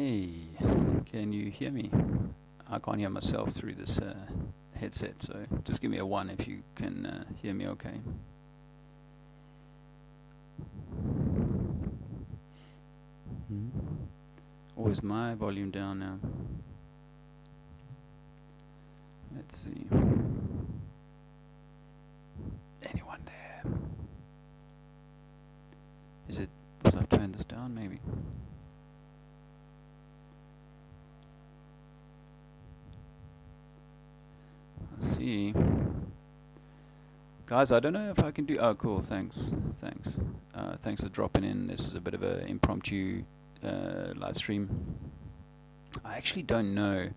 Hey, can you hear me? I can't hear myself through this headset, so just give me a 1 if you can hear me okay. Or is my volume down now? Let's see. Anyone there? Is it because I've turned this down maybe? Let's see. Guys, I don't know if I can do... Oh, cool, thanks. Thanks for dropping in. This is a bit of an impromptu live stream. I actually don't know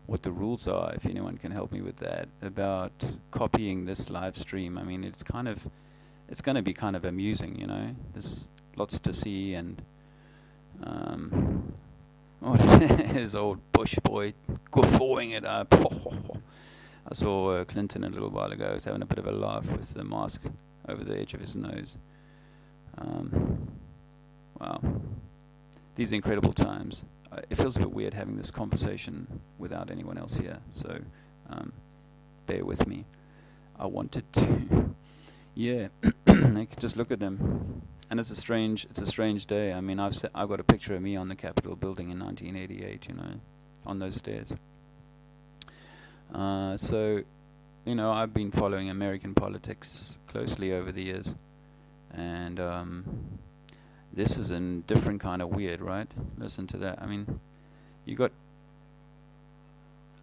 what the rules are, if anyone can help me with that, about copying this live stream. I mean, it's going to be kind of amusing, you know. There's lots to see, and his old Bush boy guffawing it up. I saw Clinton a little while ago. He was having a bit of a laugh with the mask over the edge of his nose. Wow. These are incredible times. It feels a bit weird having this conversation without anyone else here, so bear with me. I wanted to, yeah, just look at them, and it's a strange day. I mean, I've got a picture of me on the Capitol building in 1988, you know, on those stairs. So, you know, I've been following American politics closely over the years, and this is a different kind of weird, right? Listen to that. I mean, you got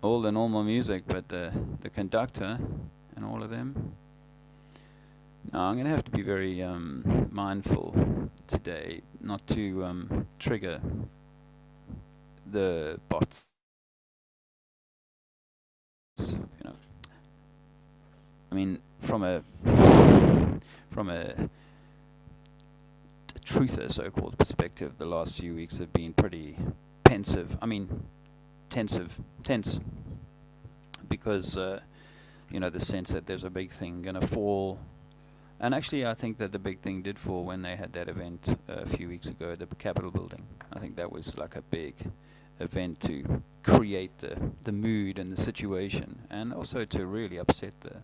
all the normal music, but the conductor and all of them. Now, I'm going to have to be very mindful today not to trigger the bots. You know, I mean, from a truther, so-called perspective, the last few weeks have been pretty pensive. I mean, tense, because you know, the sense that there's a big thing gonna fall. And actually, I think that the big thing did fall when they had that event a few weeks ago at the Capitol building. I think that was like a big event to create the mood and the situation, and also to really upset the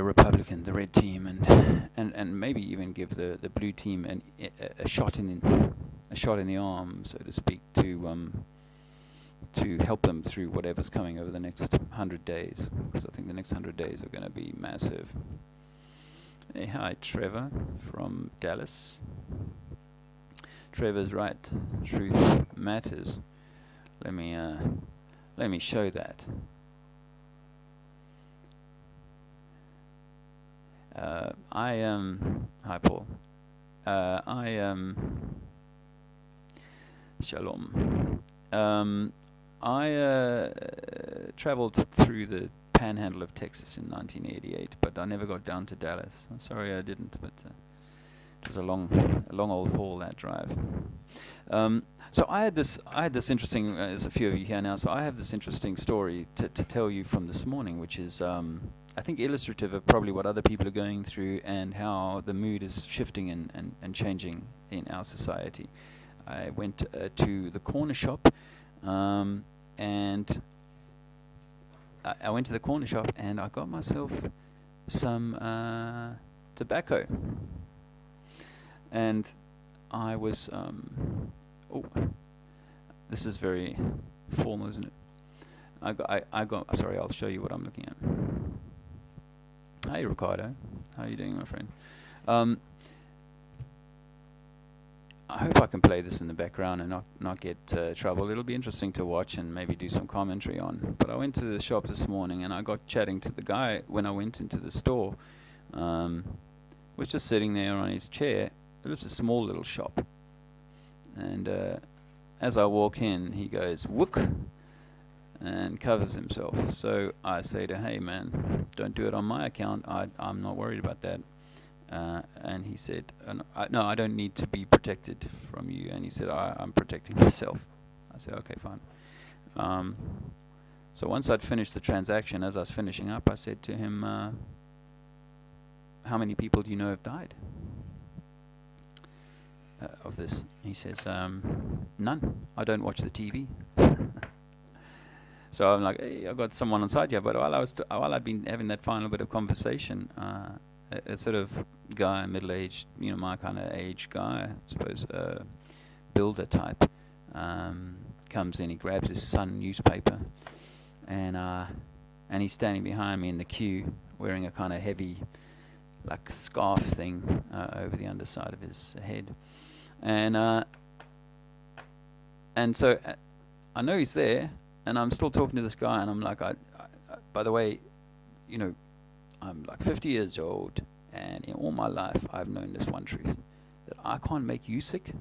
Republican, the red team, and maybe even give the blue team a shot in the arm, so to speak, to help them through whatever's coming over the next 100 days, because I think the next 100 days are going to be massive. Hey, hi, Trevor from Dallas. Trevor's right. Truth matters. Let me show that. Hi Paul. Shalom. I traveled through the panhandle of Texas in 1988, but I never got down to Dallas. I'm sorry I didn't, but it was a long old haul, that drive. So I had this interesting. There's a few of you here now, so I have this interesting story to tell you from this morning, which is I think illustrative of probably what other people are going through and how the mood is shifting and changing in our society. I went to the corner shop, and I went to the corner shop and I got myself some tobacco. And I was, this is very formal, isn't it? I got, sorry, I'll show you what I'm looking at. Hey, Ricardo. How are you doing, my friend? I hope I can play this in the background and not get trouble. It'll be interesting to watch and maybe do some commentary on. But I went to the shop this morning and I got chatting to the guy when I went into the store. Was just sitting there on his chair. It was a small little shop. And as I walk in, he goes, "Wook," and covers himself. So I say to, "Hey man, don't do it on my account. I'm not worried about that." And he said, "No, I don't need to be protected from you." And he said, "I'm protecting myself." I said, "Okay, fine." So once I'd finished the transaction, as I was finishing up, I said to him, "How many people do you know have died?" of this? He says, none. I don't watch the TV. So I'm like, hey, I've got someone on side here. But while I'd been having that final bit of conversation, a sort of guy, middle-aged, my kind of age guy, I suppose, builder type, comes in. He grabs his Sun newspaper, and he's standing behind me in the queue, wearing a kind of heavy, like scarf thing over the underside of his head, and so I know he's there, and I'm still talking to this guy, and I'm like, by the way, I'm like 50 years old, and in all my life I've known this one truth, that I can't make you sick,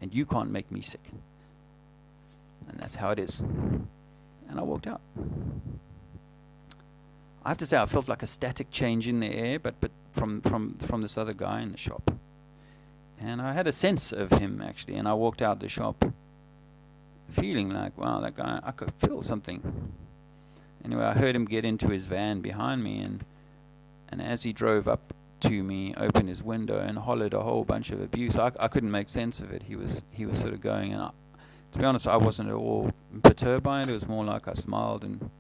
and you can't make me sick, and that's how it is. And I walked out. I have to say, I felt like a static change in the air, but from this other guy in the shop. And I had a sense of him, actually, and I walked out the shop feeling like, wow, that guy, I could feel something. Anyway, I heard him get into his van behind me, and as he drove up to me, opened his window and hollered a whole bunch of abuse. I couldn't make sense of it. He was sort of going, and to be honest, I wasn't at all perturbed by it. It was more like I smiled and,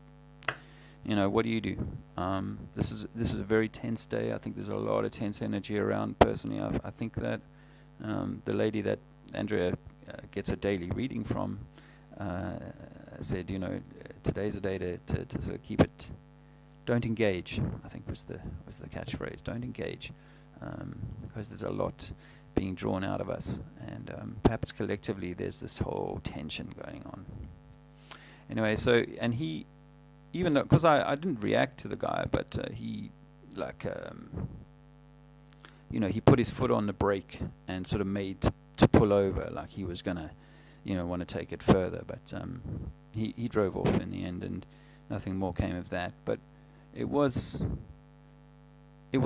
what do you do? This is a very tense day. I think there's a lot of tense energy around. Personally, I think that the lady that Andrea gets a daily reading from said, today's a day to sort of keep it. Don't engage, I think was the catchphrase. Don't engage, because there's a lot being drawn out of us, and perhaps collectively there's this whole tension going on. Anyway, so, and he, even though, because I didn't react to the guy, but he, like, he put his foot on the brake and sort of made to pull over, like he was gonna, want to take it further, but he drove off in the end, and nothing more came of that. But it was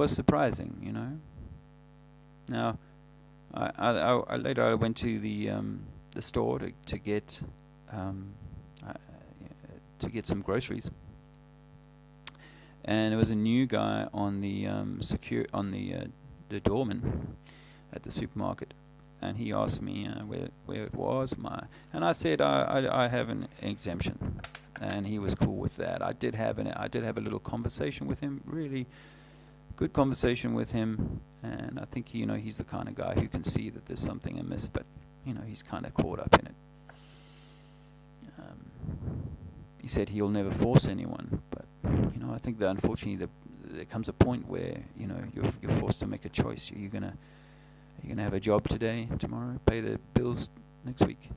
surprising, Now, I later I went to the store to get some groceries, and there was a new guy on the the doorman at the supermarket, and he asked me where it was, and I said I have an exemption, and he was cool with that. I did have a little conversation with him, really good conversation with him, and I think he's the kind of guy who can see that there's something amiss, but he's kind of caught up in it. He said he'll never force anyone, but I think that unfortunately there comes a point where you're forced to make a choice. Are you gonna have a job today, tomorrow, pay the bills next week?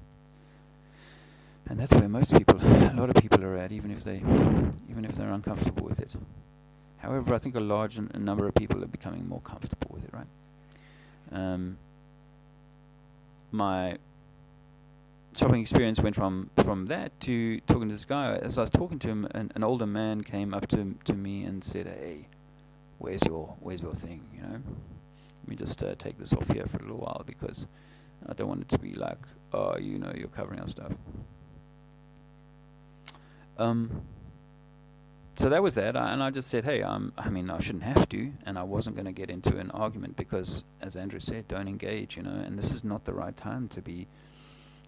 And that's where a lot of people are at, even if they're uncomfortable with it. However, I think a large number of people are becoming more comfortable with it, right? My shopping experience went from that to talking to this guy. As I was talking to him, an older man came up to me and said, "Hey, where's your thing? Let me just take this off here for a little while, because I don't want it to be like, oh, you're covering our stuff." So that was that, and I just said, hey, I shouldn't have to, and I wasn't going to get into an argument, because, as Andrew said, don't engage, and this is not the right time to be,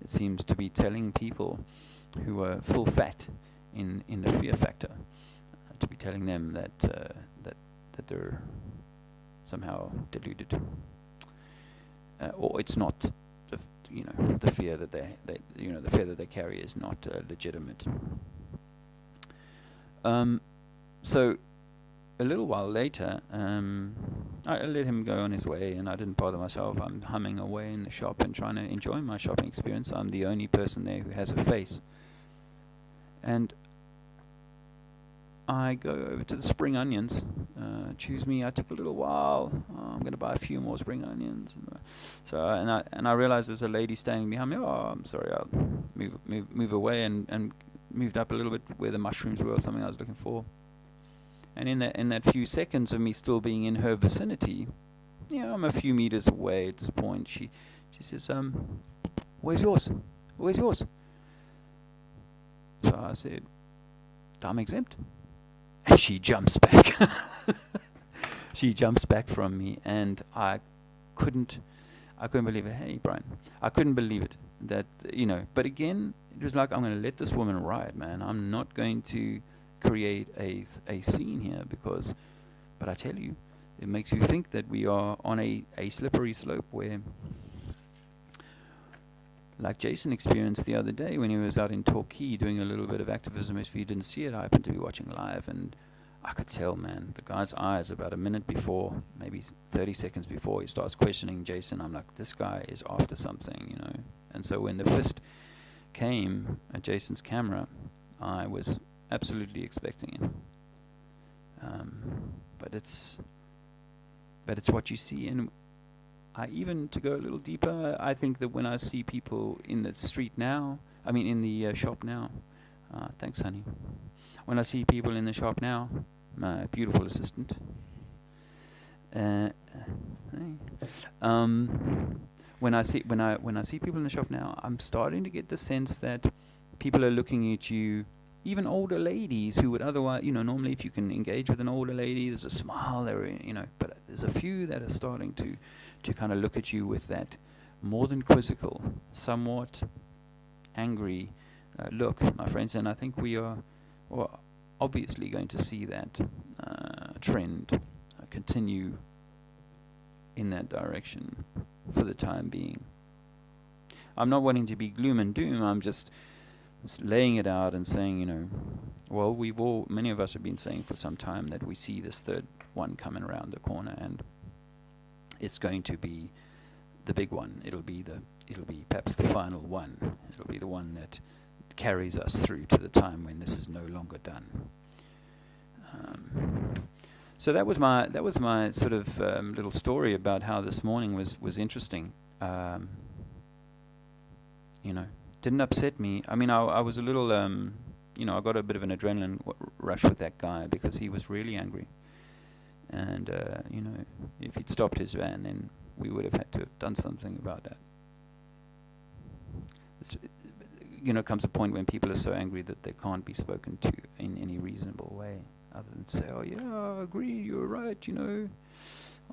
it seems to be telling people who are full fat in the fear factor, to be telling them that they're somehow deluded, or it's not the fear that the fear that they carry is not legitimate. So a little while later, I let him go on his way, and I didn't bother myself. I'm humming away in the shop and trying to enjoy my shopping experience. I'm the only person there who has a face. And I go over to the spring onions. Choose me. I took a little while. I'm going to buy a few more spring onions. So I realized there's a lady standing behind me. Oh, I'm sorry. I'll move away, and moved up a little bit where the mushrooms were, or something I was looking for. And in that few seconds of me still being in her vicinity, I'm a few meters away at this point. She says, "Where's yours? Where's yours?" So I said, "I'm exempt." And she jumps back. She jumps back from me, and I I couldn't believe it. Hey, Brian. I couldn't believe it. That, but again, it was like, I'm going to let this woman ride, man. I'm not going to create a scene here but I tell you, it makes you think that we are on a slippery slope where, like Jason experienced the other day when he was out in Torquay doing a little bit of activism. If you didn't see it, I happened to be watching live, and I could tell, man, the guy's eyes about a minute before, maybe 30 seconds before he starts questioning Jason, I'm like, this guy is after something, And so when the fist came at Jason's camera, I was absolutely expecting it. But it's what you see. And even to go a little deeper, I think that when I see people in the street now, in the shop now, thanks, honey. When I see people in the shop now, my beautiful assistant, when I see people in the shop now, I'm starting to get the sense that people are looking at you. Even older ladies who would otherwise, normally if you can engage with an older lady, there's a smile there, but there's a few that are starting to kind of look at you with that more than quizzical, somewhat angry look, my friends. And I think we are obviously going to see that trend continue in that direction for the time being. I'm not wanting to be gloom and doom. I'm just laying it out and saying, many of us have been saying for some time that we see this third one coming around the corner, and it's going to be the big one. It'll be perhaps the final one. It'll be the one that carries us through to the time when this is no longer done. So that was my sort of little story about how this morning was interesting. Didn't upset me. I was a little, I got a bit of an adrenaline rush with that guy because he was really angry. And, if he'd stopped his van, then we would have had to have done something about that. Comes a point when people are so angry that they can't be spoken to in any reasonable way other than say, oh, yeah, I agree, you're right,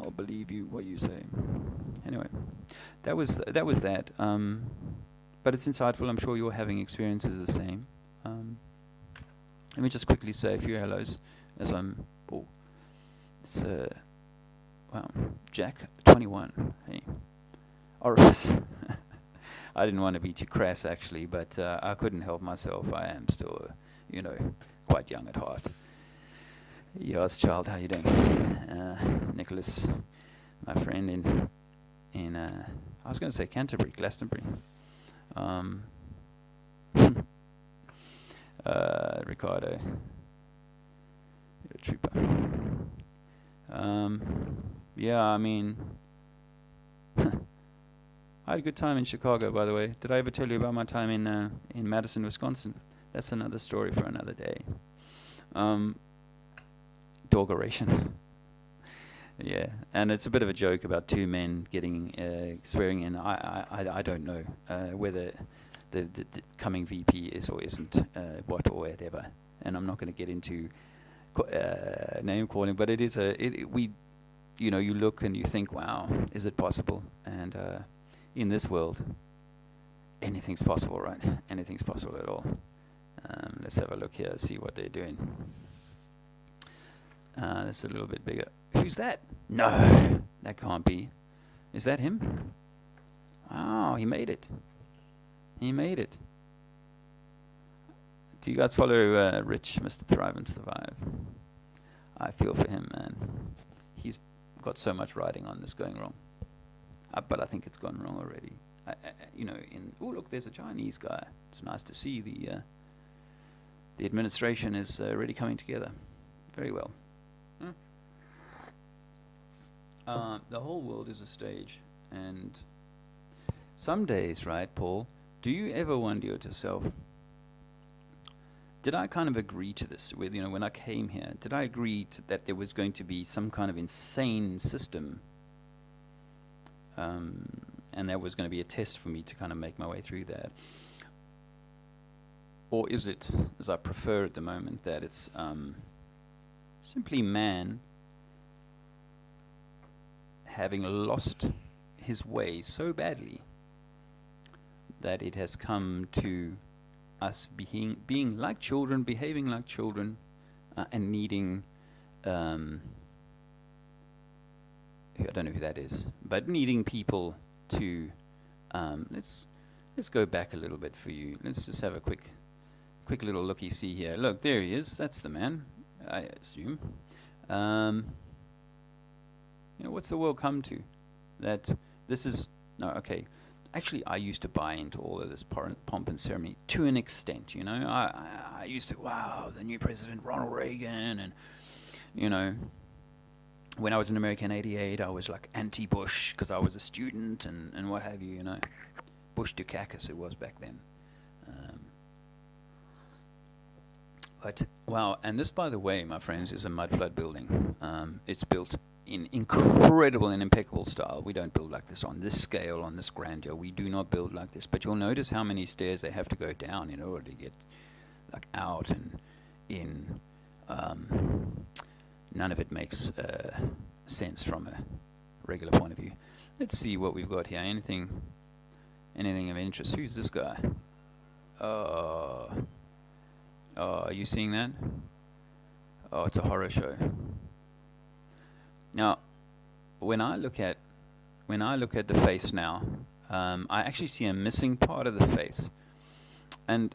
I'll believe you, what you say. Anyway, that was that. But it's insightful. I'm sure you're having experiences the same. Let me just quickly say a few hellos as I'm... Oh, it's... wow, Jack, 21. Hey. Orifice. I didn't want to be too crass, actually, but I couldn't help myself. I am still, quite young at heart. Yes, child, how you doing? Nicholas, my friend in I was going to say Canterbury, Glastonbury. Ricardo, you're a trooper. I had a good time in Chicago, by the way. Did I ever tell you about my time in Madison, Wisconsin? That's another story for another day. Doggeration. Yeah, and it's a bit of a joke about two men getting swearing in. I don't know whether the coming VP is or isn't what or whatever, and I'm not going to get into name calling, but it is you look and you think, wow, is it possible? And in this world, anything's possible, right? Anything's possible at all. Let's have a look here, see what they're doing. That's a little bit bigger. Who's that? No, that can't be. Is that him? Oh, he made it. He made it. Do you guys follow Rich, Mr. Thrive and Survive? I feel for him, man. He's got so much riding on this going wrong. But I think it's gone wrong already. Oh, look, there's a Chinese guy. It's nice to see the administration is really coming together very well. The whole world is a stage, and some days, right, Paul, do you ever wonder to yourself, did I kind of agree to this with, when I came here, did I agree that there was going to be some kind of insane system, and there was going to be a test for me to kind of make my way through that? Or is it, as I prefer at the moment, that it's simply man having lost his way so badly that it has come to us being like children, behaving like children, and needing, I don't know who that is, but needing people to, let's go back a little bit for you. Let's just have a quick little looky-see here. Look, there he is. That's the man, I assume. What's the world come to? That this is, no, okay. Actually, I used to buy into all of this pomp and ceremony to an extent, I used to, wow, the new president, Ronald Reagan, and, when I was in America in '88, I was like anti-Bush because I was a student and what have you, Bush Dukakis it was back then. But, wow, and this, by the way, my friends, is a mudflood building. It's built in incredible and impeccable style. We don't build like this on this scale, on this grandeur. We do not build like this. But you'll notice how many stairs they have to go down in order to get like out and in. None of it makes sense from a regular point of view. Let's see what we've got here. Anything of interest? Who's this guy? Oh, are you seeing that? Oh, it's a horror show. Now, when I look at the face now, I actually see a missing part of the face, and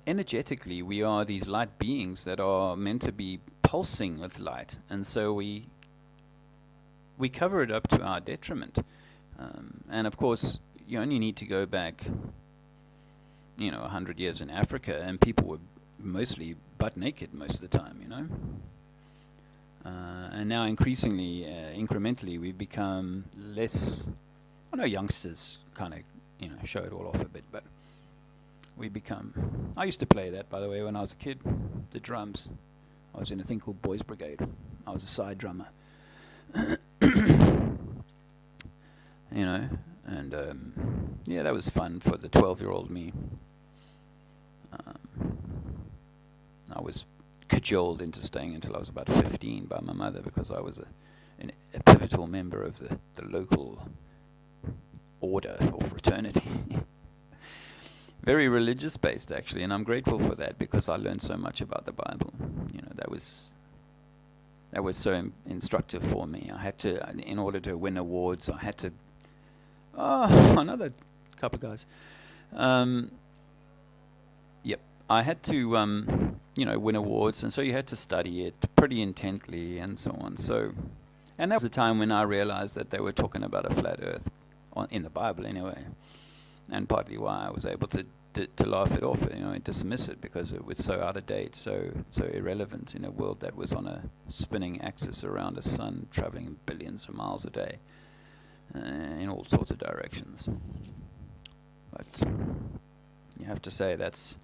energetically, we are these light beings that are meant to be pulsing with light, and so we cover it up to our detriment. And of course, you only need to go back, 100 years in Africa, and people were mostly butt naked most of the time, and now increasingly, incrementally, we've become less. I know youngsters kind of, show it all off a bit, but we become. I used to play that, by the way, when I was a kid, the drums. I was in a thing called Boys Brigade. I was a side drummer. And yeah, that was fun for the 12-year-old me. I was cajoled into staying until I was about 15 by my mother because I was a pivotal member of the local order or fraternity. Very religious based, actually, and I'm grateful for that because I learned so much about the Bible. That was so instructive for me. I had to, in order to win awards, I had to. Oh, another couple of guys. Yep, I had to, win awards, and so you had to study it pretty intently and so on. So, and that was a time when I realized that they were talking about a flat Earth, in the Bible anyway, and partly why I was able to laugh it off, and dismiss it because it was so out of date, so irrelevant in a world that was on a spinning axis around a sun, traveling billions of miles a day, in all sorts of directions. But you have to say that's.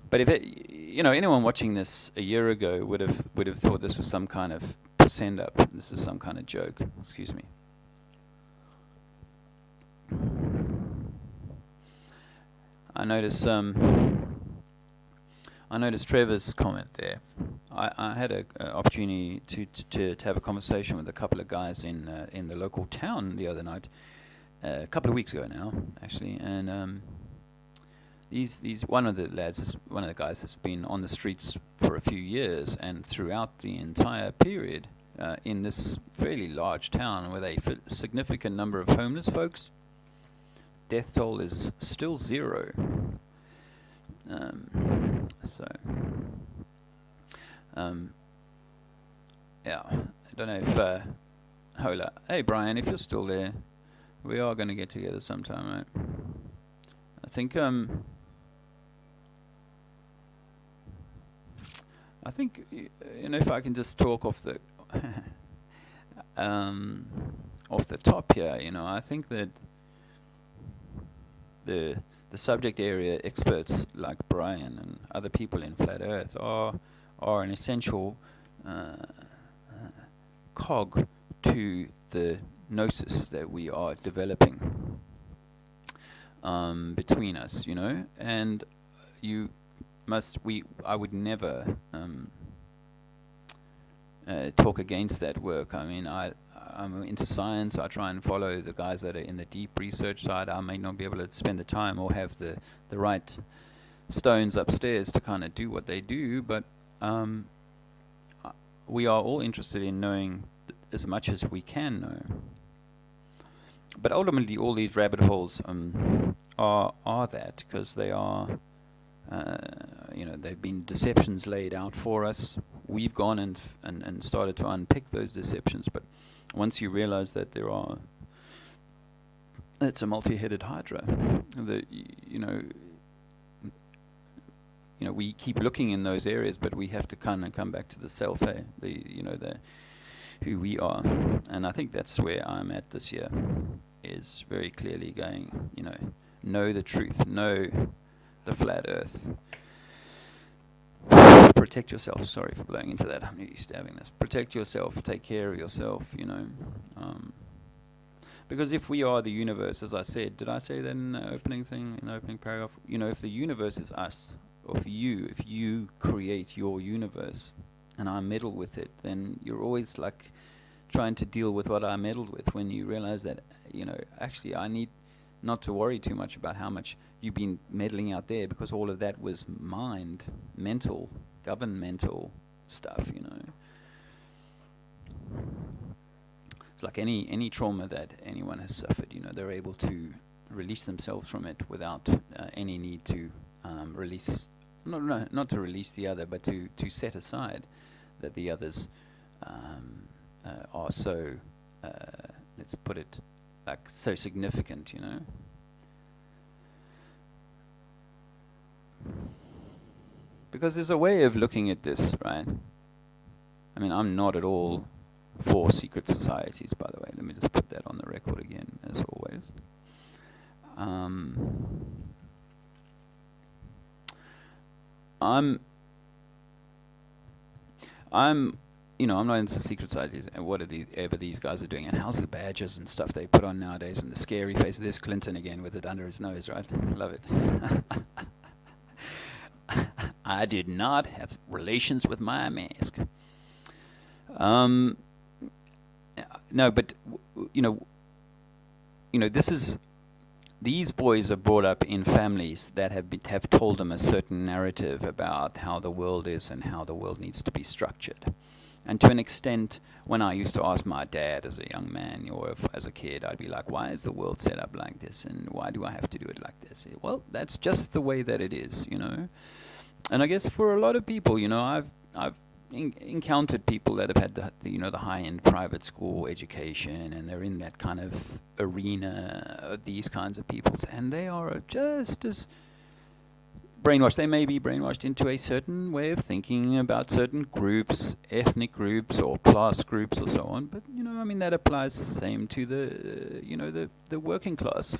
But if anyone watching this a year ago would have thought this was some kind of send up. This is some kind of joke. Excuse me. I noticed Trevor's comment there. I had an opportunity to have a conversation with a couple of guys in the local town the other night, a couple of weeks ago now, actually, and one of the guys has been on the streets for a few years, and throughout the entire period in this fairly large town with a significant number of homeless folks, death toll is still 0. Yeah, I don't know if Hola. Hey Brian, if you're still there, we are going to get together sometime, right? I think if I can just talk off the top here, I think that the subject area experts like Brian and other people in Flat Earth are an essential cog to the gnosis that we are developing between us, and I would never talk against that work. I mean, I'm into science. I try and follow the guys that are in the deep research side. I may not be able to spend the time or have the right stones upstairs to kind of do what they do, but we are all interested in knowing as much as we can know. But ultimately, all these rabbit holes are that, because they are, they've been deceptions laid out for us. We've gone and started to unpick those deceptions. But once you realize that it's a multi-headed hydra. We keep looking in those areas, but we have to kind of come back to the self, who we are. And I think that's where I'm at this year, is very clearly going, know the truth, know the flat earth. Protect yourself. Sorry for blowing into that. I'm used to having this. Protect yourself. Take care of yourself, because if we are the universe, as I said, did I say that in the opening thing, in the opening paragraph? If the universe is us, or if you create your universe, and I meddle with it, then you're always like trying to deal with what I meddled with, when you realize that, actually I need not to worry too much about how much you've been meddling out there, because all of that was mental, governmental stuff, It's like any trauma that anyone has suffered, they're able to release themselves from it without any need to release, not to release the other, but to set aside that the others are so, let's put it like, so significant, Because there's a way of looking at this, right? I mean, I'm not at all for secret societies, by the way. Let me just put that on the record again, as always. I'm not into secret societies and whatever these guys are doing, and how's the badges and stuff they put on nowadays, and the scary face. There's Clinton again with it under his nose, right? Love it. I did not have relations with my mask. No, but these boys are brought up in families that have told them a certain narrative about how the world is and how the world needs to be structured. And to an extent, when I used to ask my dad as a young man, or as a kid, I'd be like, why is the world set up like this, and why do I have to do it like this? Well, that's just the way that it is, And I guess for a lot of people, I've encountered people that have had the high-end private school education, and they're in that kind of arena of these kinds of people, and they are just as brainwashed. They may be brainwashed into a certain way of thinking about certain groups, ethnic groups or class groups or so on. But that applies the same to the working class.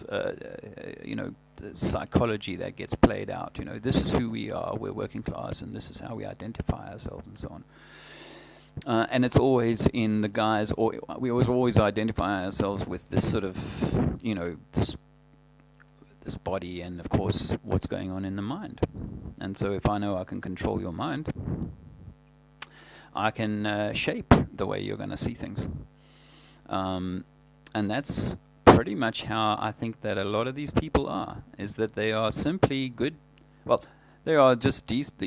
The psychology that gets played out. This is who we are. We're working class, and this is how we identify ourselves, and so on. And it's always in the guise, or we always identify ourselves with this sort of, this body, and of course what's going on in the mind. And so if I know I can control your mind, I can shape the way you're going to see things. And that's pretty much how I think that a lot of these people are, is that they are simply good. Well, they are just decent,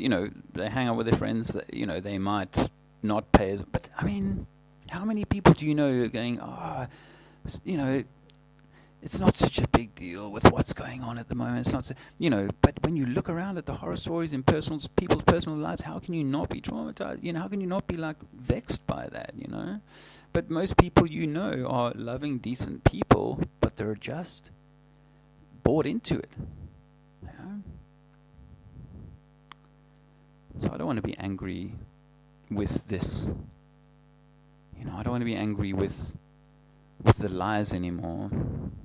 they hang out with their friends, they might not pay as, but I mean, how many people do you know going, it's not such a big deal with what's going on at the moment. It's not, but when you look around at the horror stories in people's personal lives, how can you not be traumatized? How can you not be vexed by that? But most people are loving, decent people, but they're just bought into it. So I don't want to be angry with this. I don't want to be angry with the lies anymore.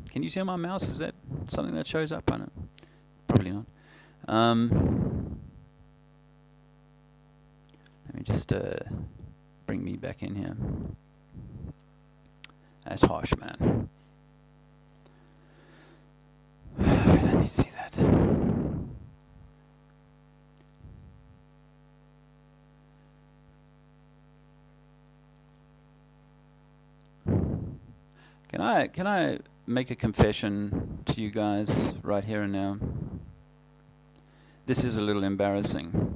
Can you see on my mouse? Is that something that shows up on it? Probably not. Let me just bring me back in here. That's harsh, man. Let me see that. Can I make a confession to you guys right here and now? This is a little embarrassing.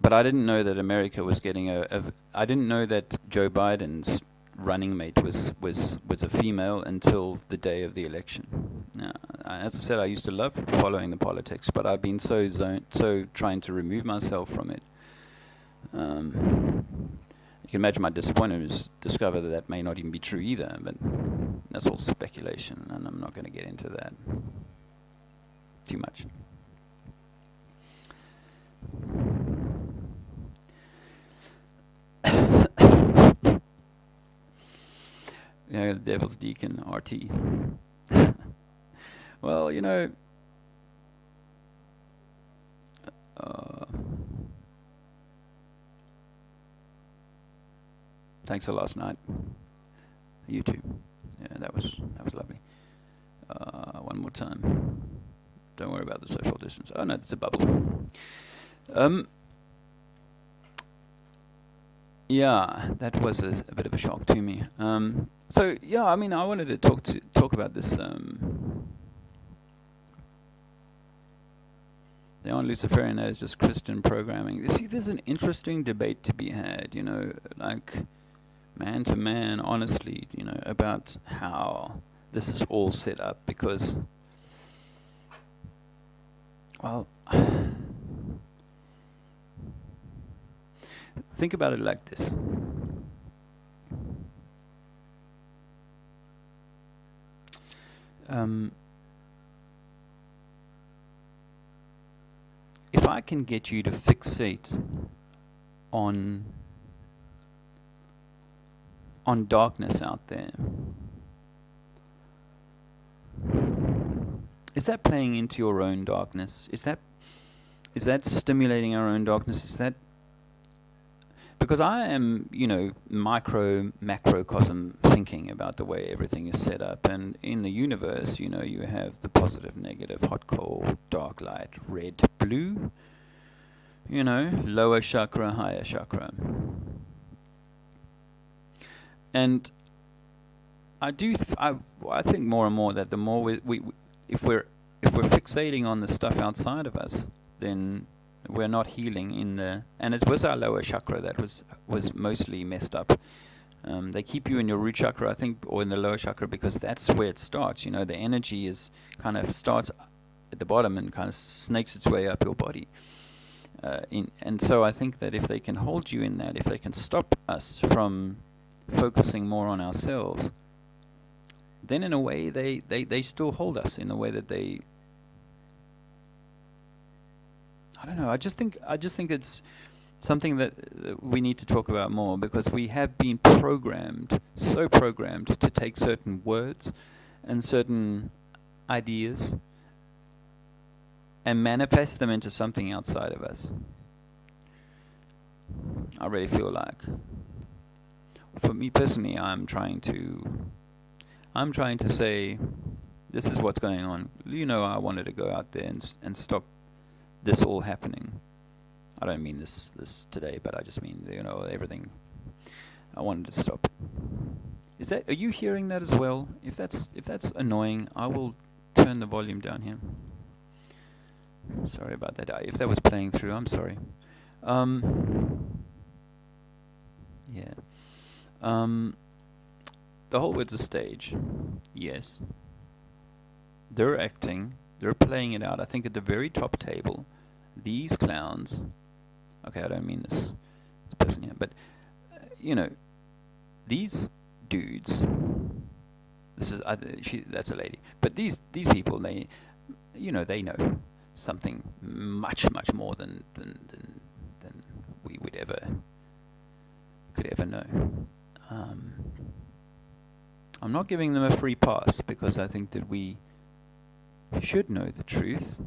But I didn't know that America was getting I didn't know that Joe Biden's running mate was a female until the day of the election. Now, as I said, I used to love following the politics, but I've been so trying to remove myself from it. You can imagine my disappointment to discover that that may not even be true either, but that's all speculation, and I'm not going to get into that too much. The devil's deacon, RT. Well, thanks for last night. You too. Yeah, that was lovely. One more time. Don't worry about the social distance. Oh no, it's a bubble. Yeah, that was a bit of a shock to me. So yeah, I mean, I wanted to talk about this. The only Luciferian is just Christian programming. You see, there's an interesting debate to be had. Like man to man, honestly, about how this is all set up. Because, well, think about it like this. If I can get you to fixate on darkness out there, is that playing into your own darkness? Is that stimulating our own darkness? Is that because I am, macrocosm thinking about the way everything is set up, and in the universe, you have the positive, negative, hot, cold, dark, light, red, blue, lower chakra, higher chakra. And I think more and more that the more if we're fixating on the stuff outside of us, then we're not healing and it was our lower chakra that was mostly messed up. They keep you in your root chakra, I think, or in the lower chakra, because that's where it starts. The energy is kind of starts at the bottom and kind of snakes its way up your body. And so I think that if they can hold you in that, if they can stop us from focusing more on ourselves, then in a way they still hold us in the way that they. I don't know. I just think it's something that we need to talk about more, because we have been programmed to take certain words and certain ideas and manifest them into something outside of us. I really feel like, for me personally, I'm trying to say, this is what's going on. I wanted to go out there and stop this all happening. I don't mean this today, but I just mean everything. I wanted to stop. Are you hearing that as well? If that's annoying, I will turn the volume down here. Sorry about that. If that was playing through, I'm sorry. Yeah. The whole world's a stage. Yes. They're acting. They're playing it out. I think at the very top table, these clowns. Okay, I don't mean this person here, but these dudes. That's a lady. But these people, they know something much more than we could ever know. I'm not giving them a free pass, because I think that we should know the truth.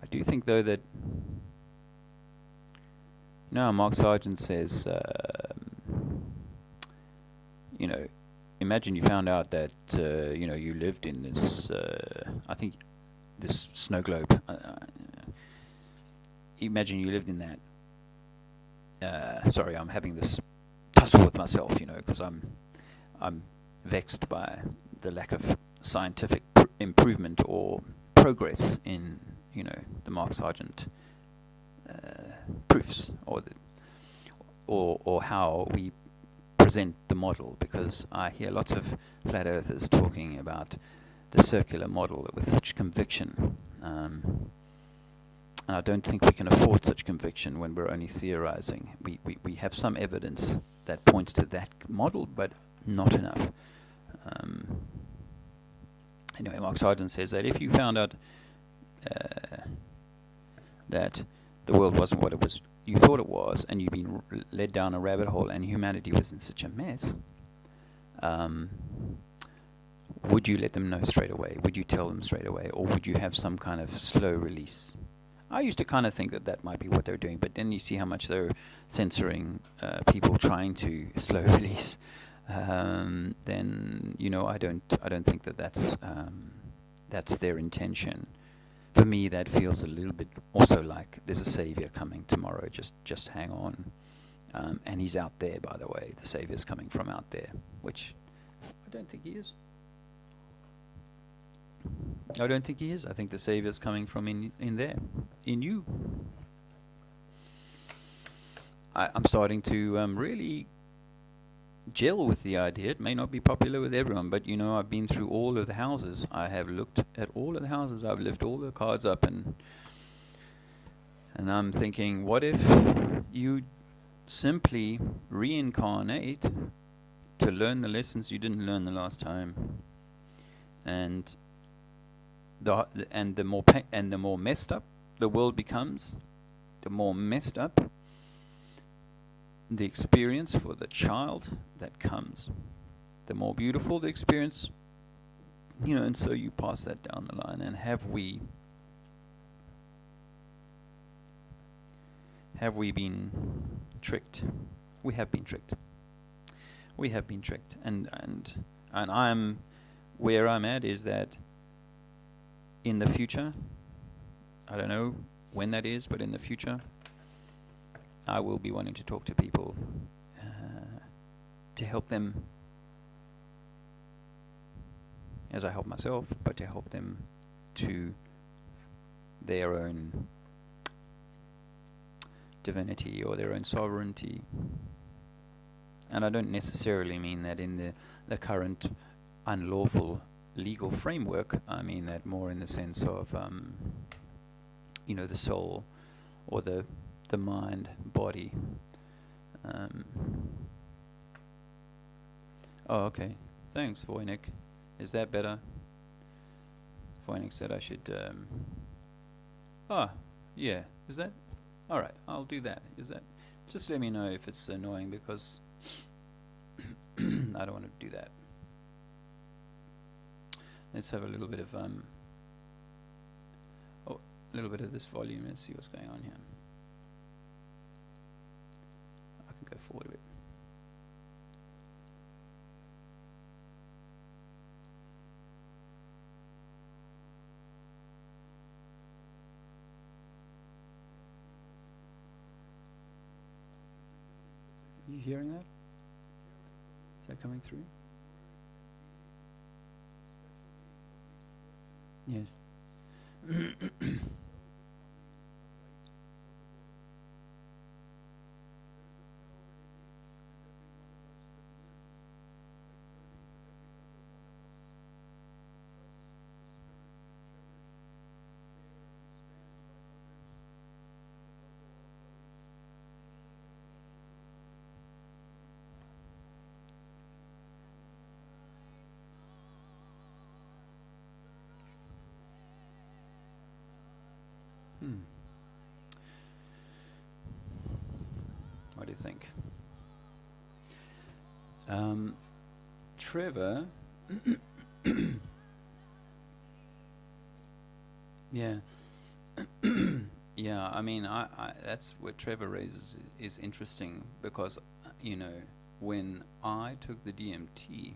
I do think, though, that Mark Sargent says, imagine you found out that you lived in this I think this snow globe. Imagine you lived in that, sorry, I'm having this tussle with myself, because I'm vexed by the lack of scientific improvement or progress in, the Mark Sargent proofs, or how we present the model, because I hear lots of flat earthers talking about the circular model with such conviction. And I don't think we can afford such conviction when we're only theorizing. We have some evidence that points to that model, but not enough. Anyway, Mark Sargent says that if you found out that the world wasn't what you thought it was, and you've been led down a rabbit hole, and humanity was in such a mess, would you let them know straight away? Would you tell them straight away? Or would you have some kind of slow release? I used to kind of think that might be what they're doing, but then you see how much they're censoring people trying to slow release. Then I don't think that's their intention. For me, that feels a little bit also like there's a savior coming tomorrow. Just hang on, and he's out there, by the way. The savior's coming from out there, which I don't think he is. I don't think he is. I think the savior's coming from in there, in you. I'm starting to really gel with the idea. It may not be popular with everyone, but I've been through all of the houses. I have looked at all of the houses. I've lifted all the cards up, and I'm thinking, what if you simply reincarnate to learn the lessons you didn't learn the last time, and the more messed up the world becomes, the more messed up the experience for the child that comes, the more beautiful the experience, and so you pass that down the line. And have we been tricked? We have been tricked. We have been tricked. And I'm where I'm at is that in the future, I don't know when that is, but in the future, I will be wanting to talk to people to help them, as I help myself, but to help them to their own divinity or their own sovereignty. And I don't necessarily mean that in the current unlawful legal framework. I mean that more in the sense of, the soul or the mind, body. Oh, okay. Thanks, Voynick. Is that better? Voynick said I should... yeah. Is that... Alright, I'll do that. Is that... Just let me know if it's annoying, because I don't want to do that. Let's have a little bit of... a little bit of this volume. Let's see what's going on here. I can go forward a bit. Are you hearing that? Is that coming through? Yes. What do you think? Trevor, yeah, yeah. I mean, I that's what Trevor raises is interesting, because when I took the DMT,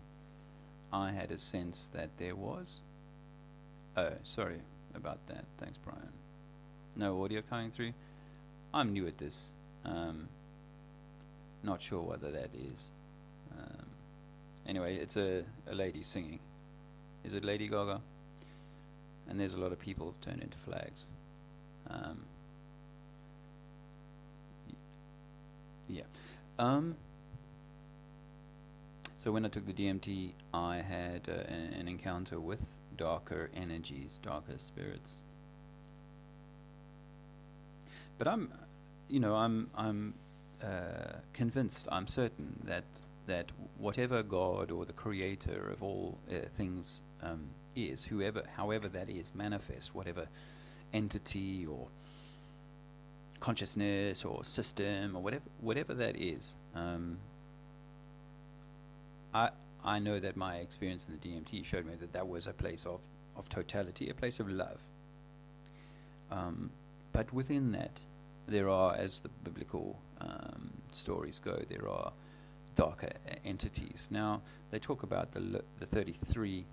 I had a sense that there was. Oh, sorry about that. Thanks, Brian. No audio coming through. I'm new at this. Not sure whether that is. Anyway, it's a lady singing. Is it Lady Gaga? And there's a lot of people turned into flags. Yeah. So when I took the DMT, I had an encounter with darker energies, darker spirits. But I'm convinced, I'm certain that whatever God or the creator of all things is, however that is, manifest, whatever entity or consciousness or system or whatever that is, I know that my experience in the DMT showed me that was a place of totality, a place of love. But within that, there are, as the biblical stories go, there are darker entities. Now they talk about the 33,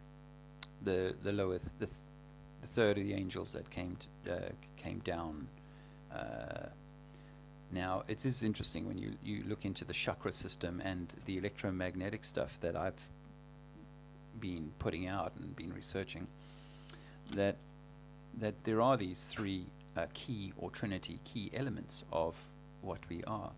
the lowest, the third of the angels that came down. Now it is interesting when you look into the chakra system and the electromagnetic stuff that I've been putting out and been researching, that there are these three key or trinity key elements of what we are.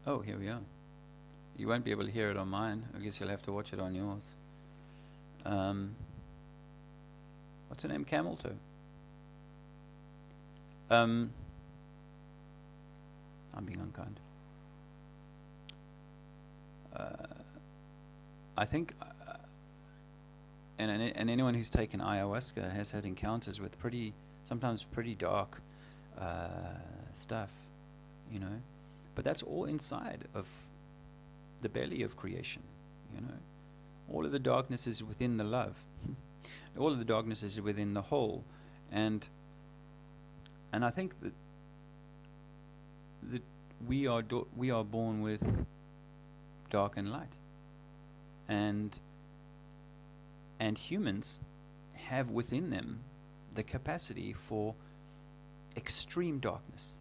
Oh, here we are. You won't be able to hear it on mine. I guess you'll have to watch it on yours. What's her name? Camel Toe. I'm being unkind. I think, and anyone who's taken ayahuasca has had encounters with sometimes pretty dark stuff, you know. But that's all inside of the belly of creation, you know. All of the darkness is within the love. All of the darkness is within the whole, and I think that we are born with dark and light, and humans have within them the capacity for extreme darkness,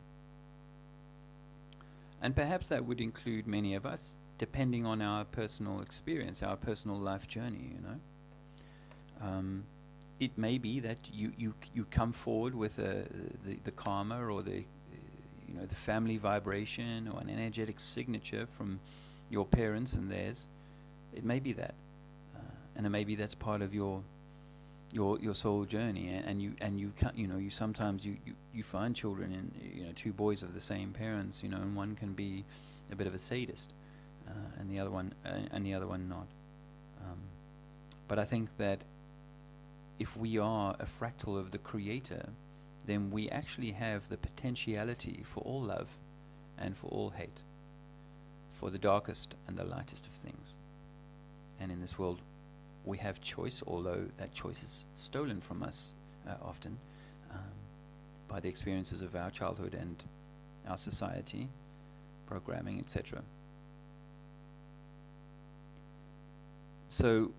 and perhaps that would include many of us, depending on our personal experience, our personal life journey, you know. It may be that you come forward with the karma or the family vibration or an energetic signature from your parents and theirs. It may be that, and it may be that's part of your soul journey, and you sometimes you find children in two boys of the same parents, you know, and one can be a bit of a sadist, and the other one not. But I think that if we are a fractal of the Creator, then we actually have the potentiality for all love and for all hate, for the darkest and the lightest of things. And in this world, we have choice, although that choice is stolen from us often by the experiences of our childhood and our society, programming, etc. So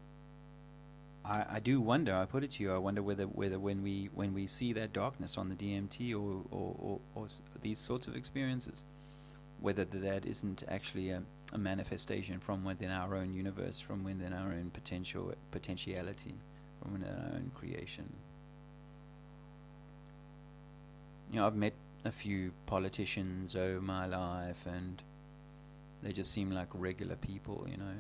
I do wonder, I put it to you, I wonder whether when we see that darkness on the DMT or these sorts of experiences, whether that isn't actually a manifestation from within our own universe, from within our own potentiality, from within our own creation. You know, I've met a few politicians over my life, and they just seem like regular people, you know,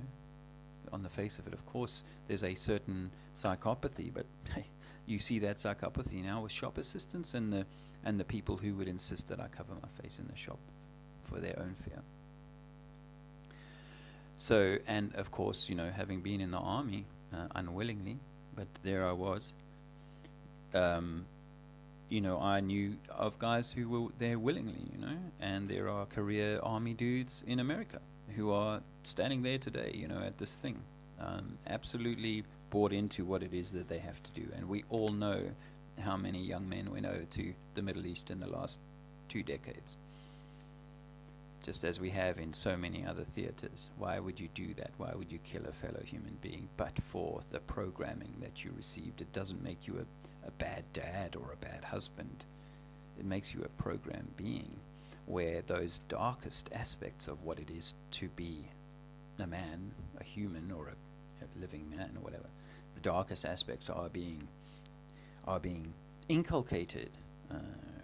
on the face of it. Of course, there's a certain psychopathy, but hey, you see that psychopathy now with shop assistants and the people who would insist that I cover my face in the shop for their own fear. So, and of course, you know, having been in the army unwillingly, but there I was, you know, I knew of guys who were there willingly, you know, and there are career army dudes in America who are standing there today, you know, at this thing, absolutely bought into what it is that they have to do. And we all know how many young men went over to the Middle East in the last 2 decades. just as we have in so many other theaters. Why would you do that? Why would you kill a fellow human being? But for the programming that you received. It doesn't make you a bad dad or a bad husband. It makes you a programmed being, where those darkest aspects of what it is to be a man, a human, or a living man, or whatever, the darkest aspects are being inculcated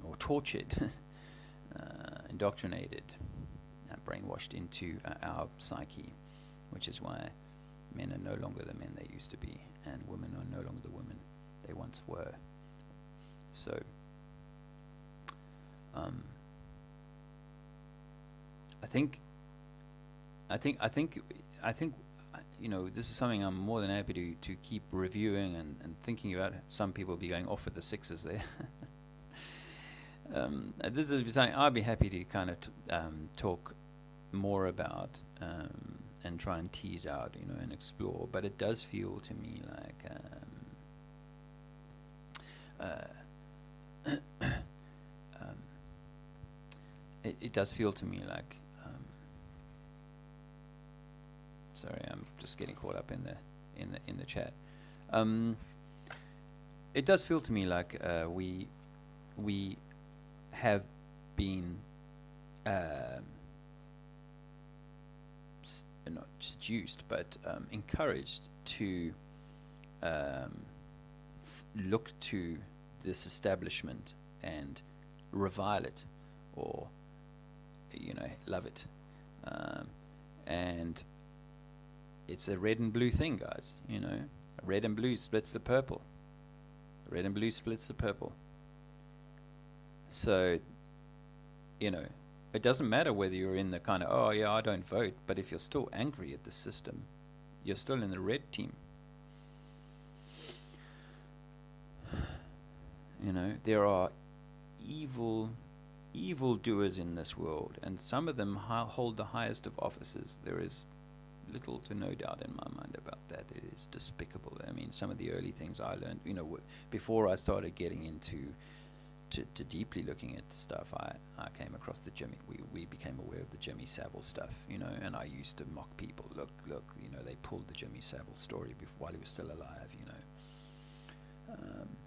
or tortured, indoctrinated, brainwashed into our psyche, which is why men are no longer the men they used to be, and women are no longer the women they once were. So, I think, you know, this is something I'm more than happy to keep reviewing and thinking about. Some people will be going off at the sixes there. This is something I'd be happy to kind of talk more about and try and tease out, you know, and explore. But it does feel to me like it does feel to me like sorry, I'm just getting caught up in the chat. It does feel to me like we have been not seduced, but encouraged to look to this establishment and revile it, or, you know, love it, and it's a red and blue thing, guys. You know, red and blue splits the purple. Red and blue splits the purple. So, you know, it doesn't matter whether you're in the kind of, oh yeah, I don't vote, but if you're still angry at the system, you're still in the red team. You know, there are evil doers in this world, and some of them hold the highest of offices. There is little to no doubt in my mind about that. It is despicable. I mean, some of the early things I learned, you know, before I started getting into to deeply looking at stuff, I came across the Jimmy. We became aware of the Jimmy Savile stuff, you know, and I used to mock people. Look, you know, they pulled the Jimmy Savile story while he was still alive, you know.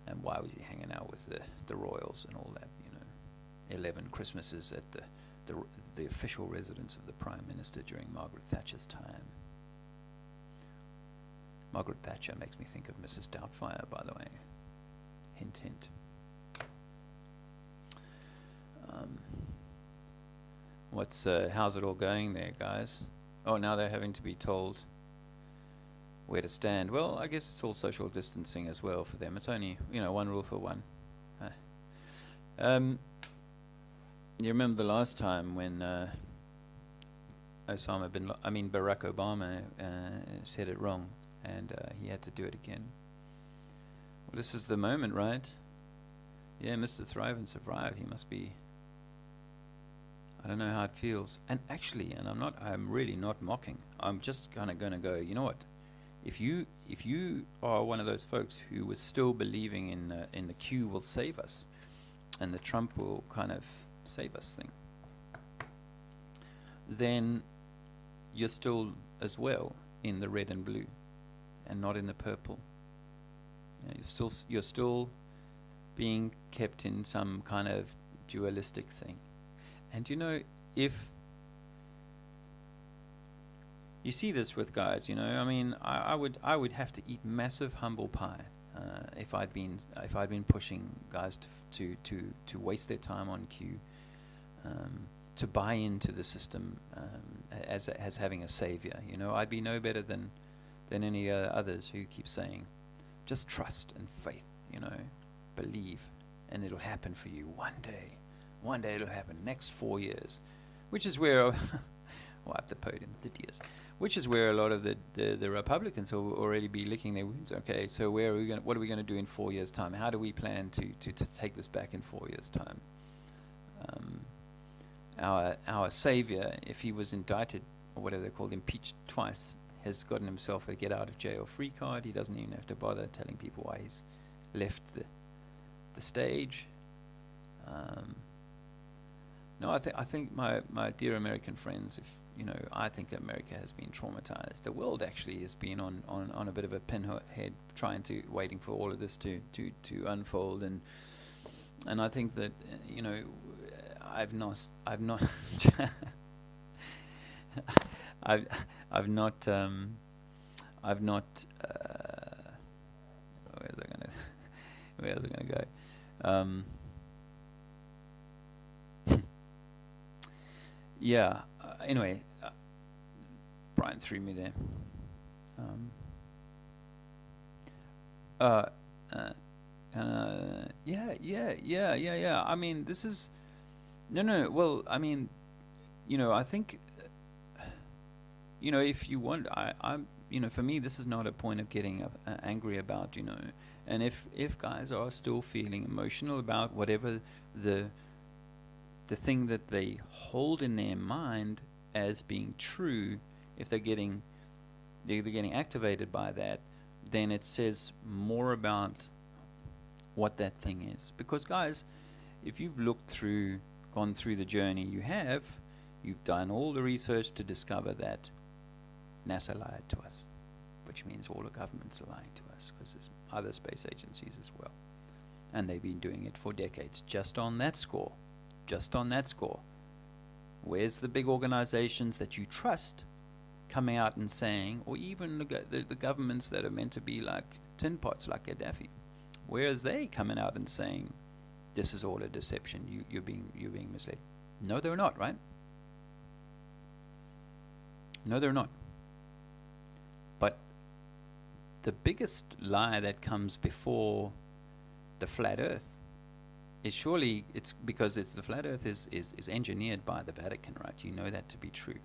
And why was he hanging out with the royals and all that, you know? 11 Christmases at the official residence of the Prime Minister during Margaret Thatcher's time. Margaret Thatcher makes me think of Mrs. Doubtfire, by the way. Hint, hint. How's it all going there, guys? Oh, now they're having to be told where to stand. Well, I guess it's all social distancing as well for them. It's only, you know, one rule for one. You remember the last time when Barack Obama said it wrong, and he had to do it again. Well, this is the moment, right? Yeah, Mr. Thrive and Survive. He must be. I don't know how it feels. And actually, I'm really not mocking. I'm just kind of going to go, you know what? If you are one of those folks who was still believing in the Q will save us, and the Trump will kind of save us thing, then you're still as well in the red and blue, and not in the purple. You know, you're still being kept in some kind of dualistic thing. And you know, if you see this with guys, you know, I mean, I would have to eat massive humble pie if I'd been pushing guys to waste their time on Q, to buy into the system as having a savior. You know, I'd be no better than any others who keep saying, just trust and faith. You know, believe, and it'll happen for you one day. One day it'll happen. Next 4 years, which is where wipe the podium, the tears. Which is where a lot of the Republicans will already be licking their wounds. Okay, so what are we going to do in 4 years' time? How do we plan to take this back in 4 years' time? Our savior, if he was indicted or whatever they're called, impeached twice, has gotten himself a get out of jail free card. He doesn't even have to bother telling people why he's left the stage. No, I think my dear American friends, if you know, I think America has been traumatized. The world actually has been on a bit of a pinhead, trying to waiting for all of this to unfold, and I think that you know, I've not I've I've not I've not where's I gonna where's I gonna go? Yeah. Anyway, Brian threw me there. Um, uh, uh, yeah. I mean, this is no. Well, I mean, I think, if you want, for me, this is not a point of getting angry about, and if guys are still feeling emotional about whatever the thing that they hold in their mind as being true, if they're getting activated by that, then it says more about what that thing is. Because guys, if you've gone through the journey you've done all the research to discover that NASA lied to us, which means all the governments are lying to us, because there's other space agencies as well, and they've been doing it for decades. Just on that score, where's the big organizations that you trust coming out and saying, or even the governments that are meant to be like tin pots, like Gaddafi, whereas they coming out and saying this is all a deception, you're being misled? No, they're not, right? No, they're not. But the biggest lie that comes before the flat Earth is surely, it's because it's the flat Earth is engineered by the Vatican, right? You know that to be true.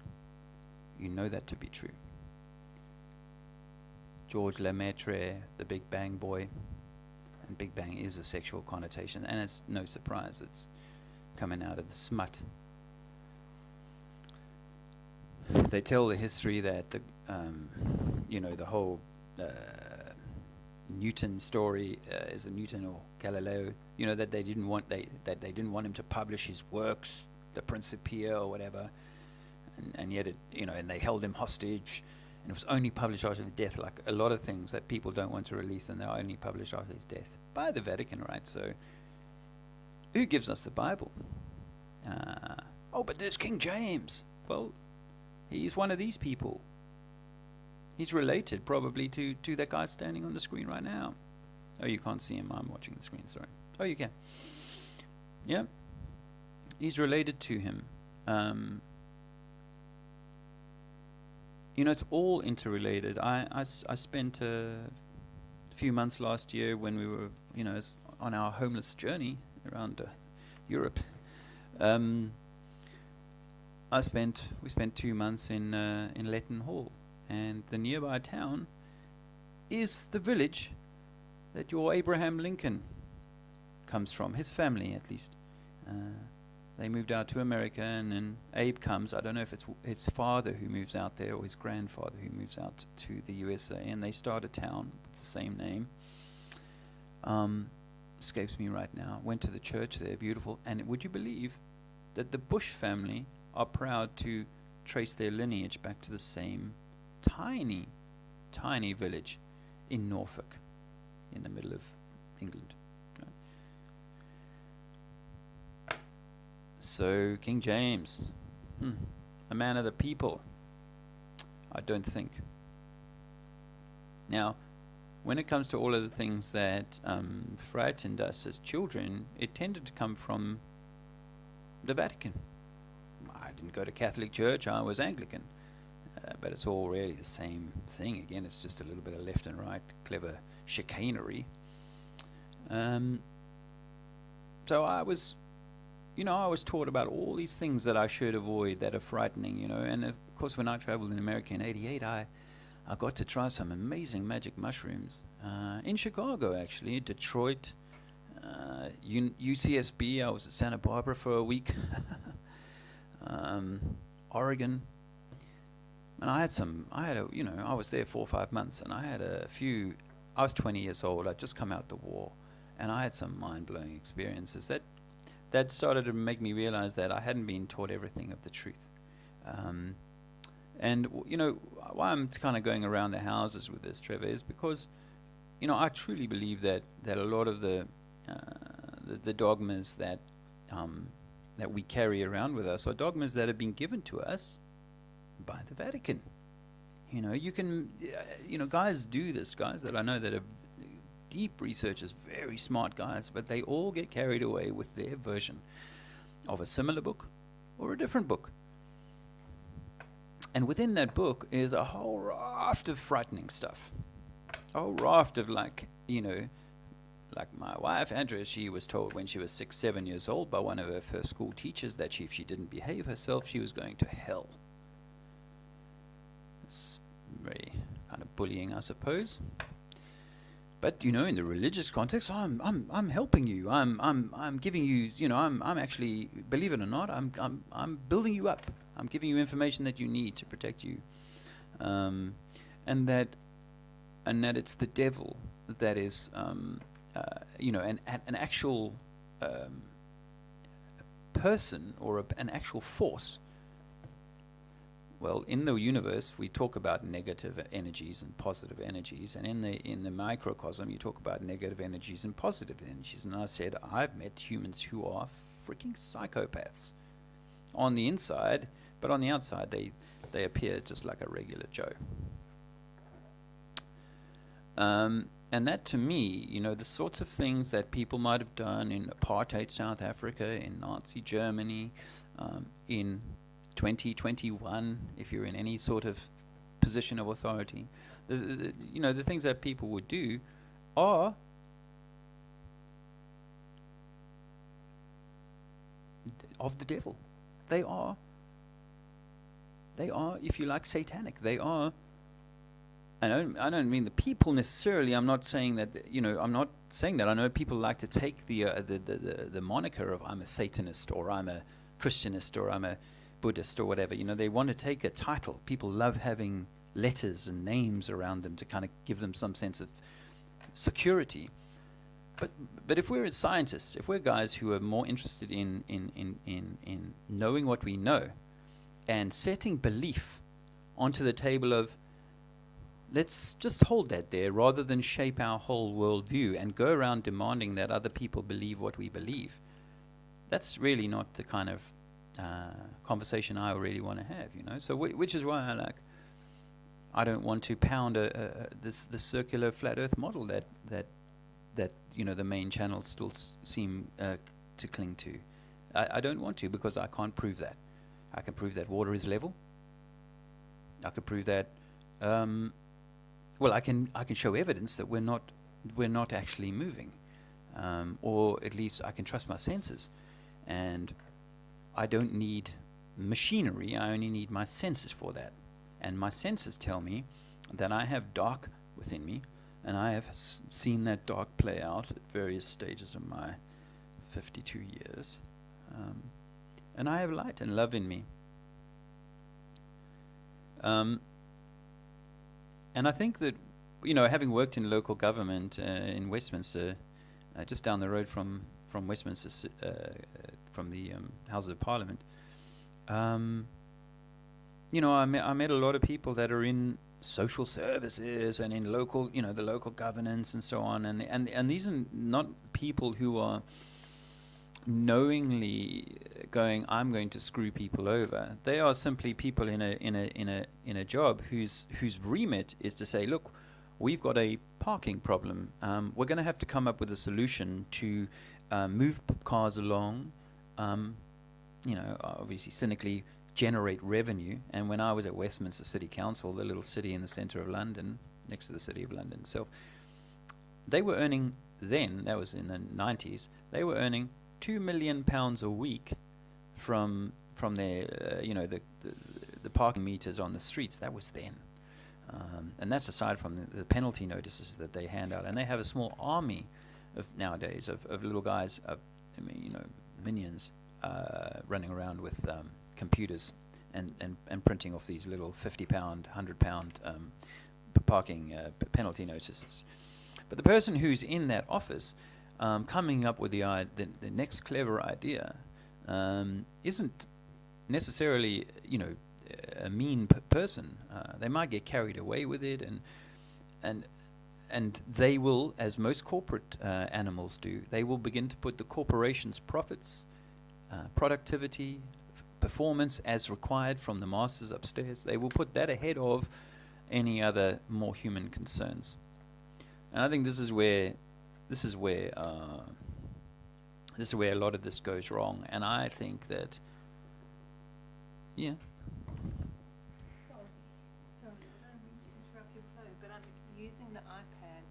George Lemaitre, the Big Bang boy, and Big Bang is a sexual connotation, and it's no surprise, it's coming out of the smut. They tell the history that the whole Newton story is a Newton or Galileo, that they didn't want him to publish his works, the Principia or whatever, and yet and they held him hostage, and it was only published after his death, like a lot of things that people don't want to release, and they're only published after his death by the Vatican, right? So who gives us the Bible? But there's King James. Well, he's one of these people. He's related probably to that guy standing on the screen right now. Oh, you can't see him. I'm watching the screen, sorry. Oh, you can. Yeah. He's related to him. It's all interrelated. I spent a few months last year when we were, on our homeless journey around Europe. We spent 2 months in Letton Hall, and the nearby town is the village that your Abraham Lincoln comes from, his family at least. They moved out to America, and then Abe comes. I don't know if it's his father who moves out there or his grandfather who moves out to the USA, and they start a town with the same name. Escapes me right now. Went to the church there, beautiful. And would you believe that the Bush family are proud to trace their lineage back to the same tiny village in Norfolk, in the middle of England. So King James, a man of the people, I don't think. Now, when it comes to all of the things that frightened us as children, it tended to come from the Vatican. I didn't go to Catholic church, I was Anglican. But it's all really the same thing. Again, it's just a little bit of left and right, clever chicanery. So I was taught about all these things that I should avoid that are frightening, and of course when I traveled in America in '88, I got to try some amazing magic mushrooms in Chicago, actually, Detroit, UCSB. I was at Santa Barbara for a week, Oregon, and I was there 4 or 5 months, and I was 20 years old. I'd just come out the war, and I had some mind-blowing experiences that that started to make me realize that I hadn't been taught everything of the truth. And why I'm kind of going around the houses with this, Trevor, is because I truly believe that a lot of the dogmas that we carry around with us are dogmas that have been given to us by the Vatican. You can, guys do this, guys that I know that are deep researchers, very smart guys, but they all get carried away with their version of a similar book or a different book. And within that book is a whole raft of frightening stuff. A whole raft of like my wife, Andrea, she was told when she was 6, 7 years old by one of her first school teachers that if she didn't behave herself, she was going to hell. It's very kind of bullying, I suppose. But in the religious context, I'm helping you. I'm giving you. I'm actually, believe it or not, I'm building you up. I'm giving you information that you need to protect you, and that it's the devil that is, an actual person or an actual force. Well, in the universe, we talk about negative energies and positive energies, and in the microcosm, you talk about negative energies and positive energies. And I said, I've met humans who are freaking psychopaths on the inside, but on the outside, they appear just like a regular Joe. And that, to me, the sorts of things that people might have done in apartheid South Africa, in Nazi Germany, in 2021, if you're in any sort of position of authority, the things that people would do are of the devil. They are, if you like, satanic. They are. I don't mean the people necessarily. I'm not saying that. I'm not saying that. I know people like to take the moniker of I'm a Satanist or I'm a Christianist or I'm a Buddhist or whatever. They want to take a title. People love having letters and names around them to kind of give them some sense of security. But if we're scientists, if we're guys who are more interested in knowing what we know and setting belief onto the table of, let's just hold that there rather than shape our whole worldview and go around demanding that other people believe what we believe, that's really not the kind of conversation I really want to have, So which is why I don't want to pound this circular flat Earth model that the main channels still seem to cling to. I don't want to, because I can't prove that. I can prove that water is level. I can prove that. I can show evidence that we're not actually moving, or at least I can trust my senses, and I don't need machinery. I only need my senses for that. And my senses tell me that I have dark within me, and I have seen that dark play out at various stages of my 52 years. And I have light and love in me. And I think that, having worked in local government in Westminster, just down the road from Westminster, from the Houses of Parliament, I met a lot of people that are in social services and in local, the local governance and so on, and these are not people who are knowingly going, I'm going to screw people over. They are simply people in a job whose remit is to say, look, we've got a parking problem. We're going to have to come up with a solution to move cars along, obviously cynically generate revenue. And when I was at Westminster City Council, the little city in the centre of London, next to the City of London itself, they were earning then, that was in the 90s, they were earning £2 million a week from their, the parking meters on the streets. That was then. And that's aside from the penalty notices that they hand out. And they have a small army of nowadays of little guys, minions, running around with computers and printing off these little £50, £100 parking penalty notices. But the person who's in that office, coming up with the next clever idea isn't necessarily, a mean person. They might get carried away with it, and they will, as most corporate animals do, they will begin to put the corporation's profits, productivity, performance as required from the masters upstairs. They will put that ahead of any other more human concerns. And I think this is where a lot of this goes wrong. And I think that, yeah. Sorry, I don't mean to interrupt your flow, but I'm using the iPad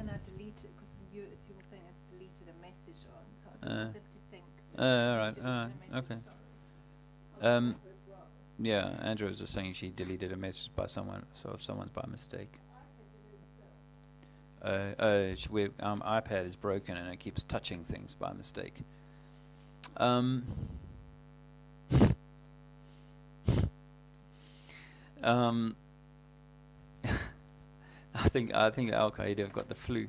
and I deleted, because it's your thing, it's deleted a message on, so I wanted to think. All right, okay. Sorry. Yeah, Andrew was just saying she deleted a message by someone, so if someone's by mistake. iPad is broken and it keeps touching things by mistake. I think Al Qaeda have got the flu.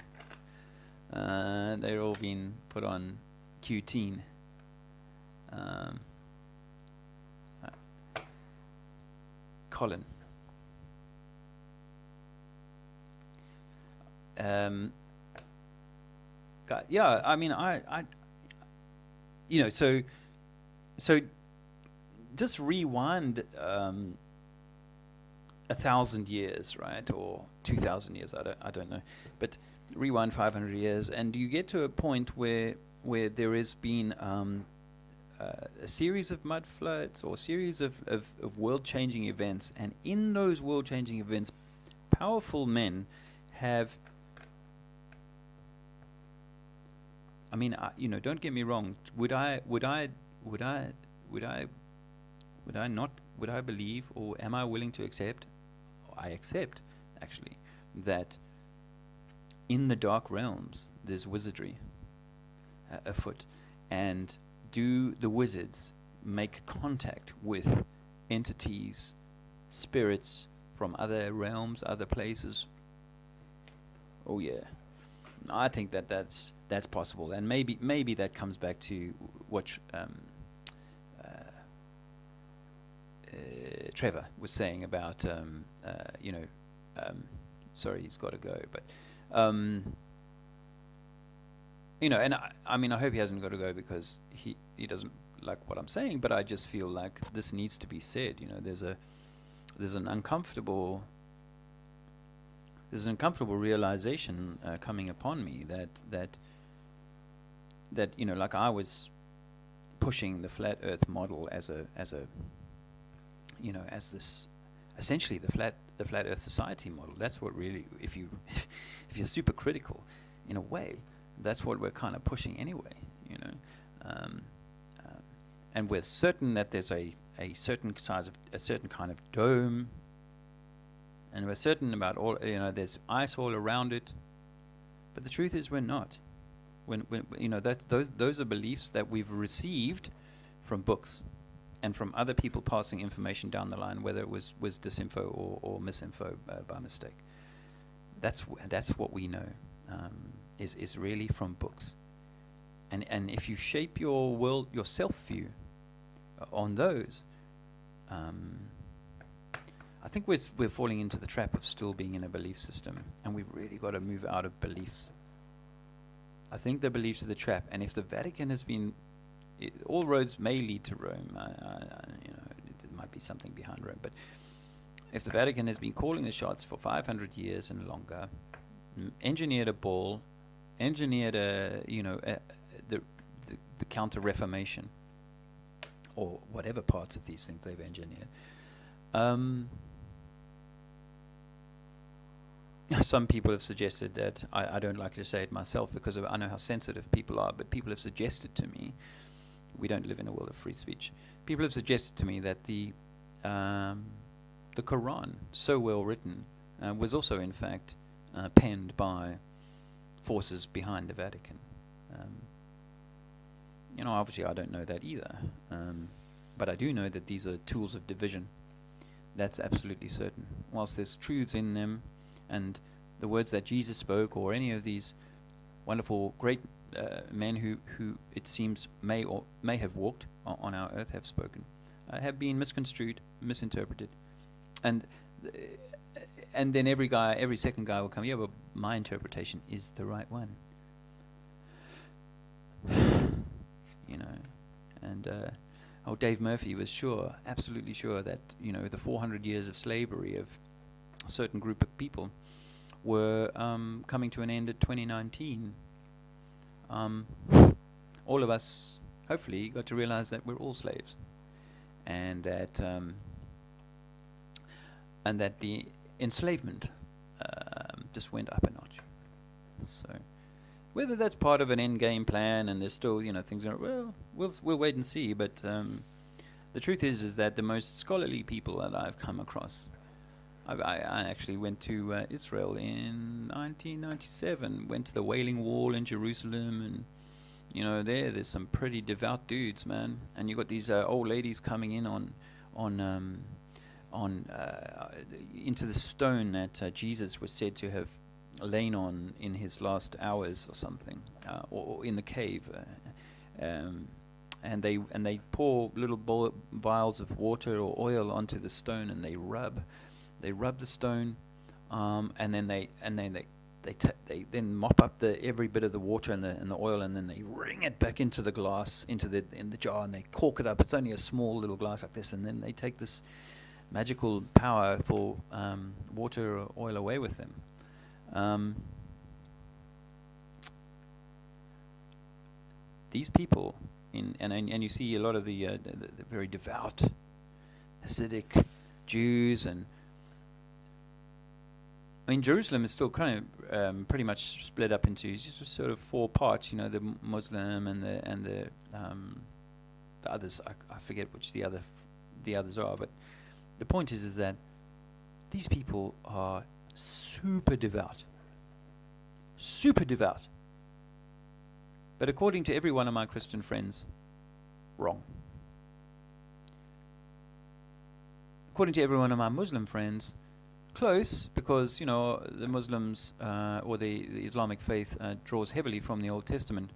They're all being put on Q-teen. Colin. Yeah, I mean, so just rewind 1,000 years, right, or 2,000 years. I don't know, but rewind 500 years, and you get to a point where there has been a series of mud floods or a series of world-changing events, and in those world-changing events, powerful men have. I mean, don't get me wrong. Would I believe, or am I willing to accept? I accept, actually, that in the dark realms there's wizardry afoot, and do the wizards make contact with entities, spirits from other realms, other places? Oh yeah, I think that's possible, and maybe that comes back to what Trevor was saying about sorry, he's got to go, but and I mean, I hope he hasn't got to go because he doesn't like what I'm saying, but I just feel like this needs to be said. There's an uncomfortable realization coming upon me that like I was pushing the flat Earth model as this essentially the flat Earth society model. That's what really, if you're super critical, in a way, that's what we're kind of pushing anyway. And we're certain that there's a certain size of a certain kind of dome, and we're certain about all. There's ice all around it, but the truth is we're not. When those are beliefs that we've received from books and from other people passing information down the line, whether it was disinfo or misinfo by mistake. That's what we know is really from books, and if you shape your world, your self view on those, I think we're falling into the trap of still being in a belief system, and we've really got to move out of beliefs. I think the beliefs are the trap, and if the Vatican has been, all roads may lead to Rome. There might be something behind Rome, but if the Vatican has been calling the shots for 500 years and longer, engineered a ball, engineered the Counter-Reformation, or whatever parts of these things they've engineered. Some people have suggested that, I don't like to say it myself because I know how sensitive people are, but people have suggested to me, we don't live in a world of free speech, people have suggested to me that the Quran, so well written, was also in fact penned by forces behind the Vatican. Obviously I don't know that either, but I do know that these are tools of division. That's absolutely certain. Whilst there's truths in them, and the words that Jesus spoke, or any of these wonderful, great men who it seems may have walked on our earth, have spoken, have been misconstrued, misinterpreted, and then every second guy will come, yeah, but my interpretation is the right one. You know, and Dave Murphy was sure, absolutely sure, that the 400 years of slavery of a certain group of people were coming to an end at 2019. All of us, hopefully, got to realize that we're all slaves, and that the enslavement just went up a notch. So, whether that's part of an end game plan, and there's still things are, we'll wait and see. But the truth is that the most scholarly people that I've come across, I actually went to Israel in 1997. Went to the Wailing Wall in Jerusalem, and there's some pretty devout dudes, man. And you got these old ladies coming in on into the stone that Jesus was said to have lain on in his last hours or something, or in the cave, and they pour little vials of water or oil onto the stone, and they rub the stone, and then they then mop up every bit of the water and the oil, and then they wring it back into the glass, in the jar, and they cork it up. It's only a small little glass like this, and then they take this magical power for water or oil away with them. These people, and you see a lot of the very devout Hasidic Jews, and I mean Jerusalem is still kind of pretty much split up into just sort of four parts. The Muslim and the others. I forget which the others are, but the point is that these people are super devout. But according to every one of my Christian friends, wrong. According to every one of my Muslim friends, close, because the Muslims or the Islamic faith draws heavily from the Old Testament.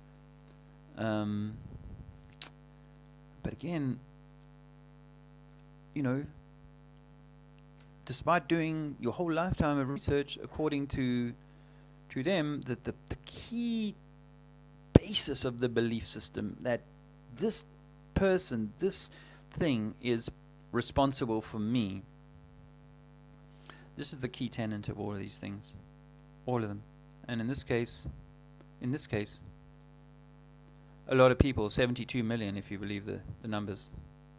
But again, despite doing your whole lifetime of research, according to them, that the key basis of the belief system, that this person, this thing is responsible for me. This is the key tenet of all of these things, all of them. And in this case, a lot of people, 72 million, if you believe the numbers,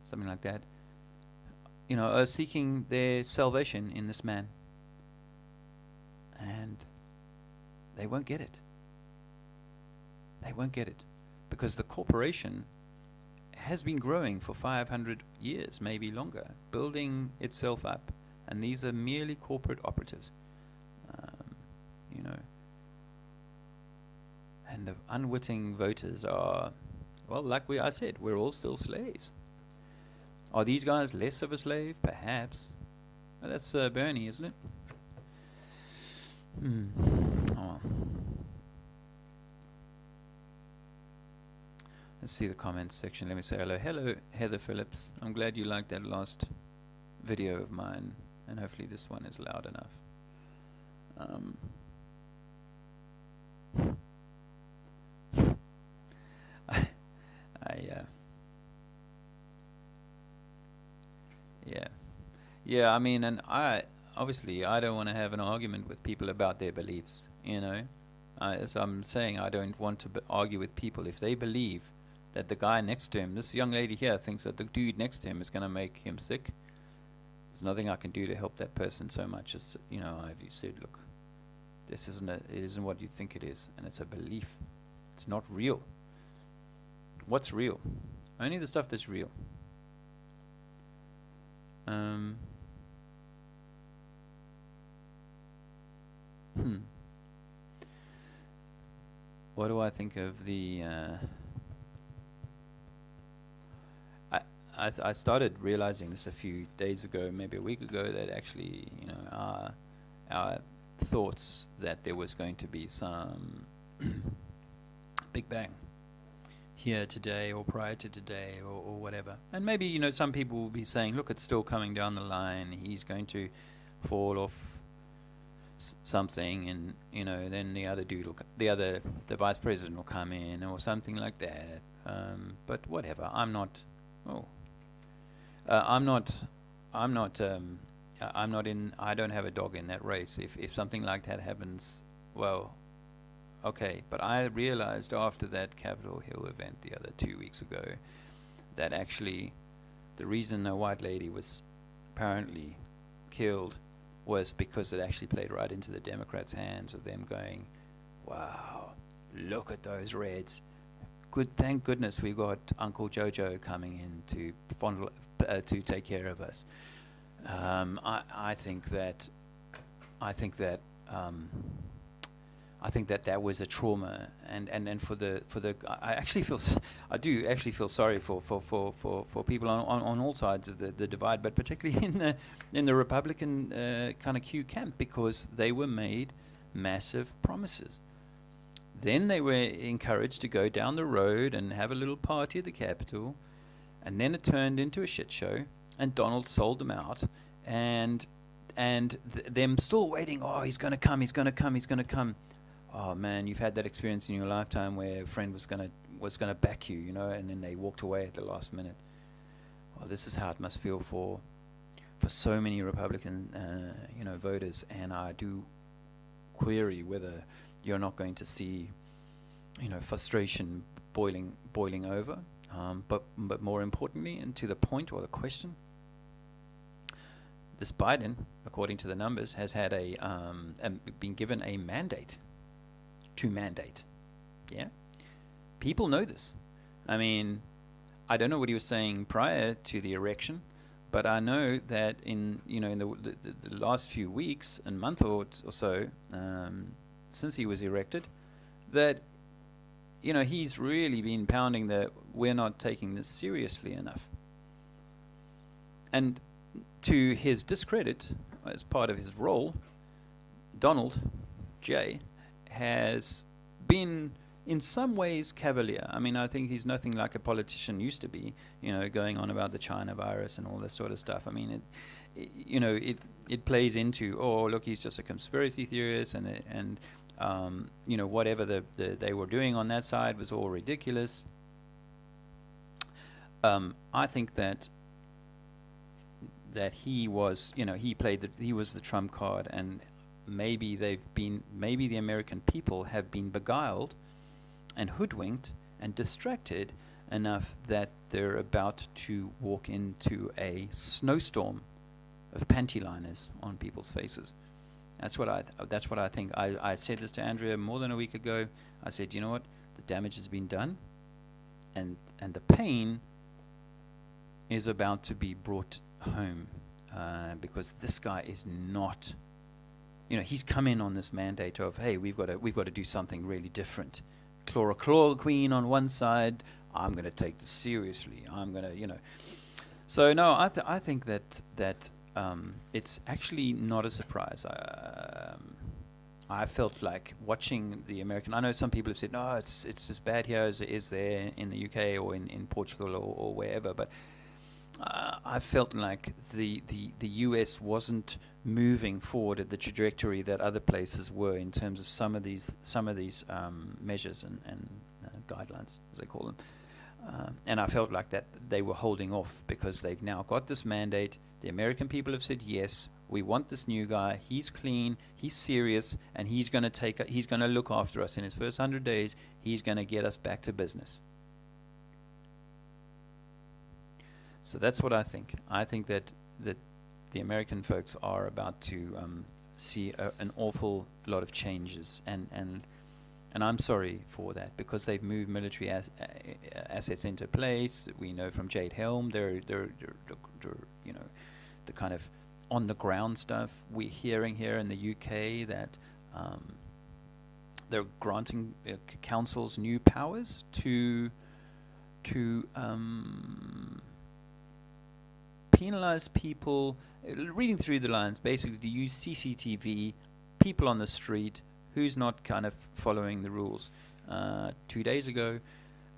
something like that, are seeking their salvation in this man. And they won't get it. They won't get it. Because the corporation has been growing for 500 years, maybe longer, building itself up. And these are merely corporate operatives. And the unwitting voters are, well, like I said, we're all still slaves. Are these guys less of a slave? Perhaps. Well, that's Bernie, isn't it? Oh. Let's see the comments section. Let me say hello. Hello, Heather Phillips. I'm glad you liked that last video of mine, and hopefully this one is loud enough. Yeah, I mean, and I don't want to have an argument with people about their beliefs, as I'm saying, I don't want to argue with people if they believe that the guy next to him, this young lady here, thinks that the dude next to him is going to make him sick. There's nothing I can do to help that person so much as, I've said, look, it isn't what you think it is, and it's a belief. It's not real. What's real? Only the stuff that's real. What do I think of the I started realizing this a few days ago, maybe a week ago, that actually, our thoughts that there was going to be some Big Bang here today or prior to today or whatever. And maybe, some people will be saying, look, it's still coming down the line. He's going to fall off something, and, then the other dude the vice president will come in or something like that. But whatever. I don't have a dog in that race. If something like that happens, well, okay. But I realized after that Capitol Hill event the other 2 weeks ago that actually the reason a white lady was apparently killed was because it actually played right into the Democrats' hands of them going, wow, look at those reds. Thank goodness we got Uncle Jojo coming in to take care of us. I think that that was a trauma, and for the I do actually feel sorry for people on all sides of the divide, but particularly in the Republican kind of Q camp, because they were made massive promises. Then they were encouraged to go down the road and have a little party at the Capitol, and then it turned into a shit show, and Donald sold them out, and them still waiting. Oh, he's going to come. Oh man, you've had that experience in your lifetime where a friend was gonna back you, and then they walked away at the last minute. Oh, this is how it must feel for so many Republican, voters, and I do query whether you're not going to see, frustration boiling over. But more importantly, and to the point or the question, this Biden, according to the numbers, has had been given a mandate to mandate. Yeah, people know this. I mean, I don't know what he was saying prior to the election, but I know that in the last few weeks and month or so since he was elected, that he's really been pounding that we're not taking this seriously enough. And to his discredit, as part of his role, Donald J has been in some ways cavalier. I mean, I think he's nothing like a politician used to be, going on about the China virus and all this sort of stuff. I mean, it plays into, oh, look, he's just a conspiracy theorist, and whatever they were doing on that side was all ridiculous. I think that he was, he was the trump card, and maybe the American people have been beguiled and hoodwinked and distracted enough that they're about to walk into a snowstorm of panty liners on people's faces. That's what I think. I said this to Andrea more than a week ago. I said, you know what? The damage has been done, and the pain is about to be brought home, because this guy is not. He's come in on this mandate of, hey, we've got to do something really different. Chloroquine on one side, I'm going to take this seriously. I'm going to, So no, I think that it's actually not a surprise. I felt like watching the American. I know some people have said, no, it's as bad here as it is there in the UK or in Portugal or wherever, but I felt like the US wasn't moving forward at the trajectory that other places were in terms of some of these measures and guidelines, as they call them. And I felt like that they were holding off because they've now got this mandate. The American people have said, yes, we want this new guy. He's clean, he's serious, and he's going to look after us in his first 100 days. He's going to get us back to business. So that's what I think. I think that the American folks are about to see an awful lot of changes, and I'm sorry for that, because they've moved military assets into place. We know from Jade Helm, they're the kind of on the ground stuff we're hearing here in the UK, that they're granting councils new powers to penalize people. Reading through the lines, basically to use CCTV, people on the street who's not kind of following the rules. 2 days ago,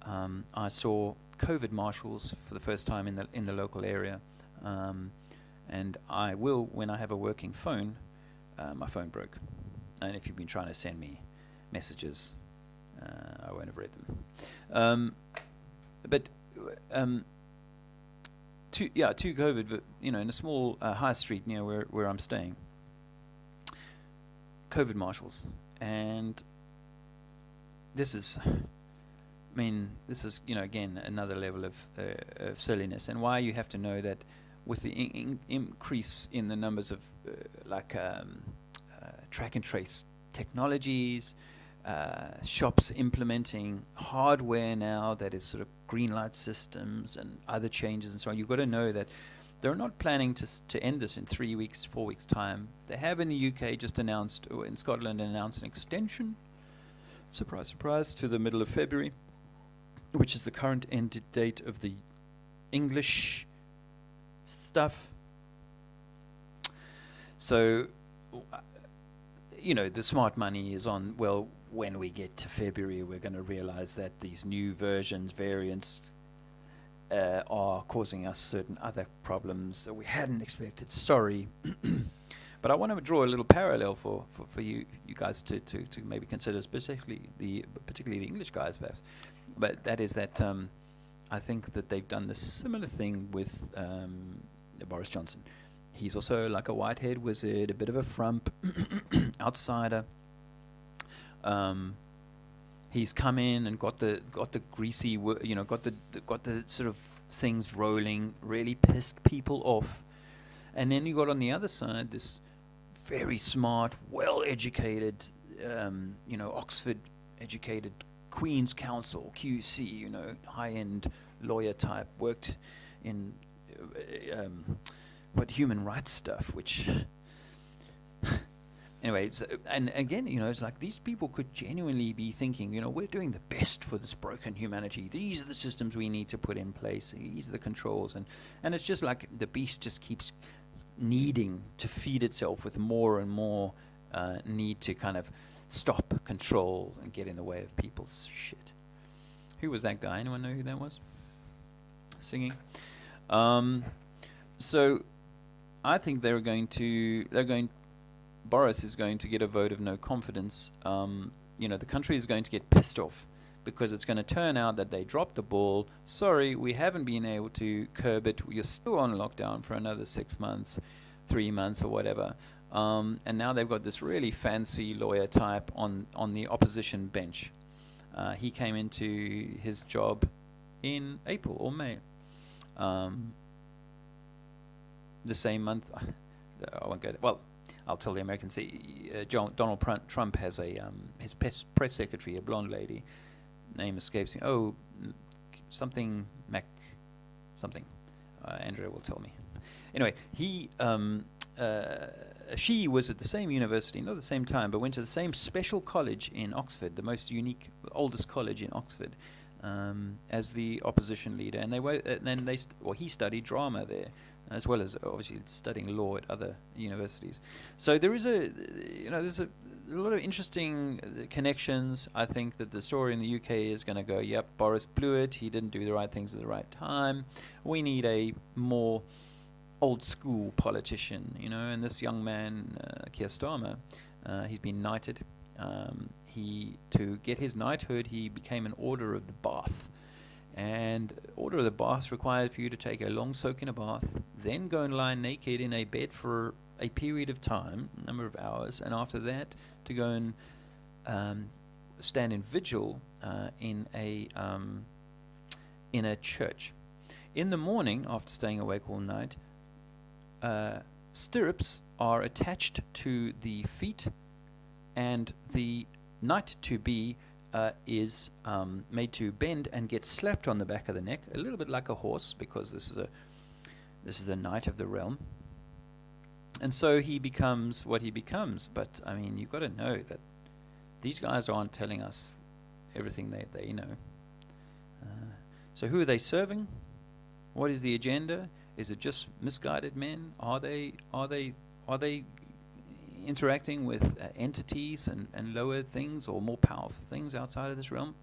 I saw COVID marshals for the first time in the local area, and I will, when I have a working phone, my phone broke, and if you've been trying to send me messages, I won't have read them. But to COVID, in a small high street near where I'm staying, COVID marshals, and this is again another level of silliness, and why you have to know that with the increase in the numbers of track and trace technologies, shops implementing hardware now that is sort of green light systems and other changes and so on. You've got to know that they're not planning to end this in 3 weeks, 4 weeks time. They have in the UK just announced, or in Scotland announced an extension, surprise, surprise, to the middle of February, which is the current end date of the English stuff. So, the smart money is on, well, when we get to February, we're going to realize that these new variants, are causing us certain other problems that we hadn't expected. Sorry. But I want to draw a little parallel for you guys to maybe consider, particularly the English guys, perhaps. But that is that I think that they've done the similar thing with Boris Johnson. He's also like a white-haired wizard, a bit of a frump, outsider. He's come in and got the greasy, got the sort of things rolling, really pissed people off. And then you got on the other side this very smart, well-educated, Oxford-educated Queen's Counsel, QC, high-end lawyer type, worked in human rights stuff, which anyway, and again, it's like these people could genuinely be thinking, we're doing the best for this broken humanity. These are the systems we need to put in place. These are the controls, and it's just like the beast just keeps needing to feed itself with more and more need to kind of stop, control, and get in the way of people's shit. Who was that guy? Anyone know who that was? Singing. So I think Boris is going to get a vote of no confidence. The country is going to get pissed off because it's going to turn out that they dropped the ball. Sorry, we haven't been able to curb it. You're still on lockdown for another 6 months, 3 months or whatever. And now they've got this really fancy lawyer type on the opposition bench. He came into his job in April or May. The same month. I won't go there. Well, I'll tell the Americans. Donald Trump has his press secretary, a blonde lady. Name escapes me. Oh, something Mac, something. Andrea will tell me. Anyway, she was at the same university, not at the same time, but went to the same special college in Oxford, the most unique, oldest college in Oxford, as the opposition leader. And he studied drama there, as well as obviously studying law at other universities. So there's a lot of interesting connections. I think that the story in the UK is going to go, yep, Boris blew it. He didn't do the right things at the right time. We need a more old school politician, and this young man, Keir Starmer, he's been knighted. To get his knighthood, he became an Order of the Bath. And Order of the Bath requires for you to take a long soak in a bath, then go and lie naked in a bed for a period of time, a number of hours, and after that to go and stand in vigil in a church. In the morning, after staying awake all night, stirrups are attached to the feet, and the knight-to-be is made to bend and get slapped on the back of the neck, a little bit like a horse, because this is a knight of the realm. And so he becomes what he becomes. But I mean, you've got to know that these guys aren't telling us everything they know. So who are they serving? What is the agenda? Is it just misguided men? Are they interacting with entities and lower things or more powerful things outside of this realm,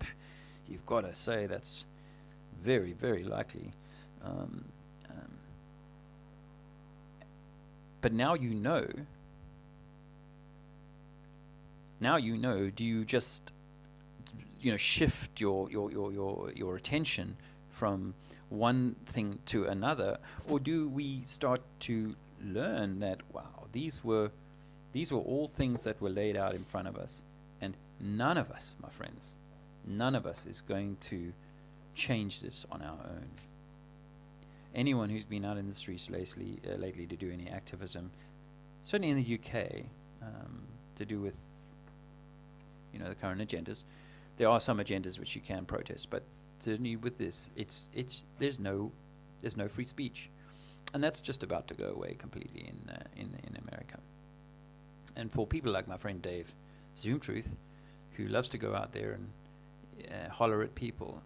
you've got to say that's very, very likely. Um, um, but now you know. Now you know. Do you just, shift your attention from one thing to another, or do we start to learn that these were all things that were laid out in front of us, and none of us, my friends, none of us is going to change this on our own. Anyone who's been out in the streets lately to do any activism, certainly in the UK, to do with the current agendas, there are some agendas which you can protest, but certainly with this, there's no free speech, and that's just about to go away completely in America. And for people like my friend Dave Zoom Truth, who loves to go out there and holler at people,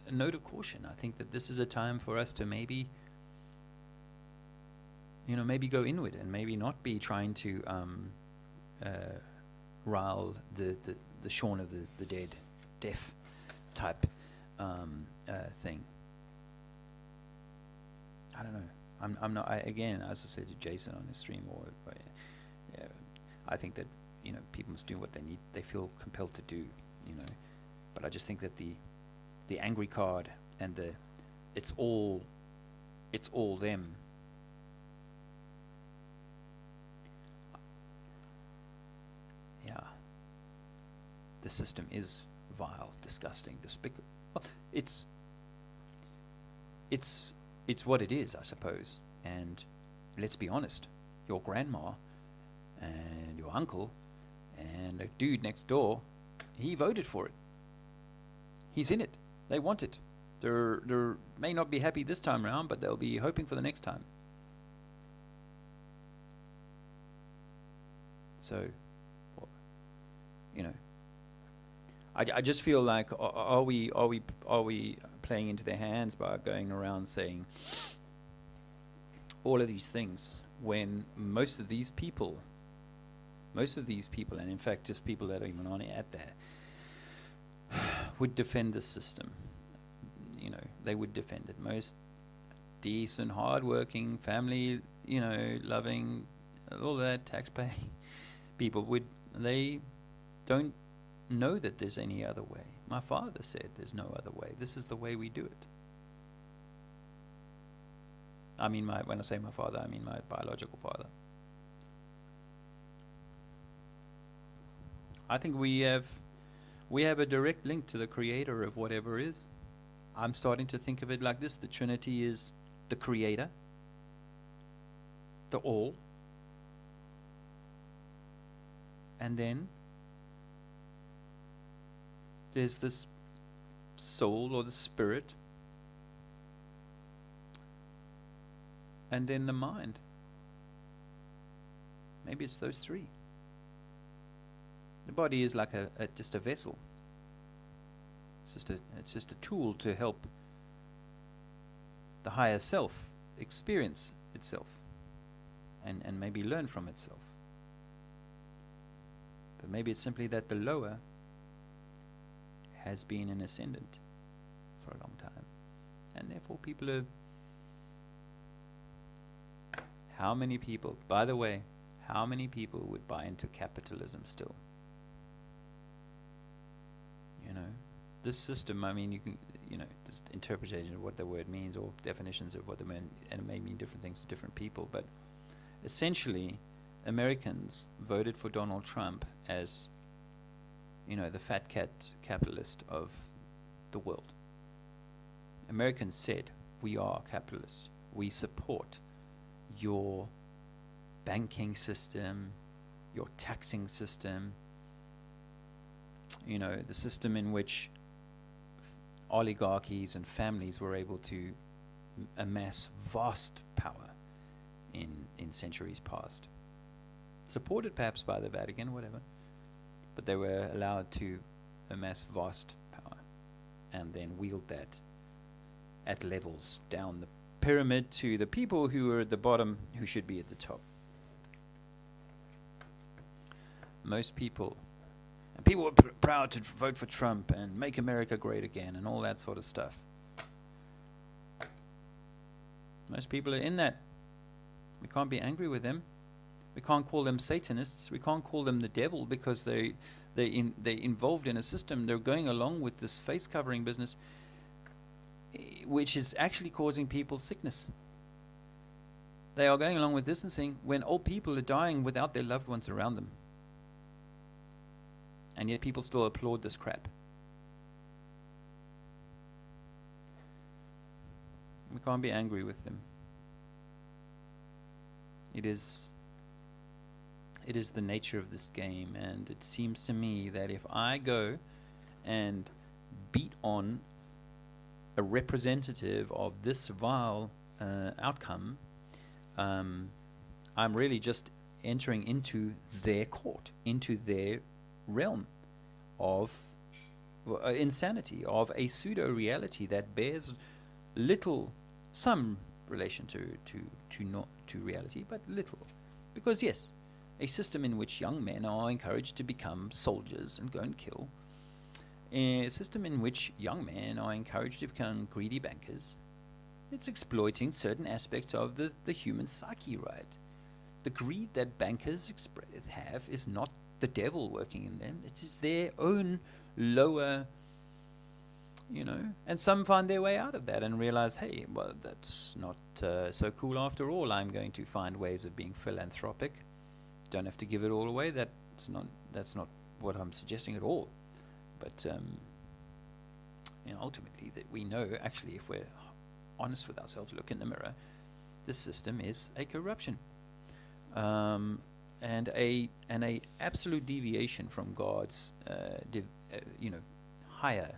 a note of caution. I think that this is a time for us to maybe go inward and maybe not be trying to rile the Shaun of the Dead, deaf type thing. I don't know. I'm not. Again, as I said to Jason on his stream, I think that people must do what they feel compelled to do. But I just think that the angry card and it's all them. Yeah. The system is vile, disgusting, despicable. Well, it's what it is, I suppose. And let's be honest, your grandma and your uncle and a dude next door, he voted for it. He's in it. They want it. They may not be happy this time around, but they'll be hoping for the next time. So, I just feel like are we playing into their hands by going around saying all of these things when most of these people, and in fact just people that are even on it at that, would defend the system. They would defend it. Most decent, hard-working, family, loving, all that, tax-paying people they don't know that there's any other way. My father said there's no other way. This is the way we do it. I mean, when I say my father, I mean my biological father. I think we have a direct link to the creator of whatever is. I'm starting to think of it like this. The Trinity is the creator, the all, and then there's this soul or the spirit, and then the mind. Maybe it's those three. The body is like just a vessel. It's just a tool to help the higher self experience itself and maybe learn from itself. But maybe it's simply that the lower has been an ascendant for a long time, and therefore people are. How many people, by the way, would buy into capitalism still? This system, I mean, you can, this interpretation of what the word means or definitions of what the word, and it may mean different things to different people, but essentially, Americans voted for Donald Trump as, the fat cat capitalist of the world. Americans said, we are capitalists. We support your banking system, your taxing system, the system in which oligarchies and families were able to amass vast power in centuries past. Supported perhaps by the Vatican, whatever, but they were allowed to amass vast power and then wield that at levels down the pyramid to the people who are at the bottom who should be at the top. most people, and people were proud to vote for Trump and make America great again and all that sort of stuff. Most people are in that. We can't be angry with them. We can't call them Satanists. We can't call them the devil because they're involved in a system. They're going along with this face covering business, which is actually causing people sickness. They are going along with distancing when old people are dying without their loved ones around them. And yet people still applaud this crap. We can't be angry with them. It is the nature of this game, and it seems to me that if I go and beat on a representative of this vile outcome, I'm really just entering into their court, into their realm of insanity, of a pseudo-reality that bears some relation to reality, but little. Because yes, a system in which young men are encouraged to become soldiers and go and kill, a system in which young men are encouraged to become greedy bankers, it's exploiting certain aspects of the human psyche, right? The greed that bankers have is not the devil working in them. It is their own lower, and some find their way out of that and realize, hey, well, that's not so cool after all. I'm going to find ways of being philanthropic. Don't have to give it all away. That's not what I'm suggesting at all. But ultimately, that we know, actually, if we're honest with ourselves, look in the mirror, this system is a corruption, and a absolute deviation from God's higher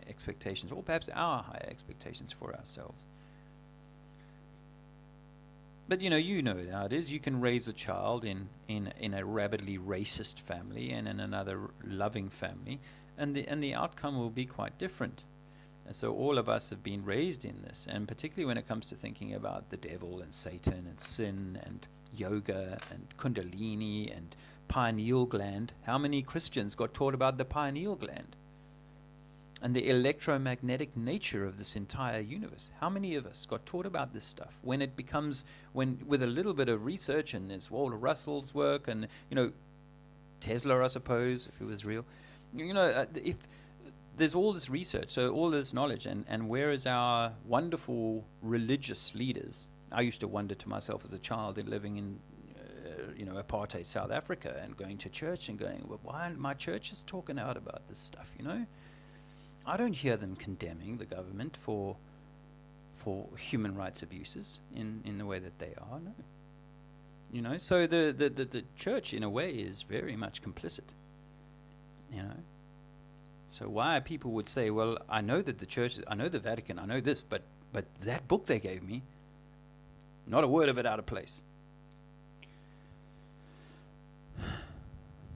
expectations, or perhaps our higher expectations for ourselves. But you know how it is. You can raise a child in a rabidly racist family and in another loving family, and the outcome will be quite different. And so all of us have been raised in this, and particularly when it comes to thinking about the devil and Satan and sin and yoga and kundalini and pineal gland. How many Christians got taught about the pineal gland and the electromagnetic nature of this entire universe? How many of us got taught about this stuff when it becomes, with a little bit of research, and there's Walter Russell's work and Tesla, I suppose, if it was real, if there's all this research, so all this knowledge, and where is our wonderful religious leaders? I used to wonder to myself as a child in living in apartheid South Africa and going to church and going, well, why aren't my churches talking out about this stuff? I don't hear them condemning the government for human rights abuses in the way that they are. No, so the church in a way is very much complicit. So why people would say, well, I know that the church, I know the Vatican, I know this, but that book they gave me, not a word of it out of place.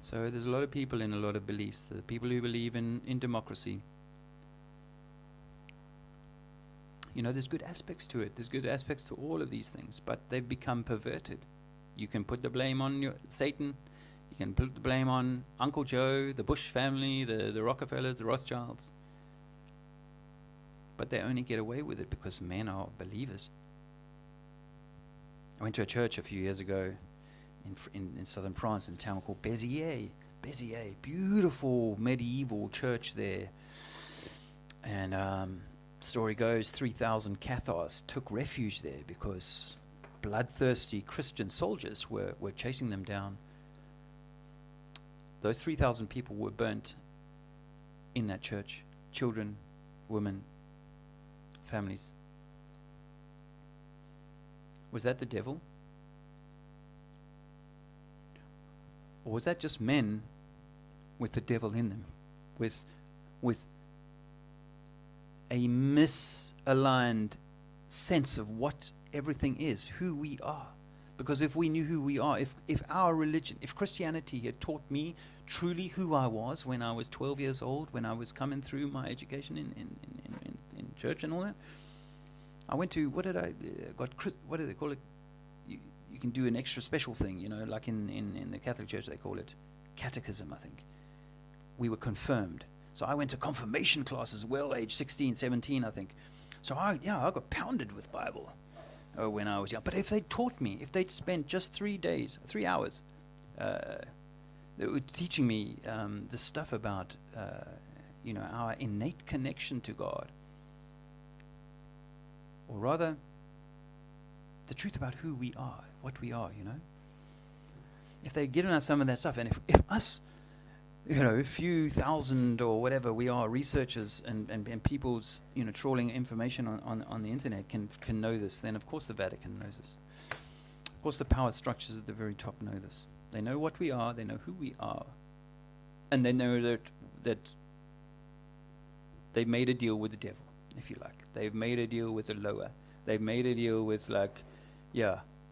So there's a lot of people in a lot of beliefs. The people who believe in democracy. There's good aspects to it. There's good aspects to all of these things, but they've become perverted. You can put the blame on Satan. You can put the blame on Uncle Joe, the Bush family, the Rockefellers, the Rothschilds. But they only get away with it because men are believers. I went to a church a few years ago in southern France, in a town called Béziers. Béziers, beautiful medieval church there. And story goes, 3,000 Cathars took refuge there because bloodthirsty Christian soldiers were chasing them down. Those 3,000 people were burnt in that church. Children, women, families. Was that the devil? Or was that just men with the devil in them? With a misaligned sense of what everything is, who we are. Because if we knew who we are, if our religion, if Christianity had taught me truly who I was when I was 12 years old, when I was coming through my education in church and all that, I went to, what do they call it? You can do an extra special thing, like in the Catholic Church they call it catechism, I think. We were confirmed. So I went to confirmation classes, well, age 16, 17, I think. So I got pounded with Bible when I was young. But if they taught me, if they'd spent just 3 hours, they were teaching me the stuff about, our innate connection to God. Or rather, the truth about who we are, what we are, If they'd given us some of that stuff, and if us, a few thousand or whatever we are, researchers and people's, trawling information on the internet can know this, then of course the Vatican knows this. Of course the power structures at the very top know this. They know what we are, they know who we are, and they know that they've made a deal with the devil, if you like. They've made a deal with the lower. They've made a deal with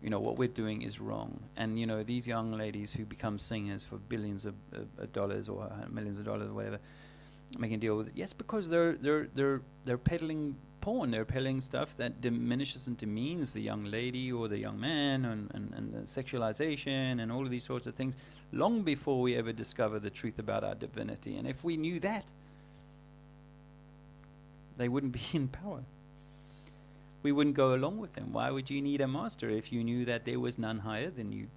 what we're doing is wrong. And, these young ladies who become singers for billions of dollars or millions of dollars or whatever, making a deal with it. Yes, because they're peddling porn. They're peddling stuff that diminishes and demeans the young lady or the young man and the sexualization and all of these sorts of things long before we ever discover the truth about our divinity. And if we knew that, they wouldn't be in power. We wouldn't go along with them. Why would you need a master if you knew that there was none higher than you?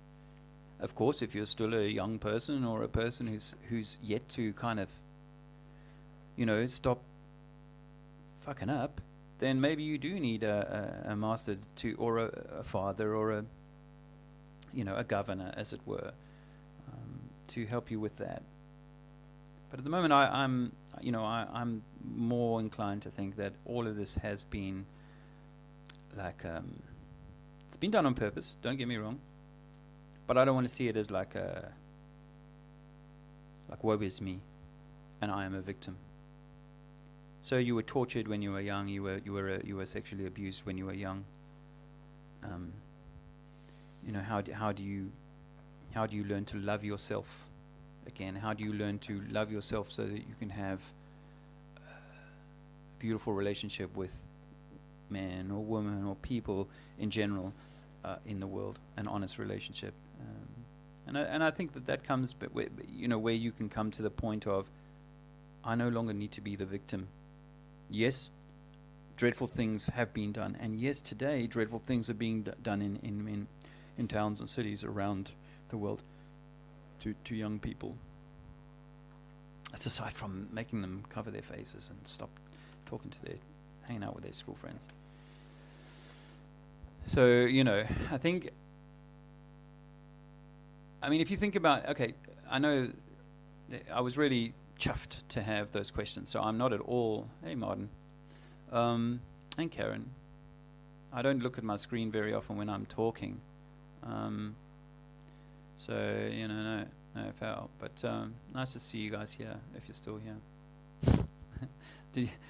Of course, if you're still a young person or a person who's yet to kind of, stop fucking up, then maybe you do need a master or a father or a governor, as it were, to help you with that. But at the moment, I'm more inclined to think that all of this has been it's been done on purpose, don't get me wrong, but I don't want to see it as like woe is me and I am a victim. So you were tortured when you were young, you were sexually abused when you were young. How do you learn to love yourself again? How do you learn to love yourself so that you can have a beautiful relationship with man or woman or people in general in the world, an honest relationship, and I think that comes, where you can come to the point of, I no longer need to be the victim. Yes, dreadful things have been done, and yes, today dreadful things are being done in towns and cities around the world to young people. That's aside from making them cover their faces and stop talking to hanging out with their school friends. So, I think, if you think about, okay, I know I was really chuffed to have those questions, so I'm not at all, hey Martin, and Karen, I don't look at my screen very often when I'm talking, so, no foul, but nice to see you guys here, if you're still here.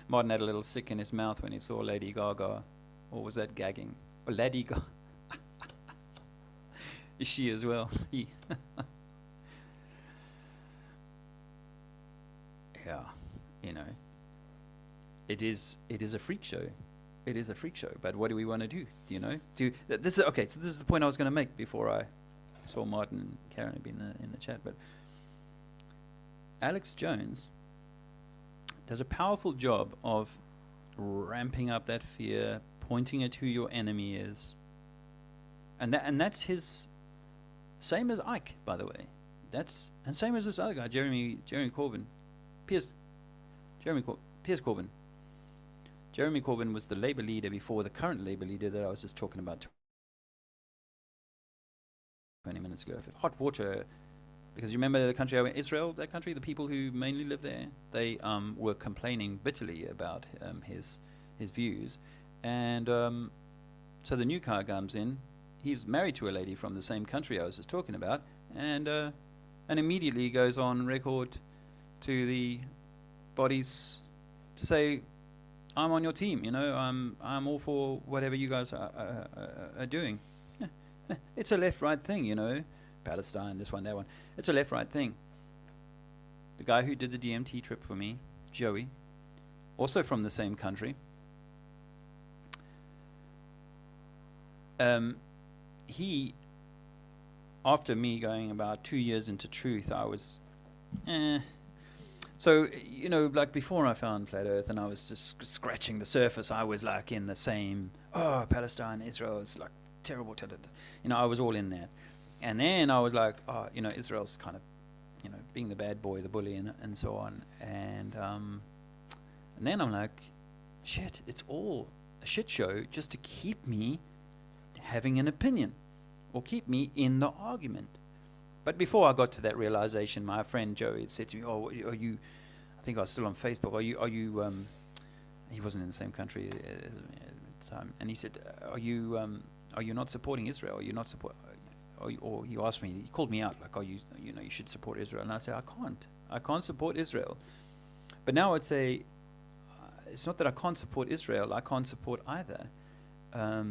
Martin had a little sick in his mouth when he saw Lady Gaga, or was that gagging? Or Lady Gaga. Is she as well? Yeah, it is a freak show. It is a freak show. But what do we want to do? This is the point I was going to make before I saw Martin and Karen had been in the chat. But Alex Jones does a powerful job of ramping up that fear, pointing at who your enemy is, and that's his. Same as Ike, by the way. And same as this other guy, Jeremy Corbyn, Piers Corbyn. Jeremy Corbyn was the Labour leader before the current Labour leader that I was just talking about 20 minutes ago. Hot water, because you remember the country, Israel, that country, the people who mainly live there, they were complaining bitterly about his views. And so the new guy comes in. He's married to a lady from the same country I was just talking about, and immediately goes on record to the bodies to say, "I'm on your team. I'm all for whatever you guys are doing." It's a left-right thing, Palestine, this one, that one. It's a left-right thing. The guy who did the DMT trip for me, Joey, also from the same country. He after me going about 2 years into truth, I was, So, like before I found Flat Earth and I was just scratching the surface, I was like in the same, Palestine, Israel, it's like terrible. I was all in that. And then I was like, Israel's kind of, being the bad boy, the bully, and so on. And then I'm like, shit, it's all a shit show just to keep me having an opinion or keep me in the argument. But before I got to that realization, my friend Joey had said to me, are you, I think I was still on Facebook, he wasn't in the same country at the time, and he said, are you not supporting Israel? Are you not support? Or he asked me, he called me out, like, you should support Israel. And I said, I can't support Israel. But now I'd say, it's not that I can't support Israel, I can't support either. I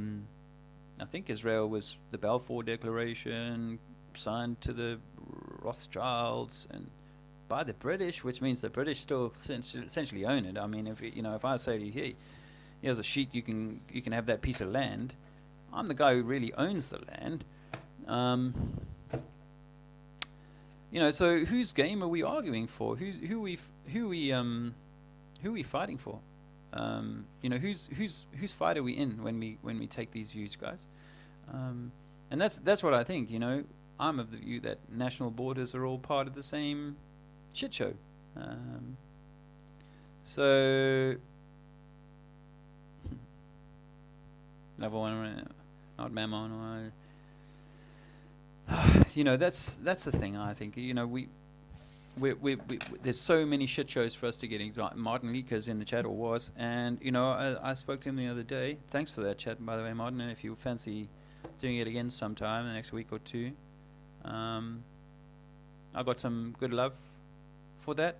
think Israel was the Balfour Declaration, signed to the Rothschilds and by the British, which means the British still essentially own it. I mean, if I say to you, hey, here's a sheet, you can have that piece of land, I'm the guy who really owns the land. So whose game are we arguing for? Who are we fighting for? Whose fight are we in when we take these views, guys? And that's what I think. I'm of the view that national borders are all part of the same shit show. So level one, not Mammon, or that's the thing. I think we there's so many shit shows for us to get anxiety. Martin Leakers in the chat or was, and I spoke to him the other day. Thanks for that chat, by the way, Martin. And if you fancy doing it again sometime in the next week or two, I got some good love for that,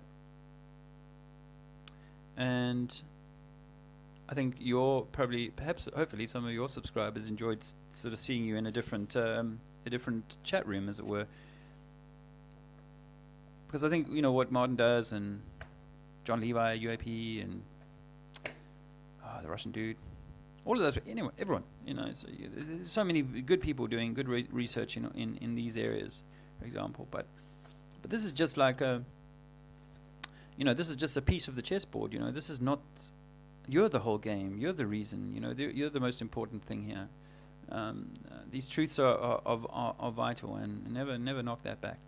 and I think hopefully some of your subscribers enjoyed sort of seeing you in a different chat room, as it were. Because I think what Martin does, and John Levi, UAP, and the Russian dude, all of those. Anyway, everyone, so there's so many good people doing good research in these areas, for example. But this is just like this is just a piece of the chessboard. This is not. You're the whole game. You're the reason. You're the most important thing here. These truths are vital, and never knock that back.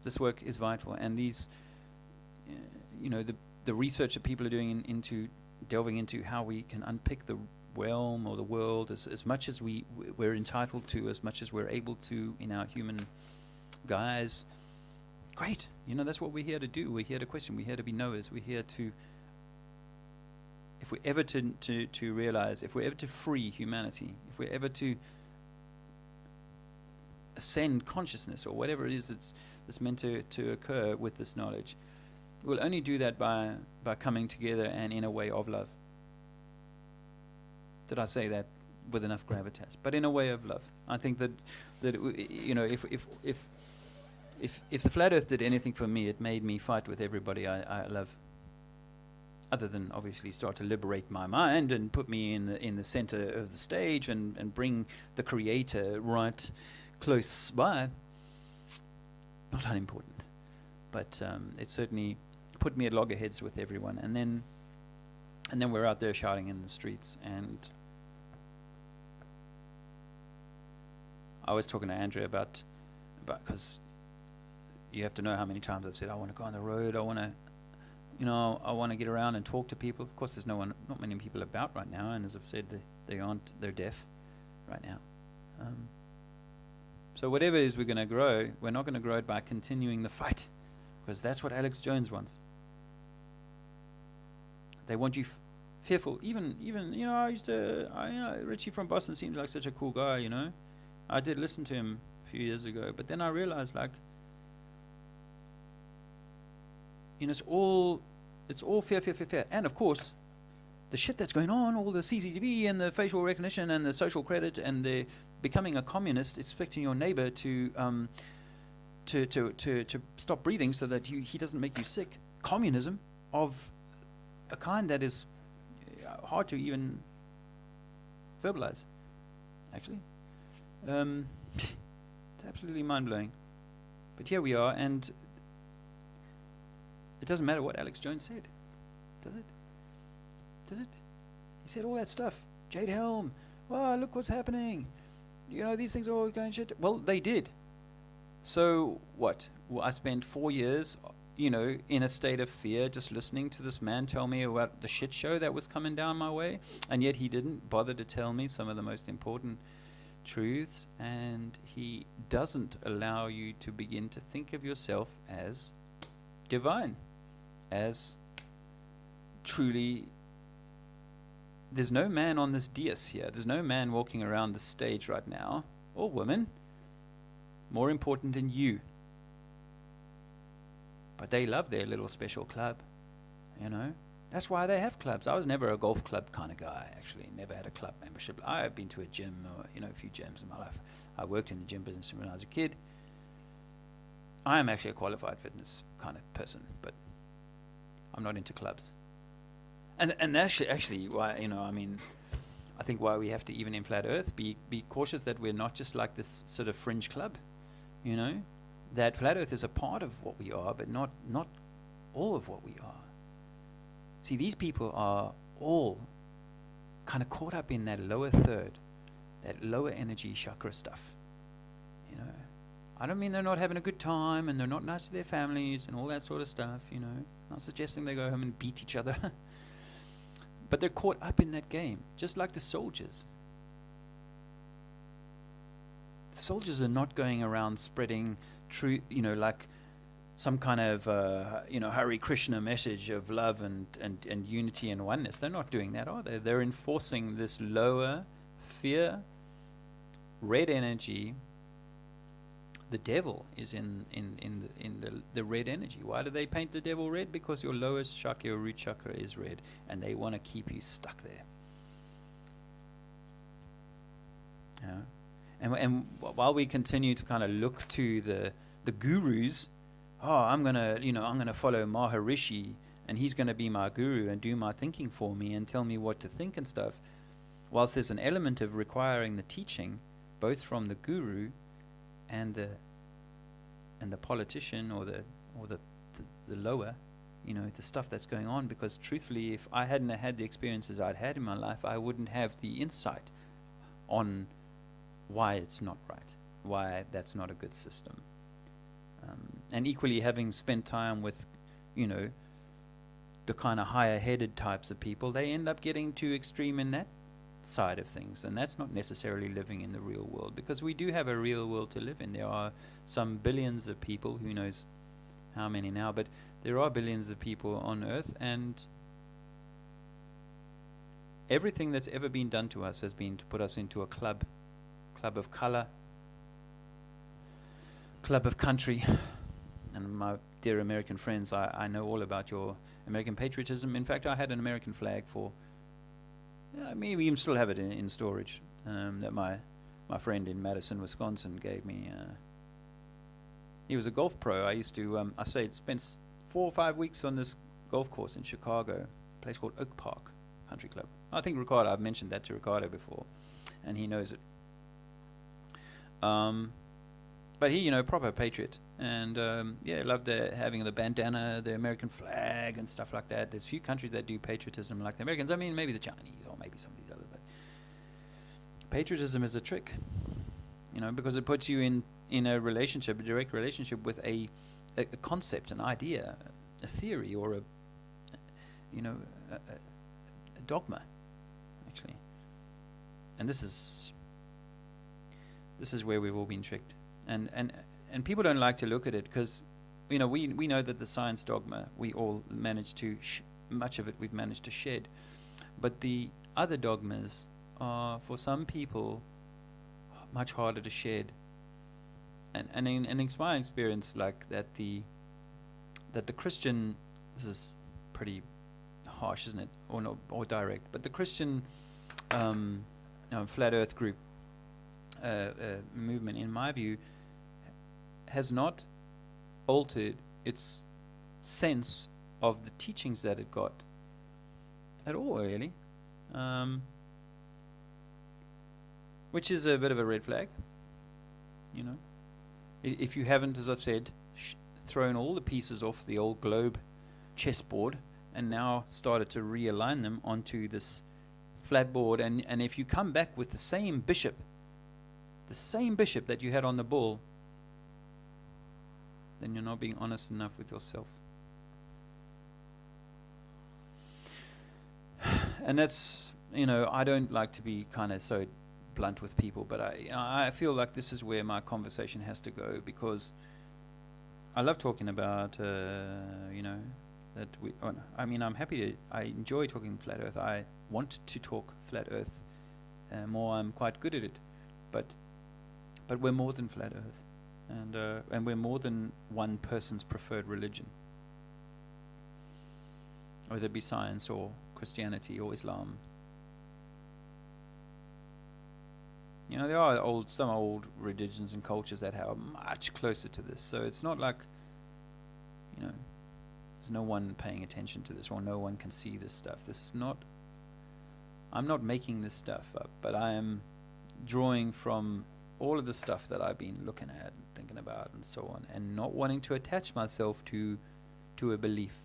This work is vital, and these, the research that people are doing into delving into how we can unpick the realm or the world as much as we're entitled to, as much as we're able to in our human guise. Great, that's what we're here to do. We're here to question. We're here to be knowers. We're here to, if we're ever to realize, if we're ever to free humanity, if we're ever to ascend consciousness or whatever it is that's meant to occur with this knowledge, we'll only do that by coming together and in a way of love. Did I say that with enough gravitas? But in a way of love. I think that if the Flat Earth did anything for me, it made me fight with everybody I love. Other than obviously start to liberate my mind and put me in the center of the stage and bring the Creator right close by. Not unimportant, but it certainly put me at loggerheads with everyone, and then we're out there shouting in the streets. And I was talking to Andrea about because you have to know how many times I've said I want to go on the road, I want to get around and talk to people. Of course, there's not many people about right now, and as I've said, they're deaf right now. So whatever it is we're going to grow, we're not going to grow it by continuing the fight, because that's what Alex Jones wants. They want you fearful. Even Richie from Boston seems like such a cool guy. I did listen to him a few years ago, but then I realized it's all fear, and of course, the shit that's going on, all the CCTV and the facial recognition and the social credit and the becoming a communist, expecting your neighbor to stop breathing so that he doesn't make you sick. Communism of a kind that is hard to even verbalize, actually. It's absolutely mind-blowing. But here we are, and it doesn't matter what Alex Jones said, does it? Does it? He said all that stuff. Jade Helm, wow, look what's happening. You know, these things are all going shit. Well, they did. So what? Well, I spent 4 years, you know, in a state of fear, just listening to this man tell me about the shit show that was coming down my way, and yet he didn't bother to tell me some of the most important truths, and he doesn't allow you to begin to think of yourself as divine, as truly. There's no man on this dais here. There's no man walking around the stage right now, or woman, more important than you. But they love their little special club, you know. That's why they have clubs. I was never a golf club kind of guy, actually. Never had a club membership. I have been to a gym, or, you know, a few gyms in my life. I worked in the gym business when I was a kid. I am actually a qualified fitness kind of person, but I'm not into clubs. And that's actually why, you know, I mean, I think why we have to, even in Flat Earth, be cautious that we're not just like this sort of fringe club, you know, that Flat Earth is a part of what we are, but not all of what we are. See, these people are all kind of caught up in that lower third, that lower energy chakra stuff, you know. I don't mean they're not having a good time and they're not nice to their families and all that sort of stuff, you know. I'm not suggesting they go home and beat each other. But they're caught up in that game, just like the soldiers. The soldiers are not going around spreading truth, you know, like some kind of, you know, Hare Krishna message of love and unity and oneness. They're not doing that, are they? They're enforcing this lower fear, red energy. The devil is in the red energy. Why do they paint the devil red? Because your lowest chakra, your root chakra, is red, and they want to keep you stuck there. Yeah. And while we continue to kind of look to the gurus, I'm gonna follow Maharishi, and he's gonna be my guru and do my thinking for me and tell me what to think and stuff. Whilst there's an element of requiring the teaching, both from the guru and the politician or the lower, you know, the stuff that's going on, because truthfully, if I hadn't had the experiences I'd had in my life, I wouldn't have the insight on why it's not right, why that's not a good system. And equally, having spent time with, you know, the kind of higher-headed types of people, they end up getting too extreme in that side of things, and that's not necessarily living in the real world, because we do have a real world to live in. There are some billions of people, who knows how many now, but there are billions of people on earth, and everything that's ever been done to us has been to put us into a club of color, club of country. And my dear American friends, I know all about your American patriotism. In fact, I had an American flag for, maybe even still have it in storage, that my friend in Madison, Wisconsin gave me. He was a golf pro. I used to, spent 4 or 5 weeks on this golf course in Chicago, a place called Oak Park Country Club. I think Ricardo, I've mentioned that to Ricardo before, and he knows it. But he, you know, proper patriot, and loved having the bandana, the American flag, and stuff like that. There's few countries that do patriotism like the Americans. I mean, maybe the Chinese or maybe some of these others. But patriotism is a trick, you know, because it puts you in a relationship, a direct relationship with a concept, an idea, a theory, or a dogma, actually. And this is where we've all been tricked. And people don't like to look at it, because, you know, we know that the science dogma, we all managed to, much of it we've managed to shed. But the other dogmas are, for some people, much harder to shed. And in my experience, like that the Christian, this is pretty harsh, isn't it, or direct, but the Christian flat Earth group movement, in my view, has not altered its sense of the teachings that it got at all, really, which is a bit of a red flag, you know. If you haven't, as I've said, thrown all the pieces off the old globe chessboard and now started to realign them onto this flat board, and if you come back with the same bishop that you had on the ball, then you're not being honest enough with yourself. And that's, I don't like to be kind of so blunt with people, but I feel like this is where my conversation has to go, because I love talking about, that I'm happy I enjoy talking flat earth. I want to talk flat earth more. I'm quite good at it, but we're more than flat earth, and we're more than one person's preferred religion, whether it be science or Christianity or Islam. There are some old religions and cultures that are much closer to this. So it's not like, there's no one paying attention to this, or no one can see this stuff. I'm not making this stuff up, but I am drawing from all of the stuff that I've been looking at and thinking about and so on, and not wanting to attach myself to a belief,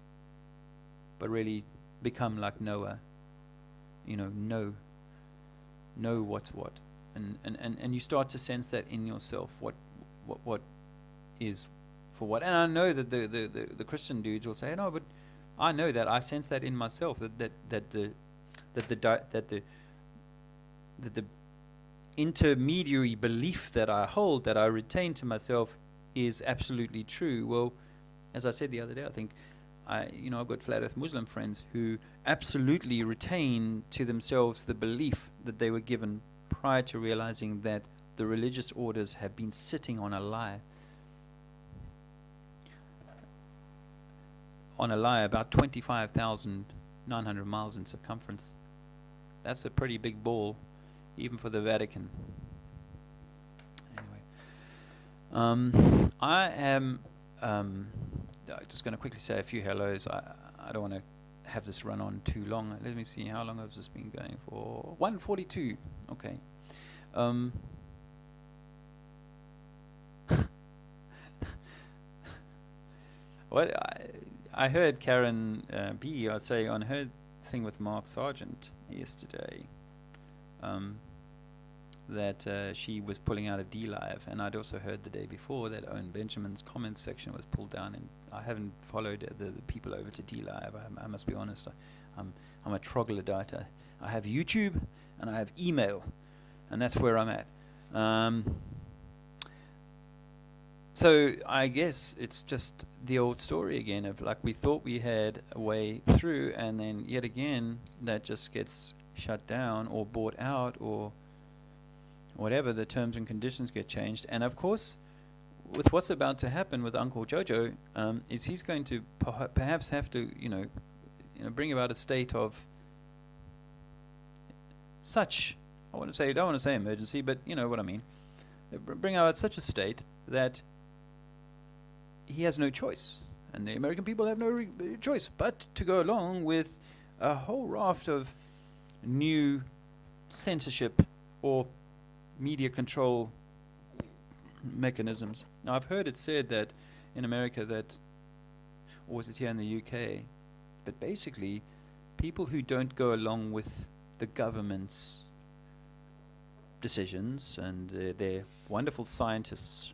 but really become like Noah, know what's what. And you start to sense that in yourself, what is for what. And I know that the Christian dudes will say, no, but I know that I sense that in myself, that the intermediary belief that I hold, that I retain to myself, is absolutely true. Well, as I said the other day, I think I've got flat earth Muslim friends who absolutely retain to themselves the belief that they were given prior to realizing that the religious orders have been sitting on a lie. About 25,900 miles in circumference. That's a pretty big ball, even for the Vatican. Anyway, I am just going to quickly say a few hellos. I don't want to have this run on too long. Let me see, how long has this been going for? 1:42. Okay. What I heard Karen B say on her thing with Mark Sargent yesterday, that she was pulling out of D-Live, and I'd also heard the day before that Owen Benjamin's comments section was pulled down, and I haven't followed the people over to D-Live. I must be honest. I'm a troglodyte. I have YouTube and I have email, and that's where I'm at. So I guess it's just the old story again of, like, we thought we had a way through, and then yet again that just gets shut down or bought out or whatever. The terms and conditions get changed, and of course with what's about to happen with Uncle Jojo, is he's going to perhaps have to bring about a state of such, I don't want to say emergency, but you know what I mean, bring about such a state that he has no choice, and the American people have no choice but to go along with a whole raft of new censorship or media control mechanisms. Now, I've heard it said that in America that, or was it here in the UK, but basically people who don't go along with the government's decisions and their wonderful scientists'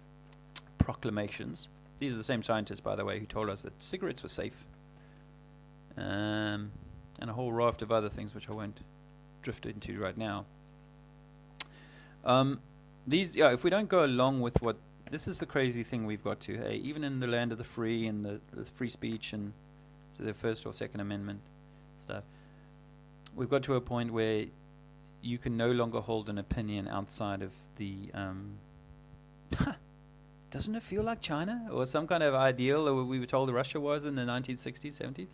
proclamations. These are the same scientists, by the way, who told us that cigarettes were safe, and a whole raft of other things which I won't drift into right now. If we don't go along with what, this is the crazy thing we've got to, hey, even in the land of the free and the free speech and so the First or Second Amendment stuff, we've got to a point where you can no longer hold an opinion outside of the doesn't it feel like China or some kind of ideal that we were told Russia was in the 1960s, 70s?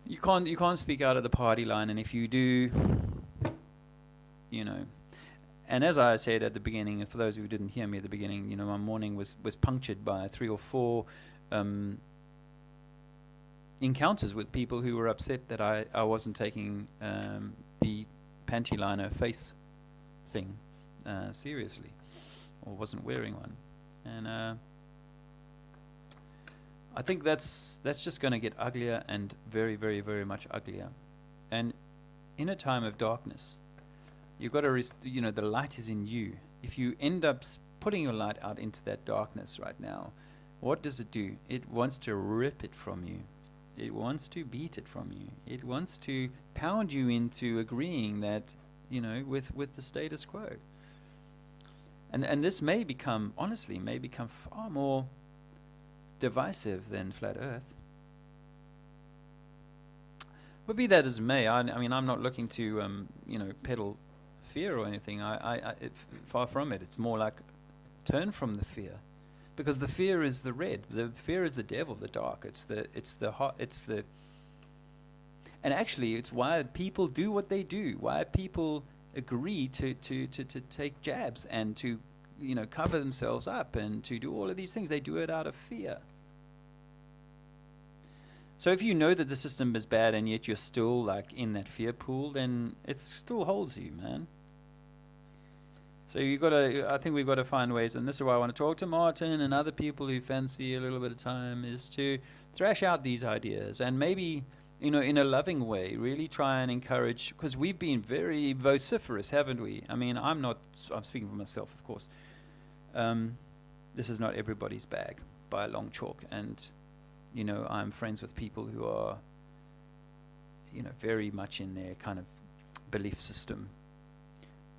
You can't speak out of the party line, and if you do, and as I said at the beginning, and for those who didn't hear me at the beginning, my morning was punctured by 3 or 4 encounters with people who were upset that I wasn't taking the panty liner face thing seriously, or wasn't wearing one. And I think that's just going to get uglier and very, very, very much uglier. And in a time of darkness, you've got to, the light is in you. If you end up putting your light out into that darkness right now, what does it do? It wants to rip it from you. It wants to beat it from you. It wants to pound you into agreeing that, with the status quo. And this may become far more divisive than flat earth. But be that as it may, I mean, I'm not looking to, peddle fear or anything. Far from it. It's more like turn from the fear, because the fear is the red. The fear is the devil, the dark. It's the hot. And actually, it's why people do what they do. Why people agree to take jabs and to, cover themselves up and to do all of these things. They do it out of fear. So if you know that the system is bad and yet you're still like in that fear pool, then it still holds you, man. So I think we've got to find ways, and this is why I want to talk to Martin and other people who fancy a little bit of time, is to thrash out these ideas and maybe, in a loving way, really try and encourage, because we've been very vociferous, haven't we? I mean, I'm speaking for myself, of course. This is not everybody's bag by a long chalk, and I'm friends with people who are very much in their kind of belief system,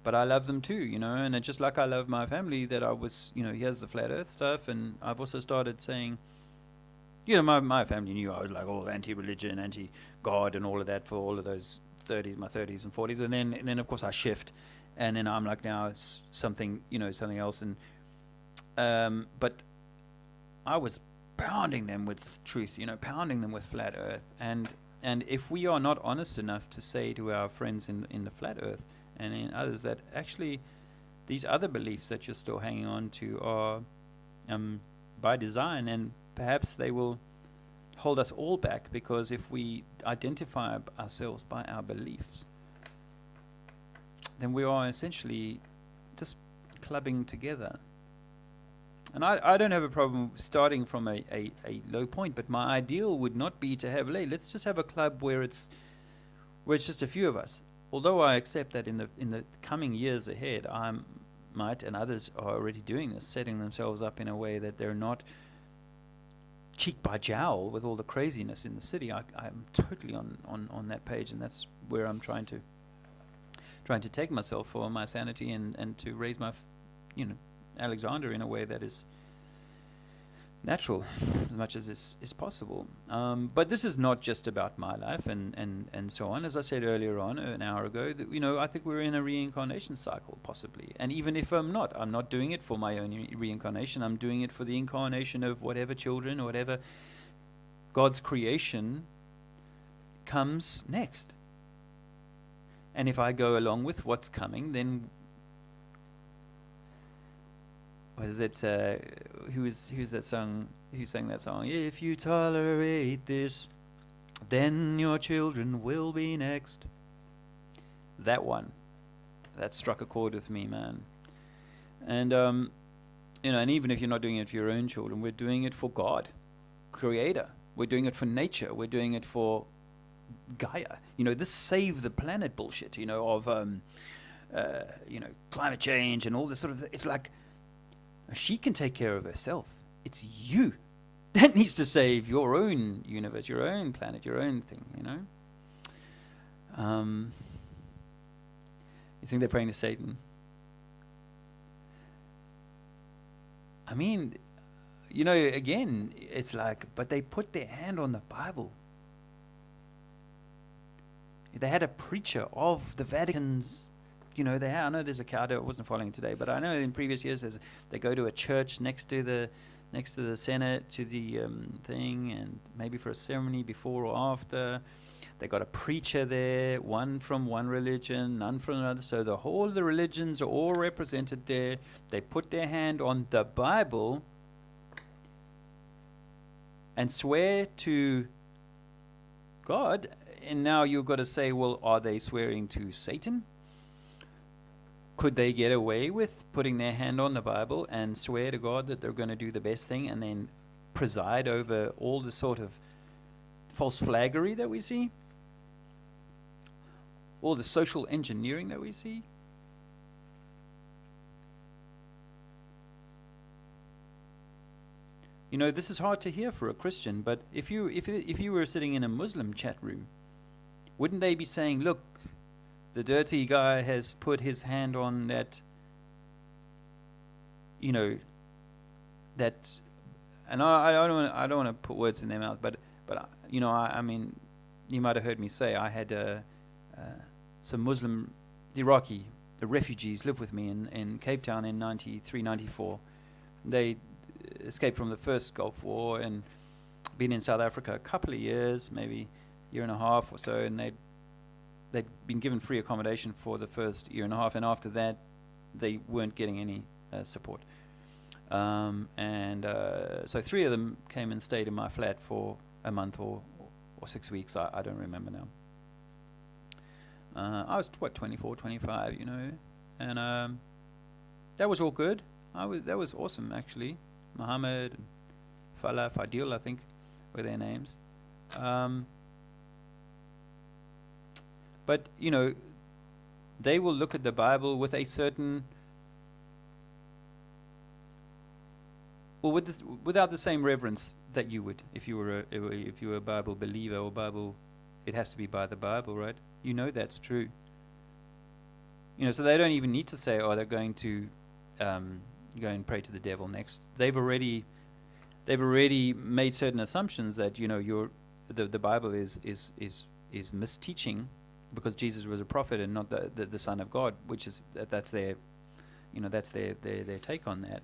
but I love them too, and it's just like I love my family, that I was, here's the flat earth stuff, and I've also started saying, my family knew I was like all anti-religion, anti-God and all of that for all of those my 30s and 40s, and then of course I shift, and then I'm like, now it's something else, and but I was pounding them with truth, pounding them with flat earth, and if we are not honest enough to say to our friends in the flat earth and in others that actually these other beliefs that you're still hanging on to are by design, and perhaps they will hold us all back, because if we identify ourselves by our beliefs, then we are essentially just clubbing together. And I don't have a problem starting from a low point, but my ideal would not be to have, let's just have a club where it's just a few of us. Although I accept that in the coming years ahead, I might, and others are already doing this, setting themselves up in a way that they're not cheek by jowl with all the craziness in the city. I'm totally on that page, and that's where I'm trying to take myself for my sanity and to raise my, Alexander in a way that is natural as much as is possible. But this is not just about my life and so on. As I said earlier on, an hour ago, that I think we're in a reincarnation cycle, possibly. And even if I'm not doing it for my own reincarnation. I'm doing it for the incarnation of whatever children or whatever God's creation comes next. And if I go along with what's coming, then was it who's that song? Who sang that song? If you tolerate this, then your children will be next. That one, that struck a chord with me, man. And and even if you're not doing it for your own children, we're doing it for God, Creator. We're doing it for nature. We're doing it for Gaia. This save the planet bullshit. Of climate change and all this sort of. It's like, she can take care of herself. It's you that needs to save your own universe, your own planet, your own thing, You think they're praying to Satan? I mean, again, it's like, but they put their hand on the Bible. They had a preacher of the Vatican's, I know there's a card. I wasn't following it today, but I know in previous years they go to a church next to the Senate, to the thing, and maybe for a ceremony before or after. They got a preacher there, one from one religion, none from another. So the whole of the religions are all represented there. They put their hand on the Bible and swear to God. And now you've got to say, well, are they swearing to Satan? Could they get away with putting their hand on the Bible and swear to God that they're going to do the best thing and then preside over all the sort of false flaggery that we see? All the social engineering that we see? You know, this is hard to hear for a Christian, but if you were sitting in a Muslim chat room, wouldn't they be saying, look, the dirty guy has put his hand on that, you know, that, and I don't want to put words in their mouth, but you know, I mean, you might have heard me say I had some Muslim Iraqi, the refugees, live with me in Cape Town in 93, 94. They escaped from the first Gulf War and been in South Africa a couple of years, maybe year and a half or so, and they'd been given free accommodation for the first year and a half, and after that they weren't getting any support. So 3 of them came and stayed in my flat for a month or 6 weeks. I don't remember now. I was 24, 25, you know, and that was all good. That was awesome, actually. Muhammad, Falah, Fadil, I think, were their names. But, you know, they will look at the Bible with a certain, or without the same reverence that you would if you were a Bible believer or Bible. It has to be by the Bible, right? You know that's true. You know, so they don't even need to say, "Oh, they're going to go and pray to the devil next." They've already made certain assumptions that, you know, the Bible is misteaching, because Jesus was a prophet and not the Son of God, which is that's their take on that.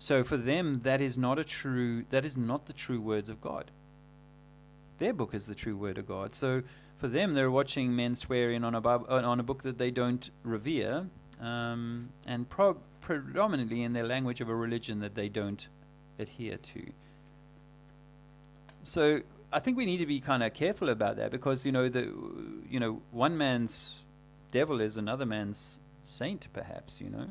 So for them, that is not the true words of God. Their book is the true word of God. So for them, they're watching men swearing on a book that they don't revere, and predominantly in their language of a religion that they don't adhere to. So I think we need to be kind of careful about that, because one man's devil is another man's saint, perhaps. You know,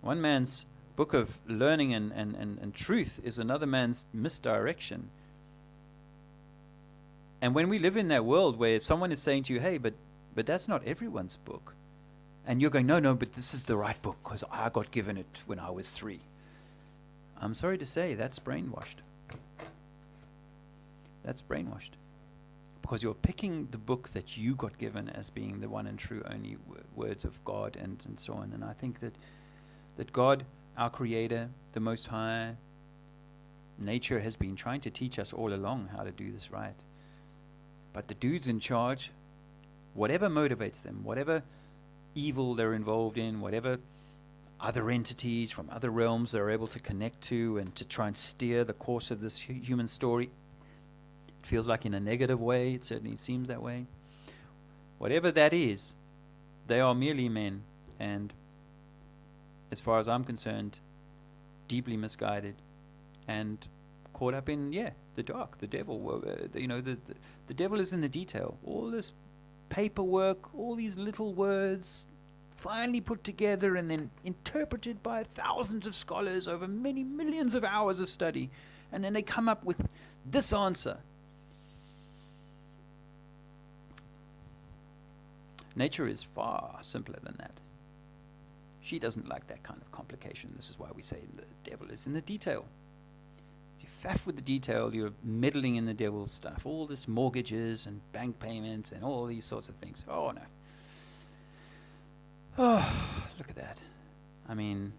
one man's book of learning and truth is another man's misdirection. And when we live in that world where someone is saying to you, "Hey, but that's not everyone's book," and you're going, no, but this is the right book because I got given it when I was 3. I'm sorry to say, that's brainwashed. That's brainwashed. Because you're picking the book that you got given as being the one and true only words of God and so on. And I think that God, our Creator, the Most High, nature has been trying to teach us all along how to do this right. But the dudes in charge, whatever motivates them, whatever evil they're involved in, whatever other entities from other realms they're able to connect to and to try and steer the course of this human story, it feels like in a negative way, it certainly seems that way. Whatever that is, they are merely men, and as far as I'm concerned, deeply misguided and caught up in the dark, the devil. The devil is in the detail. All this paperwork, all these little words, finally put together and then interpreted by thousands of scholars over many millions of hours of study, and then they come up with this answer. Nature is far simpler than that. She doesn't like that kind of complication. This is why we say the devil is in the detail. You faff with the detail, you're meddling in the devil's stuff. All this mortgages and bank payments and all these sorts of things. Oh, no. Oh, look at that. I mean,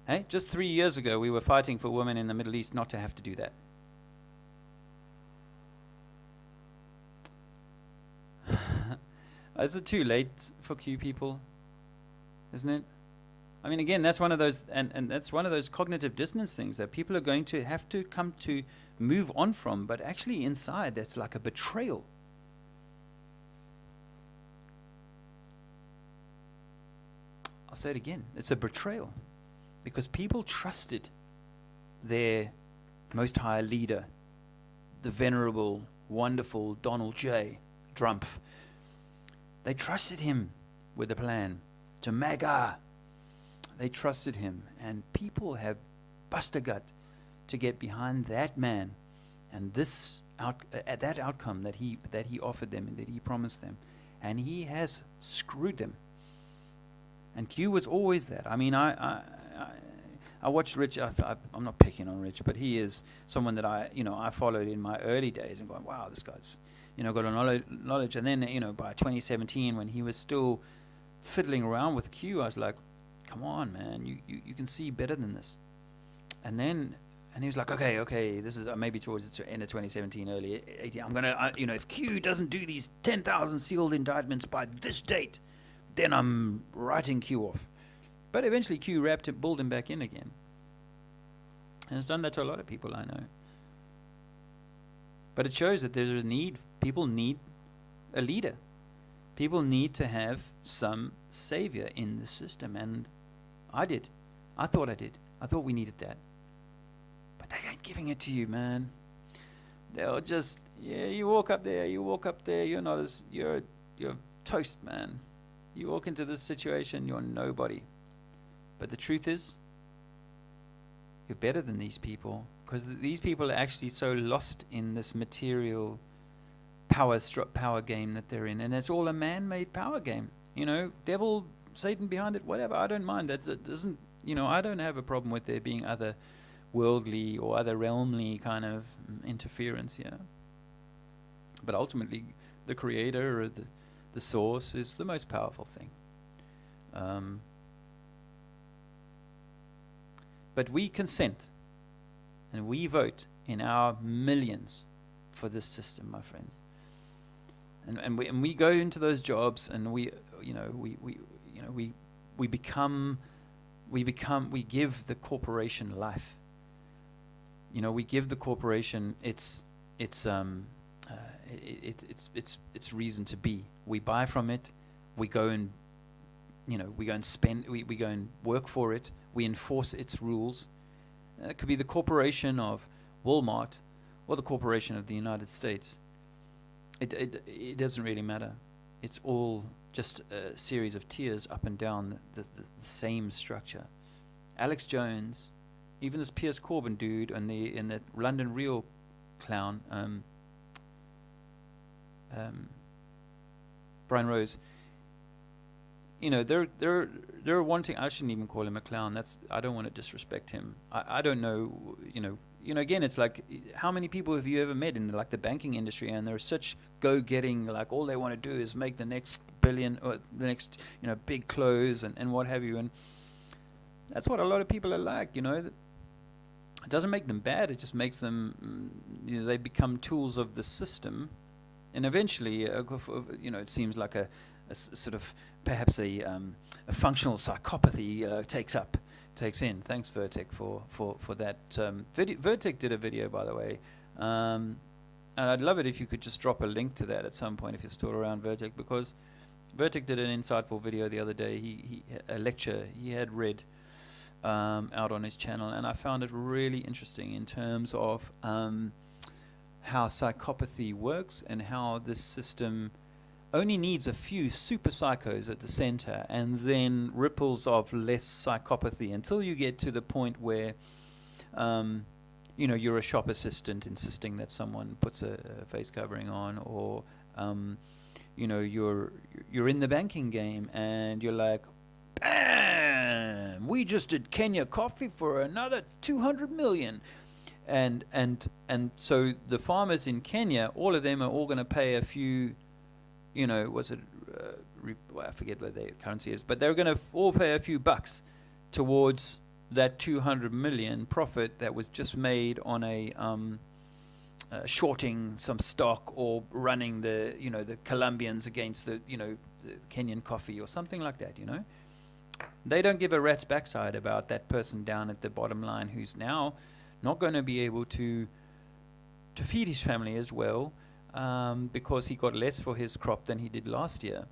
hey, just 3 years ago, we were fighting for women in the Middle East not to have to do that. Is it too late for Q people? Isn't it? I mean, again, that's one of those, and that's one of those cognitive dissonance things that people are going to have to come to move on from, but actually inside, that's like a betrayal. I'll say it again. It's a betrayal, because people trusted their Most High leader, the venerable, wonderful Donald J. Trump, They trusted him with the plan to mega. They trusted him, and people have bust a gut to get behind that man and this that outcome that he offered them and that he promised them, and he has screwed them. And Q was always that. I mean, I watched Rich. I'm not picking on Rich, but he is someone that I followed in my early days and going, wow, this guy's got a knowledge. And then by 2017, when he was still fiddling around with Q, I was like, come on, man, you can see better than this. And he was like, okay, this is maybe towards the end of 2017, early 18. I'm gonna, if Q doesn't do these 10,000 sealed indictments by this date, then I'm writing Q off. But eventually Q pulled him back in again. And it's done that to a lot of people I know. But it shows that there's a need. People need a leader. People need to have some savior in the system. And I did. I thought I did. I thought we needed that. But they ain't giving it to you, man. They'll just, you walk up there, you're toast, man. You walk into this situation, you're nobody. But the truth is, you're better than these people, because these people are actually so lost in this material power game that they're in, and it's all a man-made power game. Devil, Satan behind it, whatever. I don't mind. It doesn't. I don't have a problem with there being other worldly or other realmly kind of interference here. But ultimately, the creator or the source is the most powerful thing. But we consent and we vote in our millions for this system, my friends. And we go into those jobs and we give the corporation life. We give the corporation its reason to be. We buy from it. We go and spend. We go and work for it. We enforce its rules. It could be the corporation of Walmart or the corporation of the United States. It doesn't really matter. It's all just a series of tiers up and down the same structure. Alex Jones, even this Piers Corbin dude, and in the London Real clown, Brian Rose. They're wanting. I shouldn't even call him a clown. I don't want to disrespect him. I don't know. Again, it's like, how many people have you ever met in the banking industry, and they're such go-getting, like all they want to do is make the next billion or the next big close and what have you, and that's what a lot of people are like. It doesn't make them bad. It just makes them. They become tools of the system, and eventually, it seems like a sort of perhaps a functional psychopathy takes in. Thanks, Vertic, for that video. Vertic did a video, by the way, and I'd love it if you could just drop a link to that at some point if you're still around, Vertic, because Vertic did an insightful video the other day. He a lecture he had read out on his channel, and I found it really interesting in terms of how psychopathy works and how this system only needs a few super psychos at the center and then ripples of less psychopathy until you get to the point where you're a shop assistant insisting that someone puts a face covering on, or you're in the banking game and you're like, bam, we just did Kenya coffee for another 200 million. And so the farmers in Kenya, all of them are all going to pay a few, I forget what their currency is, but they're going to all pay a few bucks towards that 200 million profit that was just made on a shorting some stock or running the Colombians against the Kenyan coffee or something like that. They don't give a rat's backside about that person down at the bottom line who's now not going to be able to feed his family as well, because he got less for his crop than he did last year.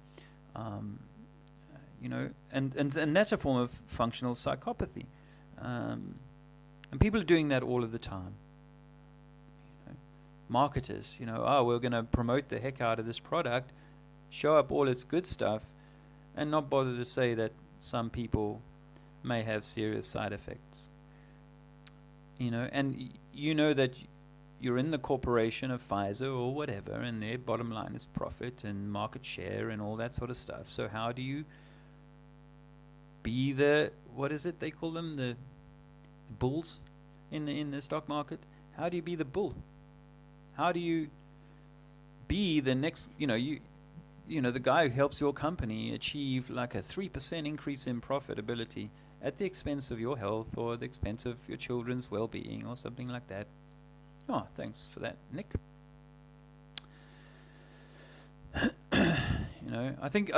And that's a form of functional psychopathy. And people are doing that all of the time. Marketers, we're going to promote the heck out of this product, show up all its good stuff, and not bother to say that some people may have serious side effects. And you know that you're in the corporation of Pfizer or whatever, and their bottom line is profit and market share and all that sort of stuff. So how do you be the, what is it they call them, the bulls in the stock market? How do you be the bull? How do you be the next, the guy who helps your company achieve like a 3% increase in profitability at the expense of your health or the expense of your children's well-being or something like that? Oh, thanks for that, Nick. I think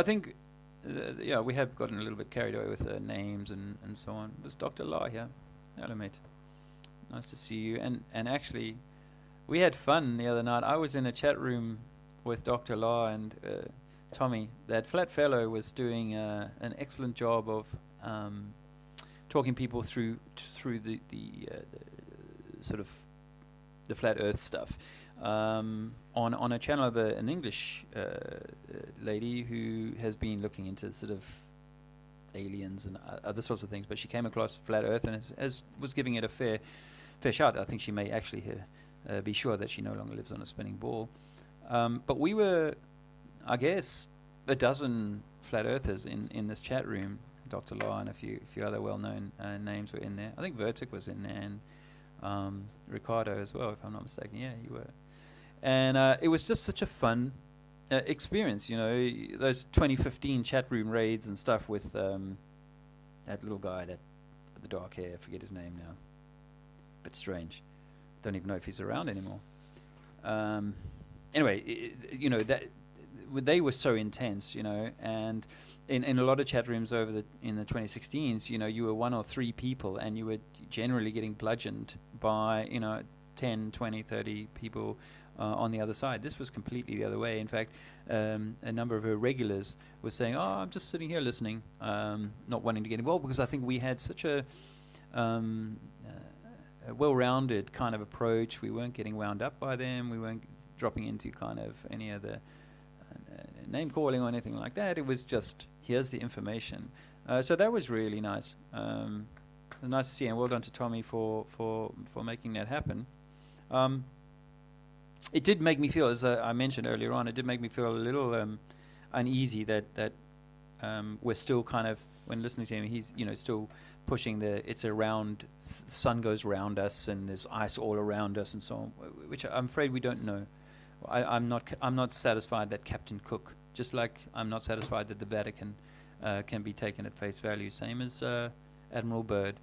we have gotten a little bit carried away with names and so on. There's Dr. La here. Hello, mate. Nice to see you. And actually, we had fun the other night. I was in a chat room with Dr. La and Tommy. That flat fellow was doing an excellent job of talking people through the sort of the flat Earth stuff on a channel of an English lady who has been looking into sort of aliens and other sorts of things, but she came across flat Earth and was giving it a fair shot. I think she may actually be sure that she no longer lives on a spinning ball. But we were, I guess, a dozen flat earthers in this chat room. Dr. Law and a few other well-known names were in there. I think Vertic was in there, and Ricardo as well, if I'm not mistaken. Yeah, you were. And it was just such a fun experience, those 2015 chat room raids and stuff with that little guy with the dark hair. I forget his name now. Bit strange. Don't even know if he's around anymore. Anyway, that they were so intense, and in a lot of chat rooms in the 2016s, you were one or three people, and you were generally getting bludgeoned by 10, 20, 30 people on the other side. This was completely the other way. In fact, a number of her regulars were saying, "Oh, I'm just sitting here listening, not wanting to get involved," because I think we had such a well-rounded kind of approach. We weren't getting wound up by them. We weren't dropping into kind of any other name calling or anything like that. It was just, here's the information. So that was really nice. Nice to see, and well done to Tommy for making that happen. It did make me feel, as I mentioned earlier on, it did make me feel a little uneasy that we're still kind of, when listening to him, he's still pushing it's around, sun goes around us and there's ice all around us and so on, which I'm afraid we don't know. I'm not satisfied that Captain Cook, just like I'm not satisfied that the Vatican can be taken at face value, same as Admiral Byrd.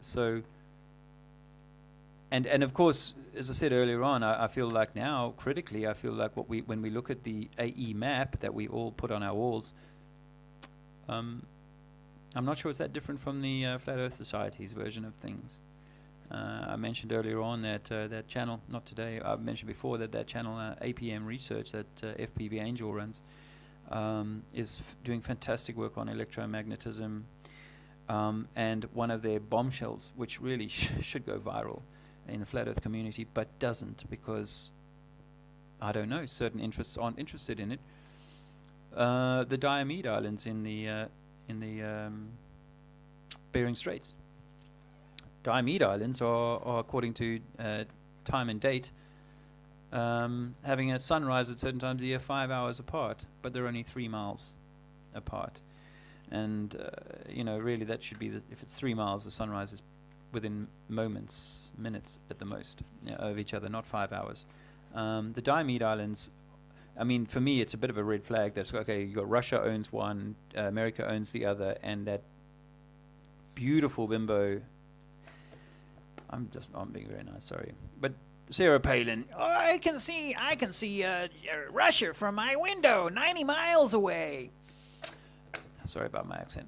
So, and of course, as I said earlier on, I feel like now, critically, I feel like when we look at the AE map that we all put on our walls, I'm not sure it's that different from the Flat Earth Society's version of things. I mentioned earlier on that that channel, not today, I've mentioned before that channel, APM Research, that FPV Angel runs, is doing fantastic work on electromagnetism, and one of their bombshells, which really should go viral in the Flat Earth community, but doesn't because, I don't know, certain interests aren't interested in it. The Diomede Islands in the Bering Straits. Diomede Islands are according to time and date, having a sunrise at certain times of the year 5 hours apart, but they're only 3 miles apart. And, really that should be, if it's 3 miles, the sunrise is within minutes at the most of each other, not 5 hours. The Diomede Islands, I mean, for me, it's a bit of a red flag. That's okay. You got Russia owns one, America owns the other, and that beautiful bimbo. I'm being very nice, sorry, but Sarah Palin. Oh, I can see Russia from my window, 90 miles away. Sorry about my accent.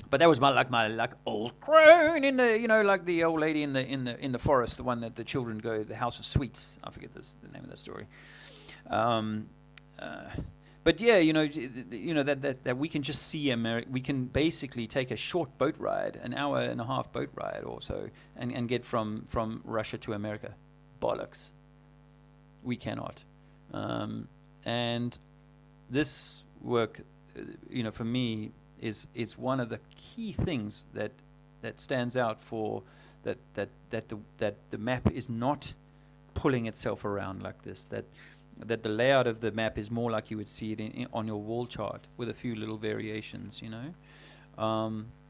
But that was my old crone in the like the old lady in the forest, the one that the children go, the House of Sweets. I forget the name of that story. But yeah, that we can just see America. We can basically take a short boat ride, an hour and a half boat ride or so, and get from Russia to America. Bollocks. we cannot. And this work, for me, is one of the key things that stands out for that the map is not pulling itself around like this. That the layout of the map is more like you would see it on your wall chart with a few little variations.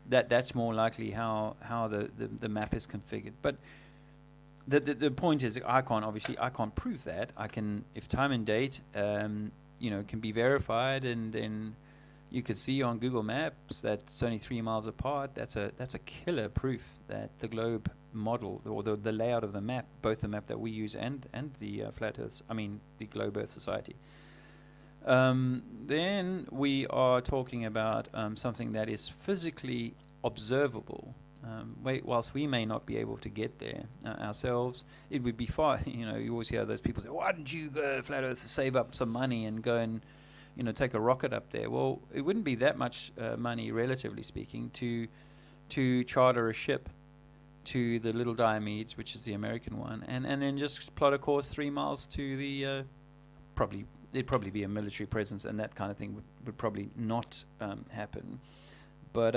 That's more likely how the map is configured. But the point is, I can't prove that. I can, if time and date can be verified, and then you could see on Google Maps that it's only 3 miles apart. That's a killer proof that the globe model, or the layout of the map, both the map that we use and the flat Earth, the Globe Earth Society. Then we are talking about something that is physically observable. Whilst we may not be able to get there ourselves, it would be far. You always hear those people say, "Why didn't you go flat Earth to save up some money and go and take a rocket up there?" Well, it wouldn't be that much money, relatively speaking, to charter a ship to the Little Diomedes, which is the American one, and then just plot a course 3 miles to the there'd probably be a military presence, and that kind of thing would probably not happen. But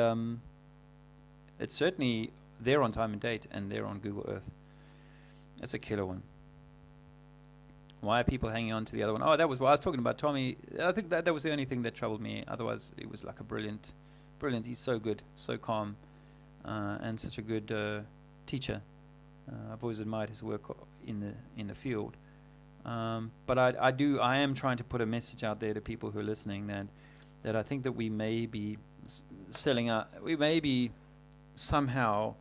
it's certainly there on time and date, and there on Google Earth. That's a killer one. Why are people hanging on to the other one? Oh, that was what I was talking about, Tommy. I think that was the only thing that troubled me. Otherwise, it was like a brilliant. He's so good, so calm, and such a good teacher. I've always admired his work in the field. But I am trying to put a message out there to people who are listening that I think that we may be selling out. We may be somehow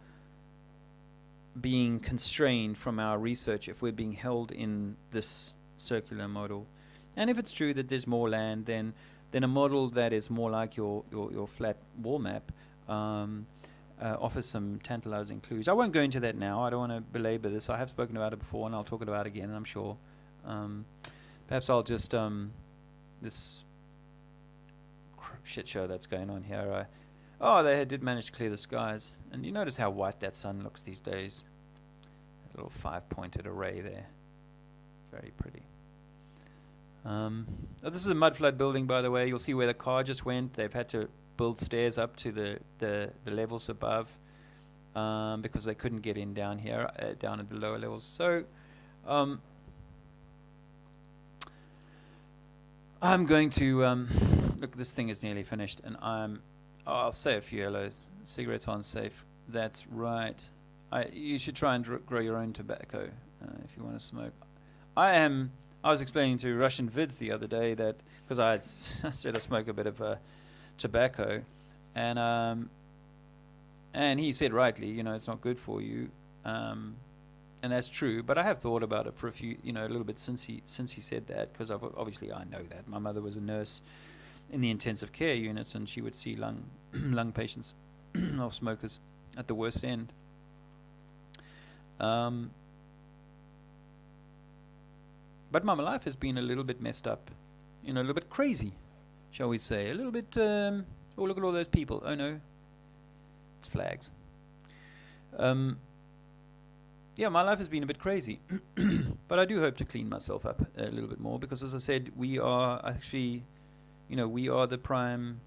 being constrained from our research if we're being held in this circular model. And if it's true that there's more land, then a model that is more like your flat wall map offers some tantalizing clues. I won't go into that now. I don't want to belabor this. I have spoken about it before, and I'll talk about it again, I'm sure. Perhaps I'll just this shit show that's going on here. They did manage to clear the skies, and you notice how white that sun looks these days. A little 5-pointed array there, very pretty. This is a mud flood building, by the way. You'll see where the car just went. They've had to build stairs up to the levels above because they couldn't get in down here, down at the lower levels. So I'm going to look. This thing is nearly finished, and I'll say a few hellos. Cigarettes aren't safe. That's right. You should try and grow your own tobacco if you want to smoke. I was explaining to Russian Vids the other day that because I said I smoke a bit of tobacco, and he said rightly, it's not good for you, and that's true. But I have thought about it for a little bit since he said that, because obviously I know that my mother was a nurse in the intensive care units, and she would see lung patients of smokers at the worst end. But my life has been a little bit messed up, a little bit crazy, shall we say. A little bit, oh, look at all those people. Oh no, it's flags. Yeah, my life has been a bit crazy. But I do hope to clean myself up a little bit more, because as I said, we are actually, we are the prime.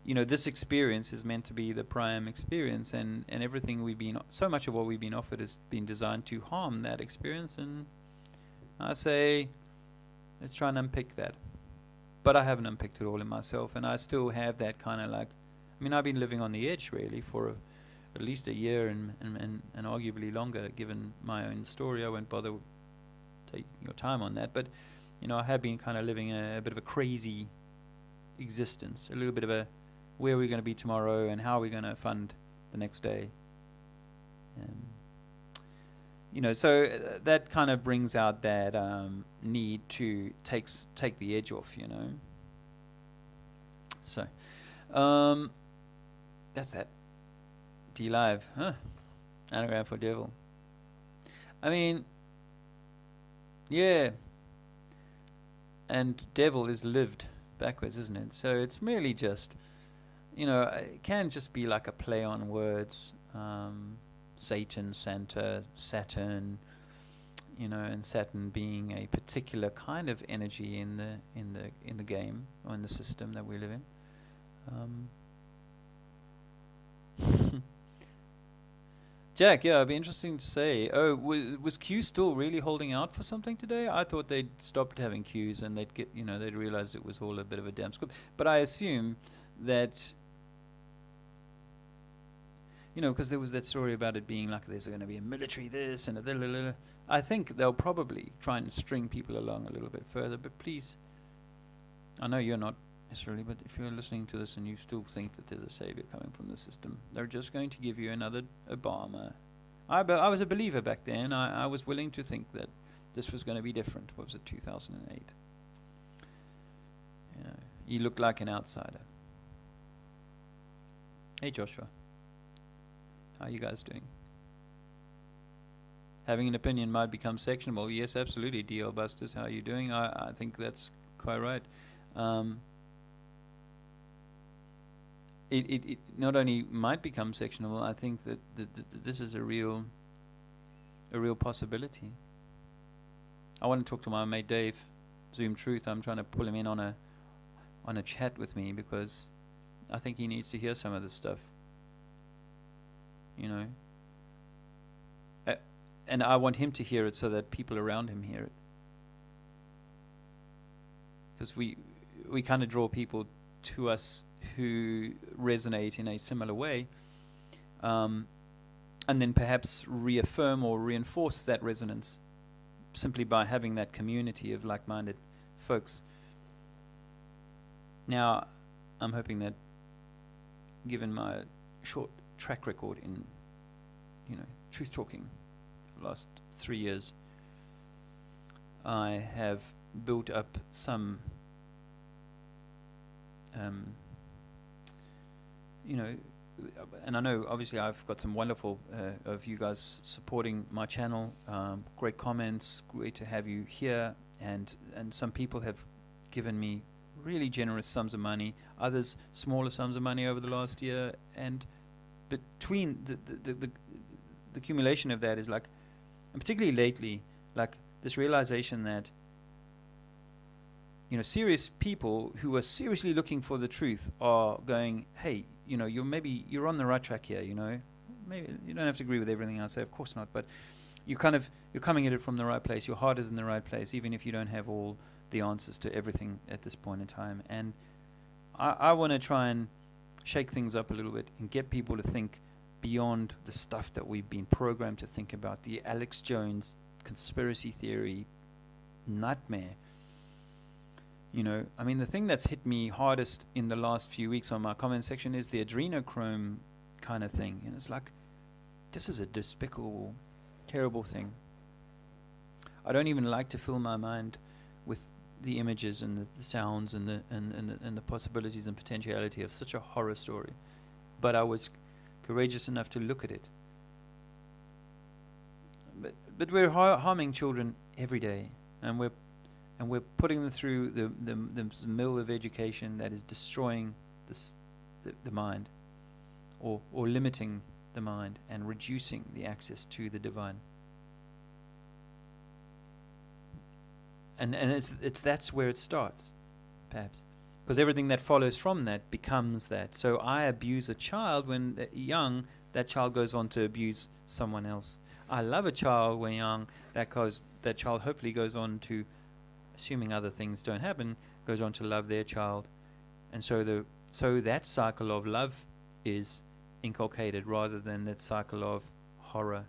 This experience is meant to be the prime experience, and everything so much of what we've been offered has been designed to harm that experience. And I say, let's try and unpick that. But I haven't unpicked it all in myself, and I still have that kind of I've been living on the edge really for at least a year and arguably longer, given my own story. I won't bother taking your time on that, but I have been kind of living a bit of a crazy existence, a little bit of a where are we going to be tomorrow and how are we going to fund the next day. So that kind of brings out that need to take the edge off, So, that's that. D Live, huh? Anagram for devil. Yeah. And devil is lived backwards, isn't it? So it's merely just, it can just be like a play on words. Satan, Santa, Saturn, and Saturn being a particular kind of energy in the game or in the system that we live in. Jack, yeah, it'd be interesting to say. Oh, was Q still really holding out for something today? I thought they'd stopped having Qs and they'd realized it was all a bit of a damn script. But I assume that, because there was that story about it being like there's going to be a military this and a I think they'll probably try and string people along a little bit further. But please, I know you're not necessarily, but if you're listening to this and you still think that there's a savior coming from the system, they're just going to give you another Obama. I was a believer back then. I was willing to think that this was going to be different. What was it, 2008? He looked like an outsider. Hey Joshua, how are you guys doing? Having an opinion might become sectionable. Yes, absolutely. DL Busters, how are you doing? I think that's quite right. It not only might become sectionable, I think that this is a real possibility. I want to talk to my mate Dave, Zoom Truth. I'm trying to pull him in on a chat with me because I think he needs to hear some of this stuff. And I want him to hear it so that people around him hear it. Because we kind of draw people to us who resonate in a similar way, and then perhaps reaffirm or reinforce that resonance simply by having that community of like-minded folks. Now, I'm hoping that given my short track record in, truth talking the last 3 years, I have built up some and I know obviously I've got some wonderful of you guys supporting my channel, great comments, great to have you here, and some people have given me really generous sums of money, others smaller sums of money over the last year, and between the accumulation of that is like, and particularly lately, like this realization that serious people who are seriously looking for the truth are going, hey, you're on the right track here, maybe you don't have to agree with everything I say, of course not, but you're coming at it from the right place, your heart is in the right place, even if you don't have all the answers to everything at this point in time. And I want to try and shake things up a little bit and get people to think beyond the stuff that we've been programmed to think about, the Alex Jones conspiracy theory nightmare. I mean, the thing that's hit me hardest in the last few weeks on my comment section is the adrenochrome kind of thing. And it's like, this is a despicable, terrible thing. I don't even like to fill my mind with the images and the sounds and the possibilities and potentiality of such a horror story. But I was courageous enough to look at it. But we're harming children every day, and we're putting them through the mill of education that is destroying the mind, or limiting the mind and reducing the access to the divine. And it's that's where it starts, perhaps, because everything that follows from that becomes that. So I abuse a child when they're young, that child goes on to abuse someone else. I love a child when young, that child hopefully goes on to, assuming other things don't happen, goes on to love their child. And so that cycle of love is inculcated rather than that cycle of horror.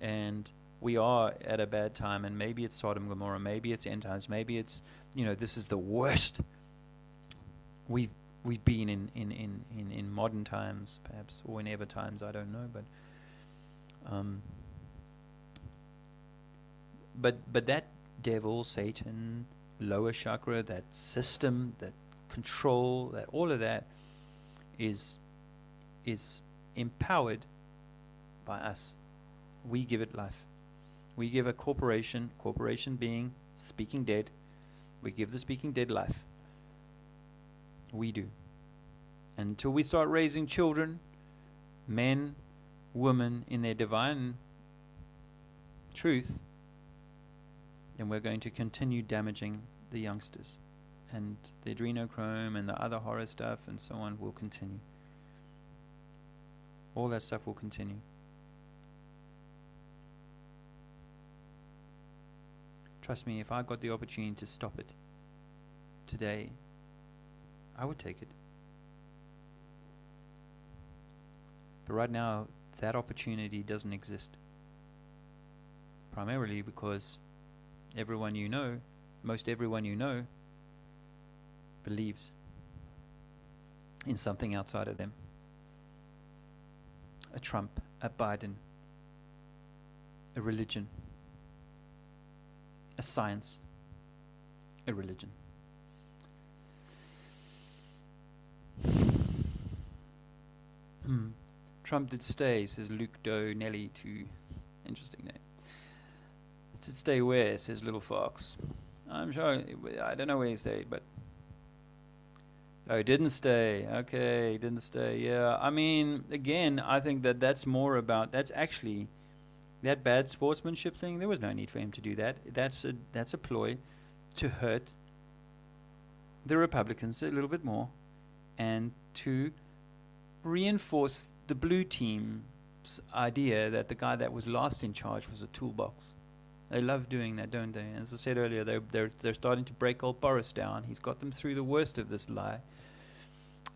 And we are at a bad time, and maybe it's Sodom and Gomorrah, maybe it's end times, maybe it's, this is the worst we've been in modern times, perhaps, or in ever times, I don't know, but that devil, Satan, lower chakra, that system, that control, that all of that is empowered by us. We give it life. We give a corporation being Speaking Dead, we give the Speaking Dead life. We do. Until we start raising children, men women in their divine truth, then we're going to continue damaging the youngsters. And the adrenochrome and the other horror stuff and so on will continue. All that stuff will continue. Trust me, if I got the opportunity to stop it today, I would take it. But right now, that opportunity doesn't exist. Primarily because everyone you know, most everyone you know, believes in something outside of them. A Trump, a Biden, a religion, a science, a religion. Trump did stay, says Luke Doe Nelly 2. Interesting name. Did stay where, says Little Fox. I'm sure, I don't know where he stayed, but... Oh, he didn't stay. Okay, he didn't stay. Yeah, I mean, again, I think that that's more about... That's actually... That bad sportsmanship thing, there was no need for him to do that. That's a ploy to hurt the Republicans a little bit more and to reinforce the blue team's idea that the guy that was last in charge was a toolbox. They love doing that, don't they? As I said earlier, they're starting to break old Boris down. He's got them through the worst of this lie.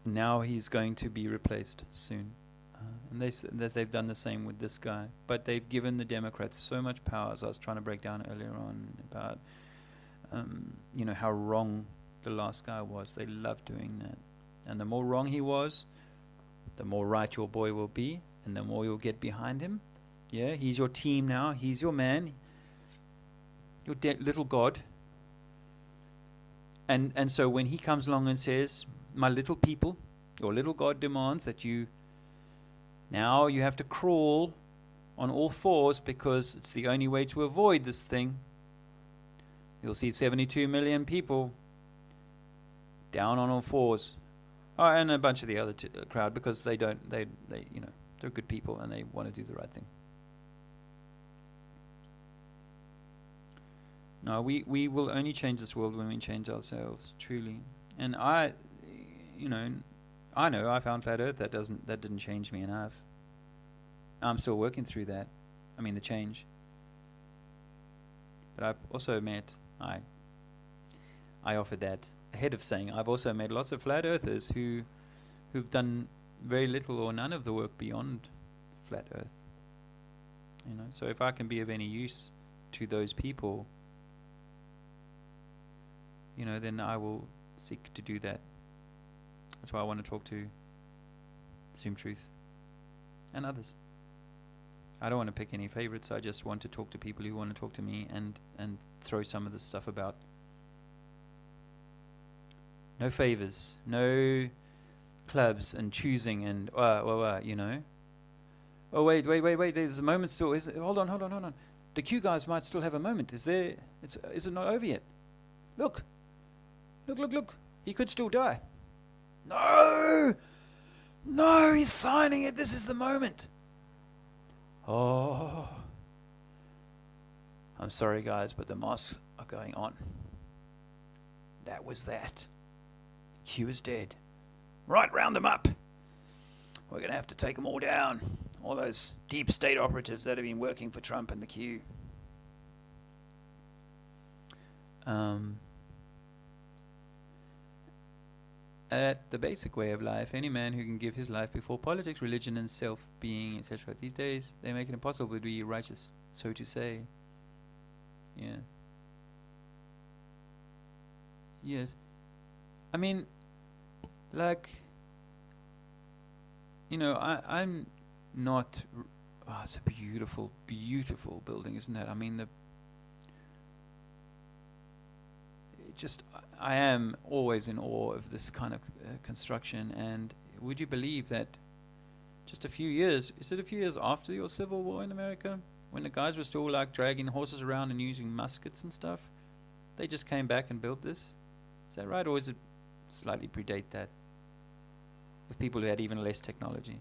Now he's going to be replaced soon. And they that they've done the same with this guy. But they've given the Democrats so much power, as I was trying to break down earlier on about, how wrong the last guy was. They love doing that. And the more wrong he was, the more right your boy will be, and the more you'll get behind him. Yeah, he's your team now. He's your man. Your little god. And so when he comes along and says, my little people, your little god demands that you have to crawl on all fours because it's the only way to avoid this thing. You'll see 72 million people down on all fours. Oh, and a bunch of the other crowd, because they're good people and they want to do the right thing. No, we will only change this world when we change ourselves, truly. And I know I found flat Earth. That didn't change me, and I'm still working through that. I mean, the change. But I've also met I offered that ahead of saying I've also met lots of flat earthers who've done very little or none of the work beyond flat Earth. So if I can be of any use to those people, then I will seek to do that. That's why I want to talk to Zoom Truth and others. I don't want to pick any favorites. I just want to talk to people who want to talk to me and throw some of this stuff about. No favors, no clubs and choosing and Oh wait. There's a moment still. Hold on. The Q guys might still have a moment. Is it not over yet? Look. He could still die. No, he's signing it. This is the moment. Oh, I'm sorry, guys, but the masks are going on. That was that. Q is dead. Right, round them up. We're going to have to take them all down. All those deep state operatives that have been working for Trump and the Q. At the basic way of life, any man who can give his life before politics, religion, and self-being, etc. These days, they make it impossible to be righteous, so to say. Yeah. Yes. I mean, I'm not... it's a beautiful, beautiful building, isn't it? I mean, I am always in awe of this kind of construction. And would you believe that just a few years after your civil war in America, when the guys were still dragging horses around and using muskets and stuff, they just came back and built this? Is that right? Or is it slightly predate that? With people who had even less technology.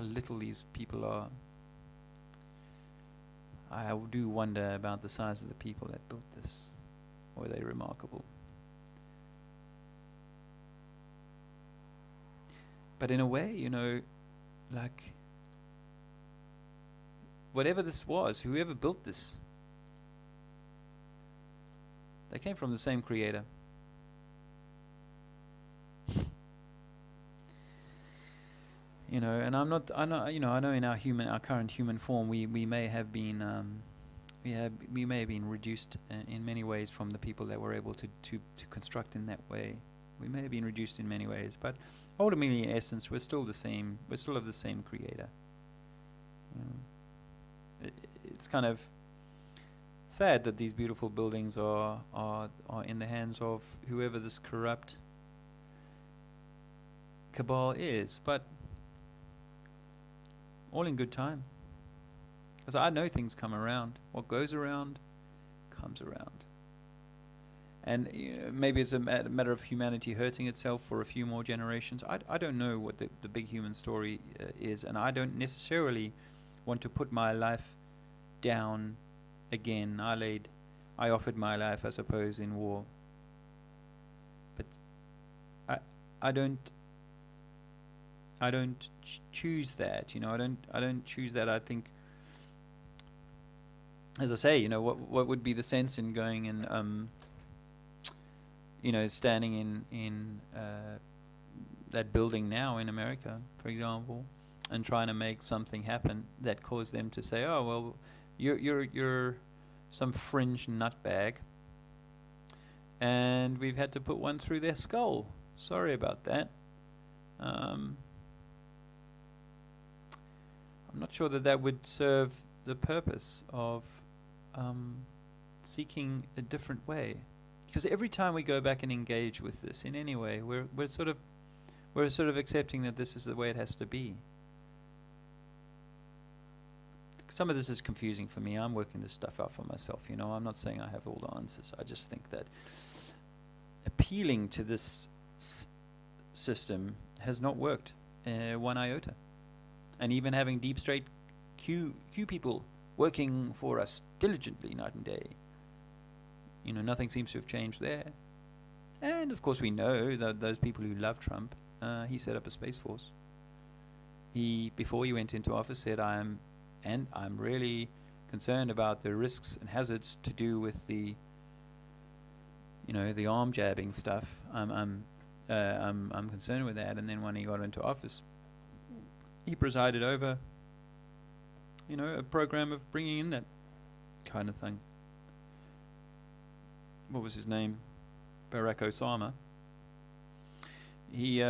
how little these people are. I do wonder about the size of the people that built this. Were they remarkable? But in a way, you know, like, whatever this was, whoever built this, they came from the same creator. You know, and I know in our current human form, we may have been, we may have been reduced in many ways from the people that were able to construct in that way. We may have been reduced in many ways, but ultimately, in essence, we're still the same. We're still of the same creator. It's kind of sad that these beautiful buildings are in the hands of whoever this corrupt cabal is, but all in good time. Because I know things come around. What goes around comes around. And maybe it's a matter of humanity hurting itself for a few more generations. I don't know what the big human story is, and I don't necessarily want to put my life down again. I offered my life, I suppose, in war. But I don't choose that, you know. I don't choose that. I think, as I say, you know, what would be the sense in going and you know, standing in that building now in America, for example, and trying to make something happen that caused them to say, oh well, you're some fringe nutbag, and we've had to put one through their skull. Sorry about that. I'm not sure that would serve the purpose of seeking a different way, because every time we go back and engage with this in any way, we're sort of accepting that this is the way it has to be. Some of this is confusing for me. I'm working this stuff out for myself, you know. I'm not saying I have all the answers. I just think that appealing to this system has not worked one iota. And even having deep straight Q people working for us diligently night and day, you know, nothing seems to have changed there. And of course we know that those people who love Trump, he set up a space force. He, before he went into office, said, I'm really concerned about the risks and hazards to do with the, you know, the arm jabbing stuff. I'm concerned with that. And then when he got into office, he presided over, you know, a program of bringing in that kind of thing. What was his name? Barack Osama. He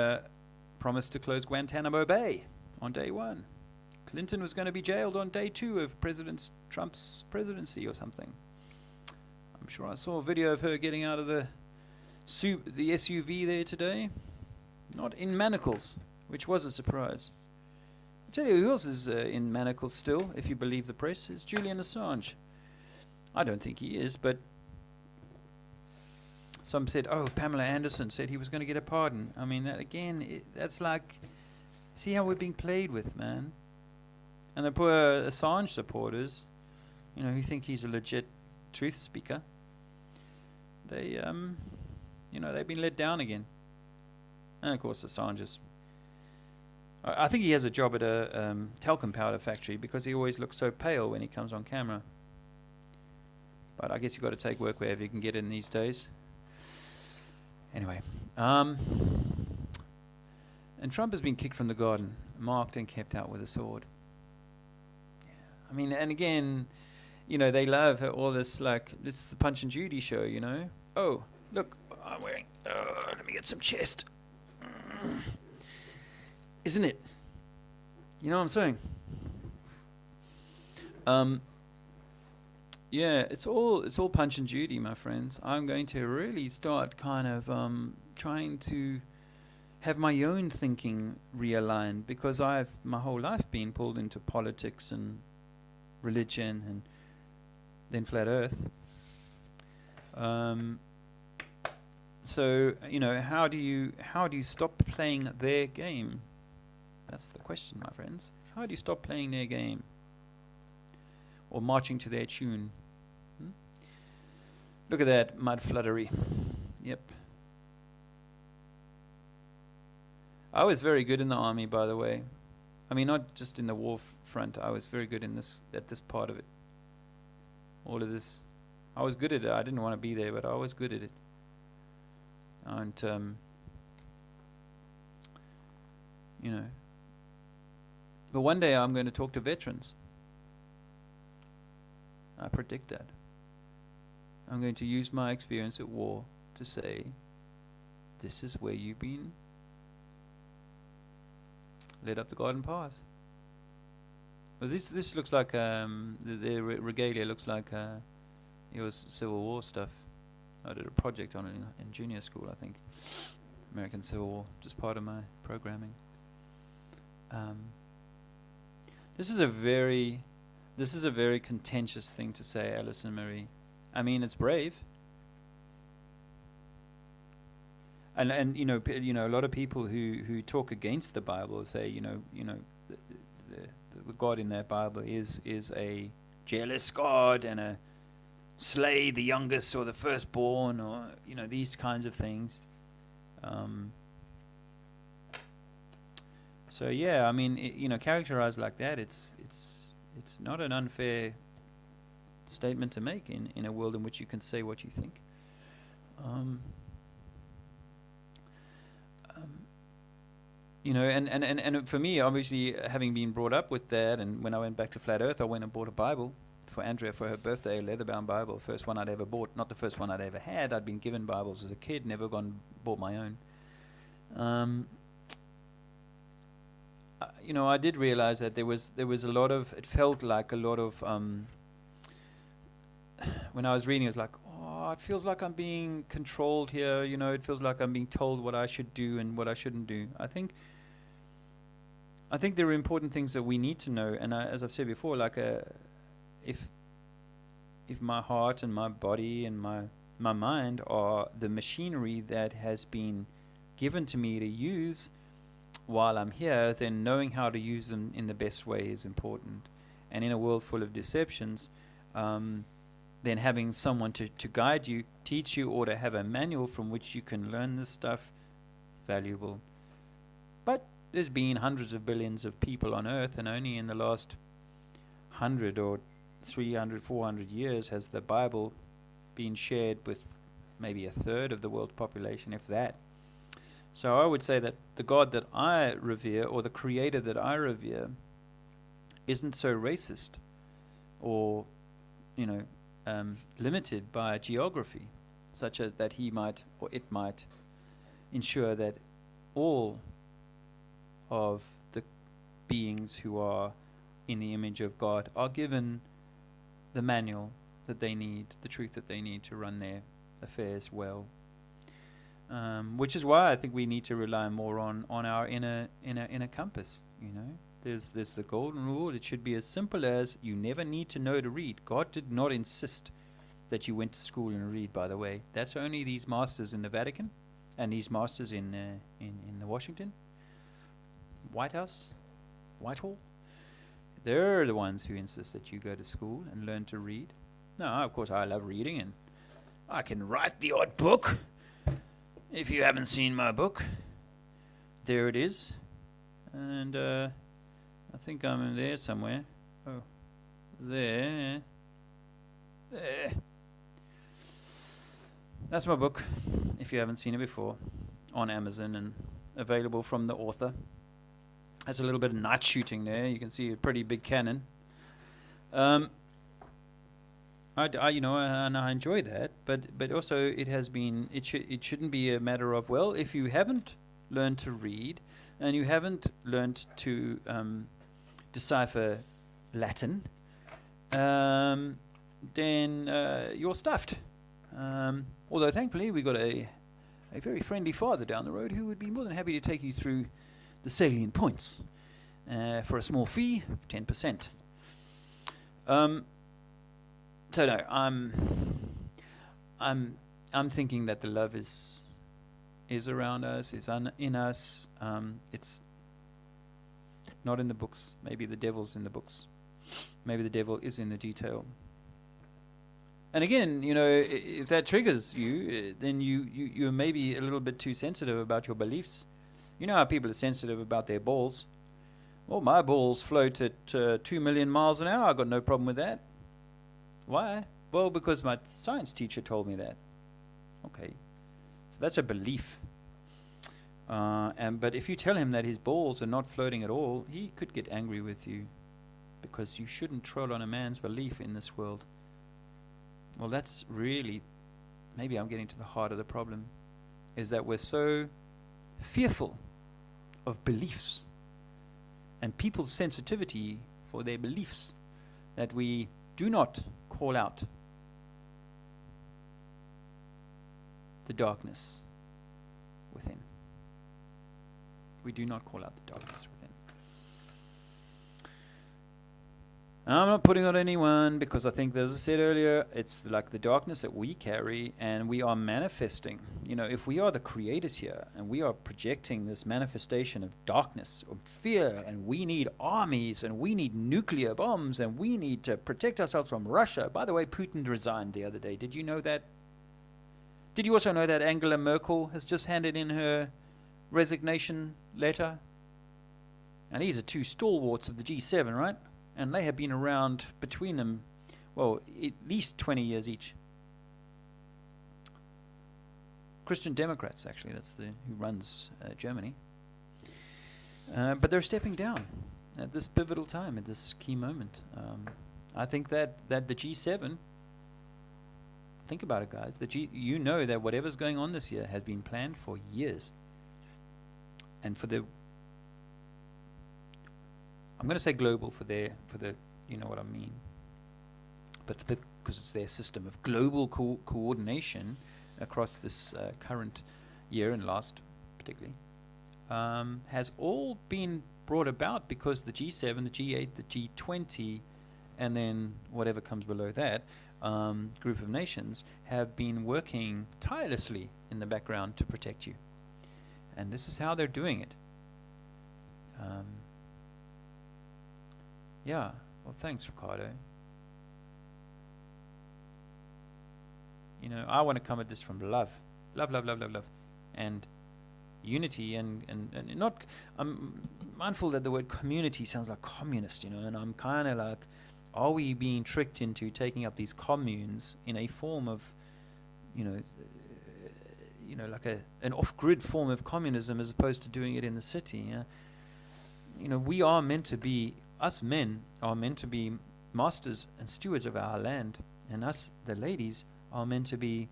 promised to close Guantanamo Bay on day one. Clinton was going to be jailed on day 2 of President Trump's presidency or something. I'm sure I saw a video of her getting out of the SUV there today. Not in manacles, which was a surprise. I tell you who else is in manacles still, if you believe the press, is Julian Assange. I don't think he is, but some said, oh, Pamela Anderson said he was going to get a pardon. I mean, that again, that's like, see how we're being played with, man. And the poor Assange supporters, you know, who think he's a legit truth speaker, they, you know, they've been let down again. And of course, Assange is, I think he has a job at a talcum powder factory because he always looks so pale when he comes on camera. But I guess you've got to take work wherever you can get it in these days. Anyway, and Trump has been kicked from the garden, marked and kept out with a sword. I mean, and again, you know, they love all this, like, it's the Punch and Judy show, you know. Oh, look, I'm wearing, let me get some chest. Isn't it? You know what I'm saying? Yeah, it's all Punch and Judy, my friends. I'm going to really start kind of trying to have my own thinking realigned, because I've my whole life been pulled into politics and religion and then flat earth. So, you know, how do you stop playing their game? That's the question, my friends. How do you stop playing their game? Or marching to their tune? Look at that mud fluttery. Yep. I was very good in the army, by the way. I mean, not just in the war front. I was very good in this, at this part of it. All of this. I was good at it. I didn't want to be there, but I was good at it. And, you know. But one day I'm going to talk to veterans. I predict that. I'm going to use my experience at war to say, this is where you've been led up the garden path. Well, this looks like the regalia looks like it was Civil War stuff. I did a project on it in junior school, I think. American Civil War, just part of my programming. This is a very contentious thing to say, Alice and Marie. I mean, it's brave. And you know, a lot of people who talk against the Bible say, the God in that Bible is a jealous God and a slay the youngest or the firstborn, or these kinds of things. So yeah, I mean, characterized like that, it's not an unfair statement to make in a world in which you can say what you think. And for me, obviously, having been brought up with that, and when I went back to Flat Earth, I went and bought a Bible for Andrea for her birthday, a leather-bound Bible, first one I'd ever bought, not the first one I'd ever had. I'd been given Bibles as a kid, never bought my own. I did realize that there was a lot of, it felt like a lot of, when I was reading, it was like, oh, it feels like I'm being controlled here, it feels like I'm being told what I should do and what I shouldn't do. I think there are important things that we need to know, and as I've said before, like if my heart and my body and my mind are the machinery that has been given to me to use while I'm here, then knowing how to use them in the best way is important. And in a world full of deceptions, then having someone to guide you, teach you, or to have a manual from which you can learn this stuff, valuable. But there's been hundreds of billions of people on Earth, and only in the last 100 or 300, 400 years has the Bible been shared with maybe a third of the world's population, if that. So I would say that the God that I revere, or the Creator that I revere, isn't so racist or, limited by geography, such as that he might, or it might, ensure that all of the beings who are in the image of God are given the manual that they need, the truth that they need to run their affairs well. Which is why I think we need to rely more on our inner compass. There's the golden rule. It should be as simple as you never need to know to read. God did not insist that you went to school and read, by the way. That's only these masters in the Vatican and these masters in the Washington, White House, Whitehall. They're the ones who insist that you go to school and learn to read. No, of course, I love reading, and I can write the odd book. If you haven't seen my book, there it is. And I think I'm in there somewhere. Oh, there. That's my book, if you haven't seen it before, on Amazon and available from the author. Has a little bit of night shooting there. You can see a pretty big cannon. And I enjoy that, but also it has been. It shouldn't be a matter of, well, if you haven't learned to read and you haven't learned to decipher Latin, then you're stuffed. Although thankfully we got a very friendly father down the road who would be more than happy to take you through the salient points for a small fee of 10%. So no, I'm thinking that the love is around us, is in us. It's not in the books. Maybe the devil's in the books. Maybe the devil is in the detail. And again, if that triggers you, then you're maybe a little bit too sensitive about your beliefs. You know how people are sensitive about their balls. Well, my balls float at 2 million miles an hour. I've got no problem with that. Why? Well, because my science teacher told me that. Okay. So that's a belief. But if you tell him that his balls are not floating at all, he could get angry with you, because you shouldn't troll on a man's belief in this world. Well, that's really, maybe I'm getting to the heart of the problem, is that we're so fearful of beliefs and people's sensitivity for their beliefs that we do not call out the darkness within. We do not call out the darkness within. I'm not putting on anyone, because I think, as I said earlier, it's like the darkness that we carry and we are manifesting. If we are the creators here and we are projecting this manifestation of darkness, of fear, and we need armies and we need nuclear bombs and we need to protect ourselves from Russia. By the way, Putin resigned the other day. Did you know that? Did you also know that Angela Merkel has just handed in her resignation letter? And these are two stalwarts of the G7, right? And they have been around between them, well, at least 20 years each. Christian Democrats, actually, that's who runs Germany. But they're stepping down at this pivotal time, at this key moment. I think that the G7, think about it, guys. You know that whatever's going on this year has been planned for years. And I'm going to say global for the you know what I mean, but because it's their system of global coordination across this current year and last particularly, has all been brought about because the G7, the G8, the G20, and then whatever comes below that group of nations have been working tirelessly in the background to protect you. And this is how they're doing it. Yeah, well, thanks, Ricardo. I want to come at this from love, and unity, and not. I'm mindful that the word community sounds like communist, and I'm kind of like, are we being tricked into taking up these communes in a form of, like an off-grid form of communism as opposed to doing it in the city? Yeah? We are meant to be. Us men are meant to be masters and stewards of our land, and us, the ladies, are meant to be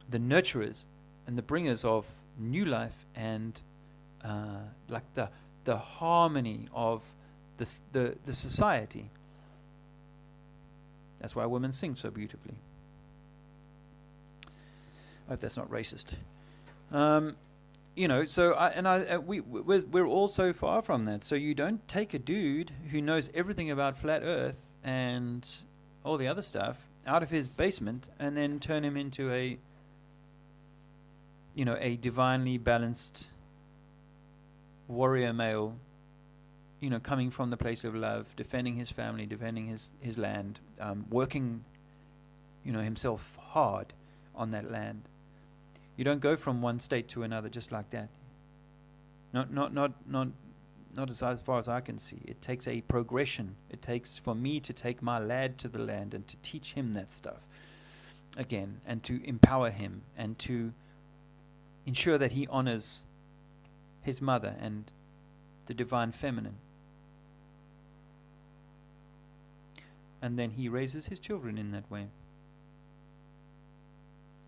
the nurturers and the bringers of new life and like the harmony of the society. That's why women sing so beautifully. I hope that's not racist. So we're all so far from that. So you don't take a dude who knows everything about flat Earth and all the other stuff out of his basement and then turn him into a divinely balanced warrior male, coming from the place of love, defending his family, defending his land, working, himself hard on that land. You don't go from one state to another just like that. Not as far as I can see. It takes a progression. It takes for me to take my lad to the land and to teach him that stuff again, and to empower him and to ensure that he honors his mother and the divine feminine. And then he raises his children in that way.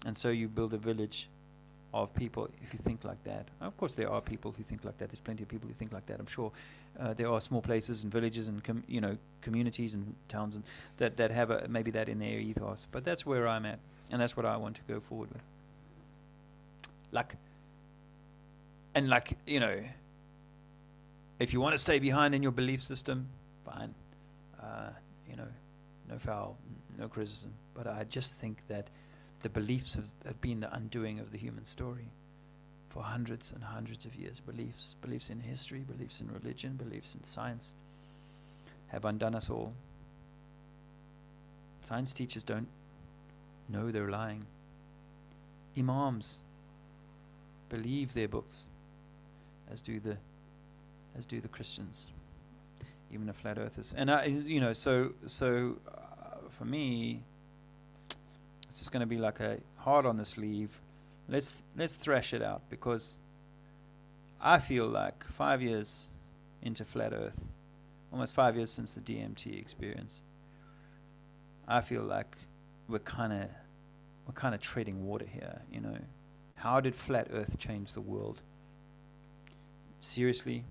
And so you build a village of people if you think like that. Of course there are people who think like that. There's plenty of people who think like that, I'm sure. There are small places and villages and communities and towns and that have maybe that in their ethos. But that's where I'm at, and that's what I want to go forward with. If you want to stay behind in your belief system, fine. No foul, no criticism. But I just think that the beliefs have been the undoing of the human story for hundreds and hundreds of years. Beliefs in history, beliefs in religion, beliefs in science have undone us all. Science teachers don't know they're lying. Imams believe their books, as do the Christians, even the flat earthers. And for me, it's just going to be like a hard on the sleeve. Let's thrash it out, because I feel like 5 years into flat Earth, almost 5 years since the DMT experience, I feel like we're kind of treading water here. How did flat Earth change the world? Seriously?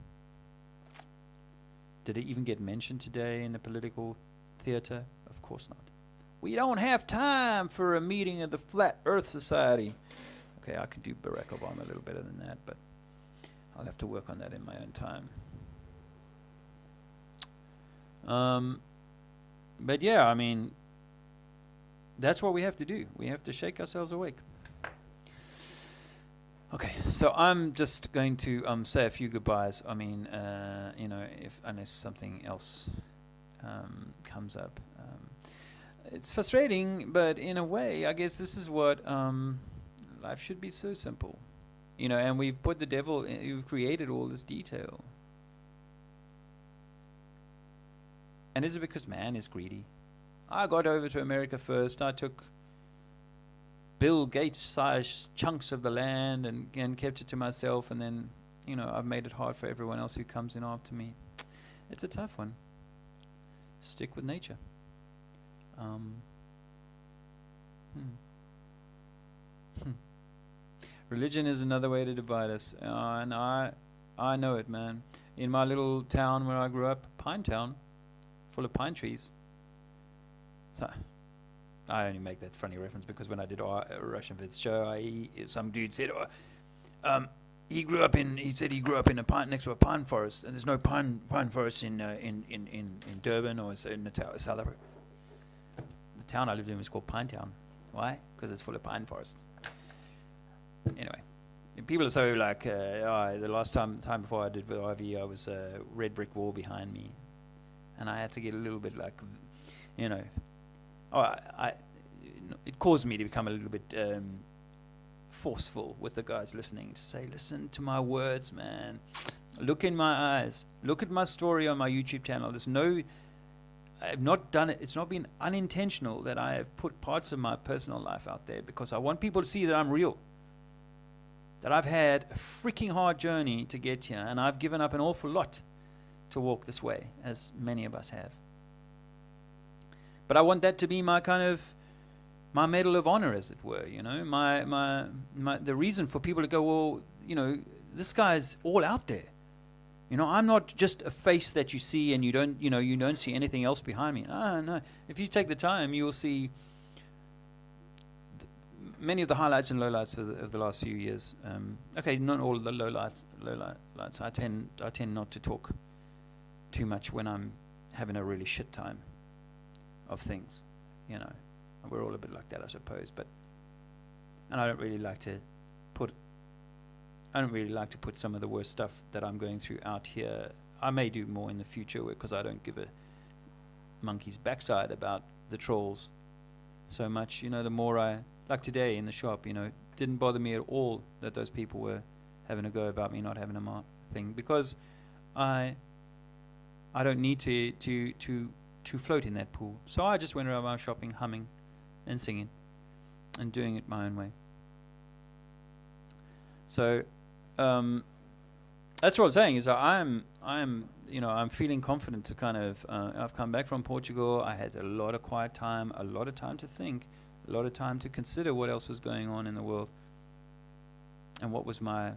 Did it even get mentioned today in the political theater? Of course not. We don't have time for a meeting of the Flat Earth Society. Okay, I could do Barack Obama a little better than that, but I'll have to work on that in my own time. But yeah, I mean, that's what we have to do. We have to shake ourselves awake. Okay, so I'm just going to say a few goodbyes. I mean, unless something else comes up. It's frustrating, but in a way, I guess this is what life should be, so simple. And we've put the devil, we've created all this detail. And is it because man is greedy? I got over to America first. I took Bill Gates-sized chunks of the land and kept it to myself, and then, I've made it hard for everyone else who comes in after me. It's a tough one. Stick with nature. Religion is another way to divide us, and I know it, man. In my little town where I grew up, Pine Town, full of pine trees. So I only make that funny reference because when I did a Russian Vid's show, some dude said, he grew up in a pine next to a pine forest, and there's no pine forest in Durban or in South Africa. The town I lived in was called Pine Town. Why? Because it's full of pine forest. Anyway, people are so like, the last time before I did with IV, I was a red brick wall behind me, and I had to get a little bit like, it caused me to become a little bit forceful with the guys listening, to say, listen to my words, man. Look in my eyes. Look at my story on my YouTube channel. I've not done it. It's not been unintentional that I have put parts of my personal life out there, because I want people to see that I'm real. That I've had a freaking hard journey to get here, and I've given up an awful lot to walk this way, as many of us have. But I want that to be my my medal of honor, as it were, the reason for people to go, well, this guy's all out there. I'm not just a face that you see and you don't see anything else behind me. No. If you take the time, you will see many of the highlights and lowlights of the last few years. Okay, not all the lowlights. I tend not to talk too much when I'm having a really shit time of things. We're all a bit like that, I suppose. And I don't really like to put some of the worst stuff that I'm going through out here. I may do more in the future, because I don't give a monkey's backside about the trolls so much. The more like today in the shop, it didn't bother me at all that those people were having a go about me not having a thing, because I don't need to float in that pool. So I just went around my shopping, humming and singing and doing it my own way. So that's what I'm saying, is that I'm feeling confident to I've come back from Portugal. I had a lot of quiet time, a lot of time to think, a lot of time to consider what else was going on in the world, and what was my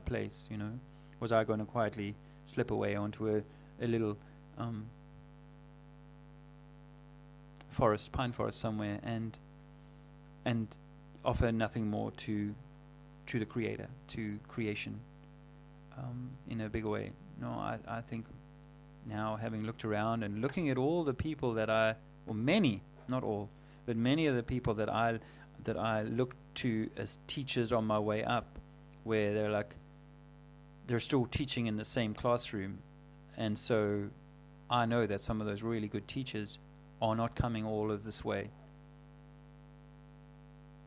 place. Was I going to quietly slip away onto a little pine forest somewhere, and offer nothing more to the Creator, to creation, in a bigger way? No, I think now, having looked around and looking at all the people that many, not all, but many of the people that that I look to as teachers on my way up, where they're still teaching in the same classroom, and so I know that some of those really good teachers are not coming all of this way.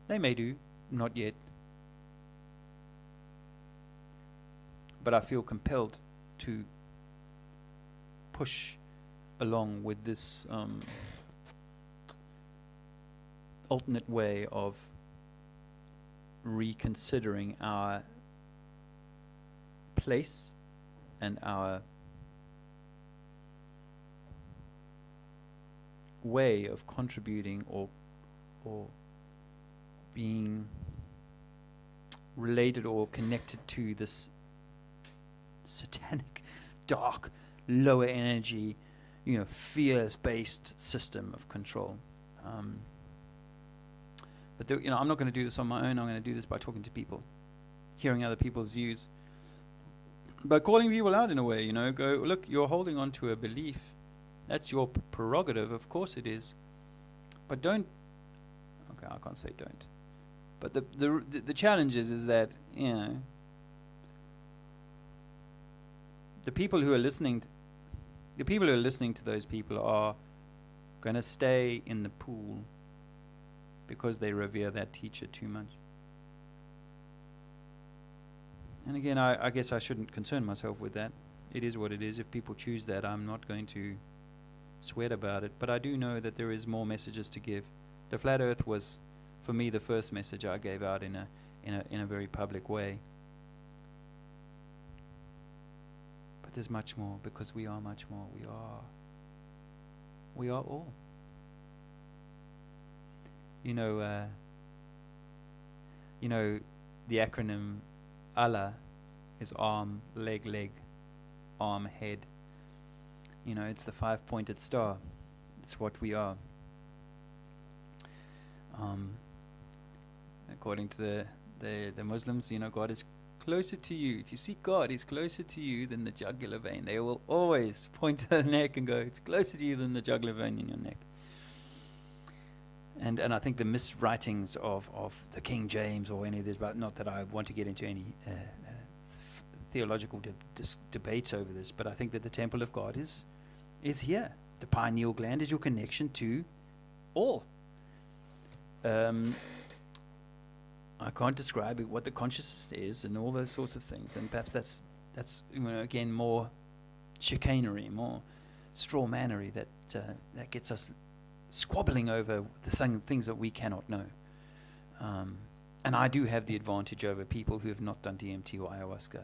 They may do, not yet. But I feel compelled to push along with this alternate way of reconsidering our place and our way of contributing or being related or connected to this satanic, dark, lower energy, fear-based system of control. But I'm not going to do this on my own. I'm going to do this by talking to people, hearing other people's views, by calling people out in a way. Go, look, you're holding on to a belief. That's your prerogative. Of course it is. But don't. Okay, I can't say don't. But the challenge is that the people who are listening to those people are going to stay in the pool because they revere that teacher too much. And again, I guess I shouldn't concern myself with that. It is what it is. If people choose that, I'm not going to sweat about it. But I do know that there is more messages to give. The flat earth was, for me, the first message I gave out in a very public way. But there's much more, because we are much more. We are all. The acronym Allah is arm, leg, arm, head. It's the 5-pointed star. It's what we are. According to the Muslims, God is closer to you. If you see God, He's closer to you than the jugular vein. They will always point to the neck and go, it's closer to you than the jugular vein in your neck. And I think the miswritings of the King James or any of this, but not that I want to get into any theological debates over this, but I think that the temple of God is here. The pineal gland is your connection to all. I can't describe what the consciousness is and all those sorts of things, and perhaps that's again more chicanery, more straw mannery that gets us squabbling over the things that we cannot know. And I do have the advantage over people who have not done DMT or ayahuasca,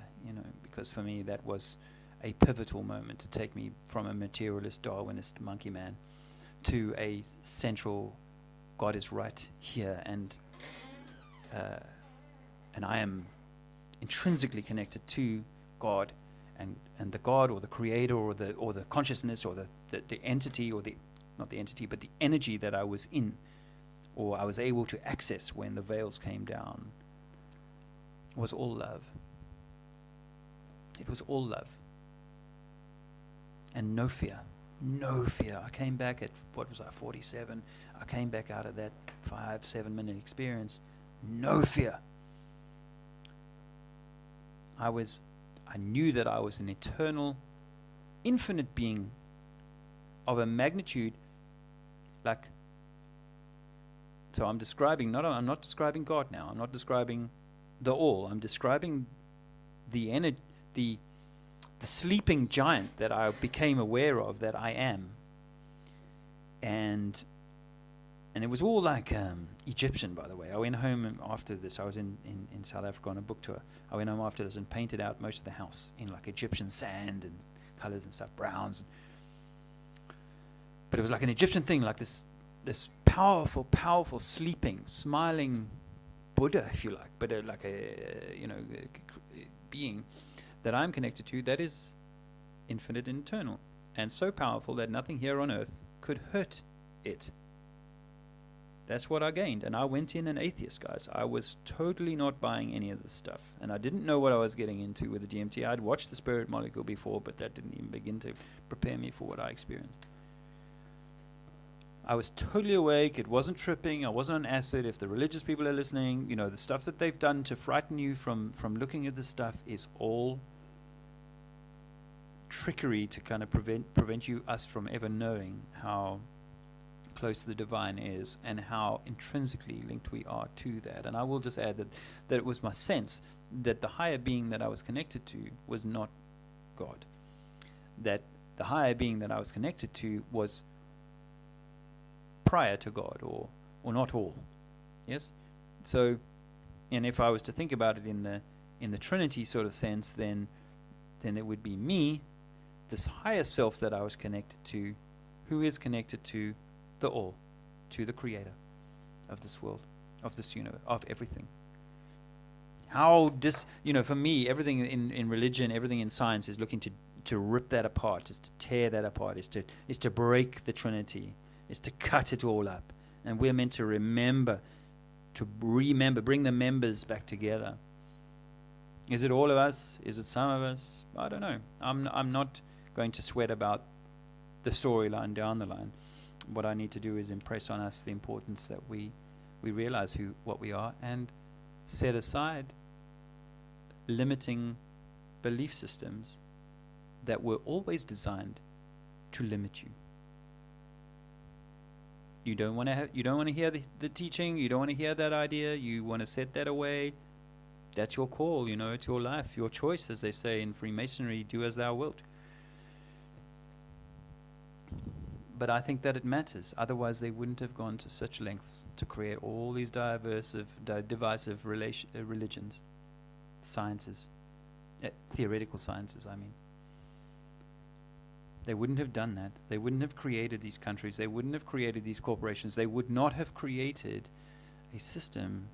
because for me that was a pivotal moment to take me from a materialist Darwinist monkey man to a central God is right here, and I am intrinsically connected to God, and the God or the creator or the consciousness or the entity or not the entity but the energy that I was in, or I was able to access when the veils came down, was all love. It was all love. And no fear. No fear. I came back at, 47? I came back out of that 5-7 minute experience. No fear. I knew that I was an eternal, infinite being of a magnitude so I'm describing, I'm not describing God now. I'm not describing the all. I'm describing the sleeping giant that I became aware of that I am. And it was all like Egyptian, by the way. I went home after this. I was in South Africa on a book tour. I went home after this and painted out most of the house in like Egyptian sand and colors and stuff, browns. But it was like an Egyptian thing, like this powerful, sleeping, smiling Buddha, if you like, but like a being that I'm connected to that is infinite and eternal, and so powerful that nothing here on earth could hurt it. That's what I gained, and I went in an atheist, guys. I was totally not buying any of this stuff, and I didn't know what I was getting into with the DMT. I'd watched the Spirit Molecule before, but that didn't even begin to prepare me for what I experienced. I was totally awake. It wasn't tripping. I wasn't on acid. If the religious people are listening, you know, the stuff that they've done to frighten you from looking at this stuff is all trickery to kind of prevent us from ever knowing how close the divine is and how intrinsically linked we are to that. And I will just add that it was my sense that the higher being that I was connected to was not God. That the higher being that I was connected to was prior to God, or not all. Yes? So, and if I was to think about it in the Trinity sort of sense, then it would be me, this higher self that I was connected to, who is connected to the all, to the creator of this world, of this universe, of everything. How for me, everything in religion, everything in science is looking to rip that apart, is to tear that apart, is to break the Trinity, is to cut it all up. And we're meant to remember, bring the members back together. Is it all of us? Is it some of us? I don't know. I'm not going to sweat about the storyline down the line. What I need to do is impress on us the importance that we realize what we are, and set aside limiting belief systems that were always designed to limit you. You don't want to hear the teaching. You don't want to hear that idea. You want to set that away. That's your call. It's your life, your choice, as they say in Freemasonry. Do as thou wilt. But I think that it matters. Otherwise, they wouldn't have gone to such lengths to create all these divisive religions, sciences, theoretical sciences. I mean. They wouldn't have done that. They wouldn't have created these countries. They wouldn't have created these corporations. They would not have created a system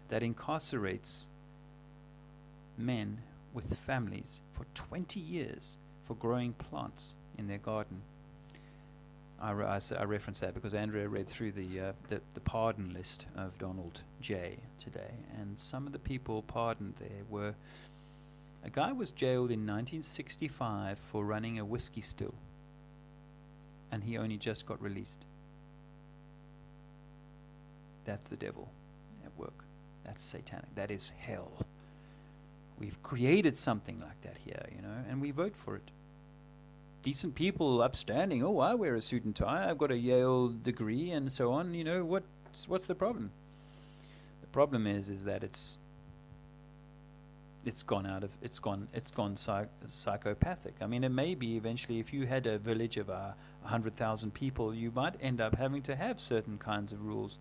that incarcerates men with families for 20 years for growing plants in their garden. I reference that because Andrea read through the pardon list of Donald J. today, and some of the people pardoned there were... A guy was jailed in 1965 for running a whiskey still, and he only just got released. That's the devil at work. That's satanic. That is hell. We've created something like that here, and we vote for it. Decent people, upstanding. Oh, I wear a suit and tie. I've got a Yale degree and so on. What's the problem? The problem is that it's gone psychopathic. I mean, it may be eventually, if you had a village of 100,000 people, you might end up having to have certain kinds of rules.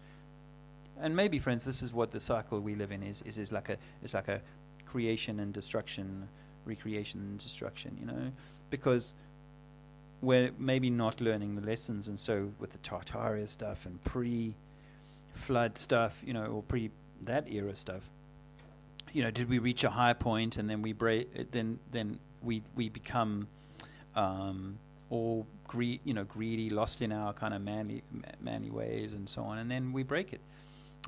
And maybe, friends, this is what the cycle we live in is like a creation and destruction, recreation and destruction, because we're maybe not learning the lessons. And so with the Tartaria stuff and pre-flood stuff, or that era stuff, did we reach a high point and then we then we become all greedy, lost in our kind of manly ways and so on, and then we break it,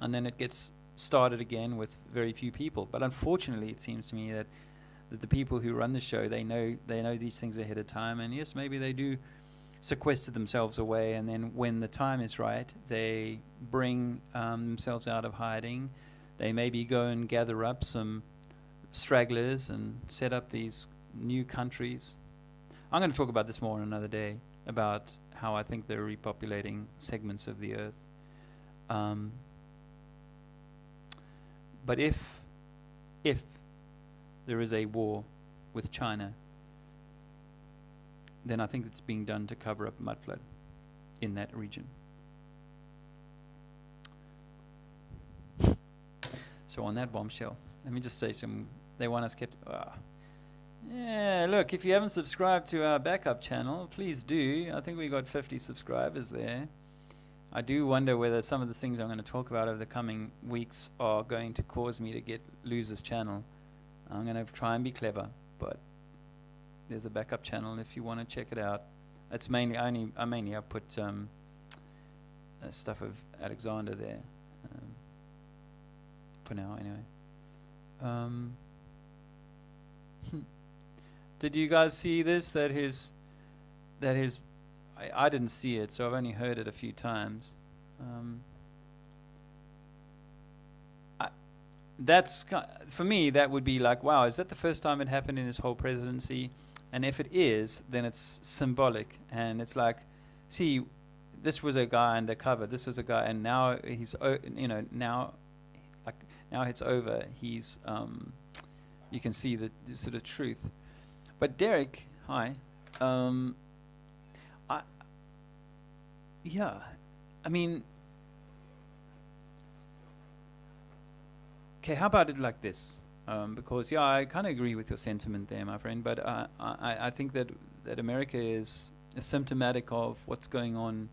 and then it gets started again with very few people. But unfortunately, it seems to me that the people who run the show, they know these things ahead of time, and yes, maybe they do sequester themselves away, and then when the time is right, they bring themselves out of hiding. They maybe go and gather up some stragglers and set up these new countries. I'm going to talk about this more on another day, about how I think they're repopulating segments of the earth. But if there is a war with China, then I think it's being done to cover up mud flood in that region. So on that bombshell, let me just say they want us kept... Yeah, look, if you haven't subscribed to our backup channel, please do. I think we got 50 subscribers there. I do wonder whether some of the things I'm going to talk about over the coming weeks are going to cause me to lose this channel. I'm going to try and be clever, but there's a backup channel if you want to check it out. It's mainly I put stuff of Alexander there. For now, anyway. Did you guys see this? That his I didn't see it, so I've only heard it a few times. For me, that would be like, wow, is that the first time it happened in his whole presidency? And if it is, then it's symbolic, and it's like, see, this was a guy undercover. This was a guy, and now he's, now it's over. He's, you can see the sort of truth. But Derek, hi. I mean, okay, how about it like this? Because I kind of agree with your sentiment there, my friend. But I think that America is symptomatic of what's going on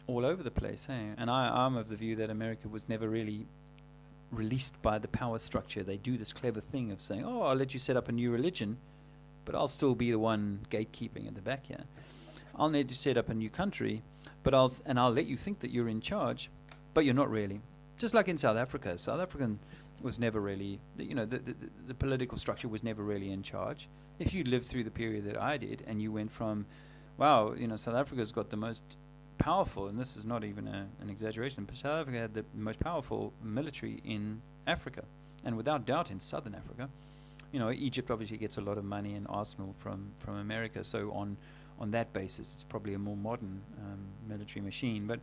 all over the place. Hey? And I'm of the view that America was never really released by the power structure. They do this clever thing of saying, "Oh, I'll let you set up a new religion, but I'll still be the one gatekeeping at the back here. I'll let you set up a new country, but I'll let you think that you're in charge, but you're not really." Just like in South Africa, South African was never really, the political structure was never really in charge. If you lived through the period that I did, and you went from, wow, South Africa's got the most powerful, and this is not even an exaggeration, but South Africa had the most powerful military in Africa, and without doubt in Southern Africa. Egypt obviously gets a lot of money and arsenal from America, so on that basis, it's probably a more modern military machine. But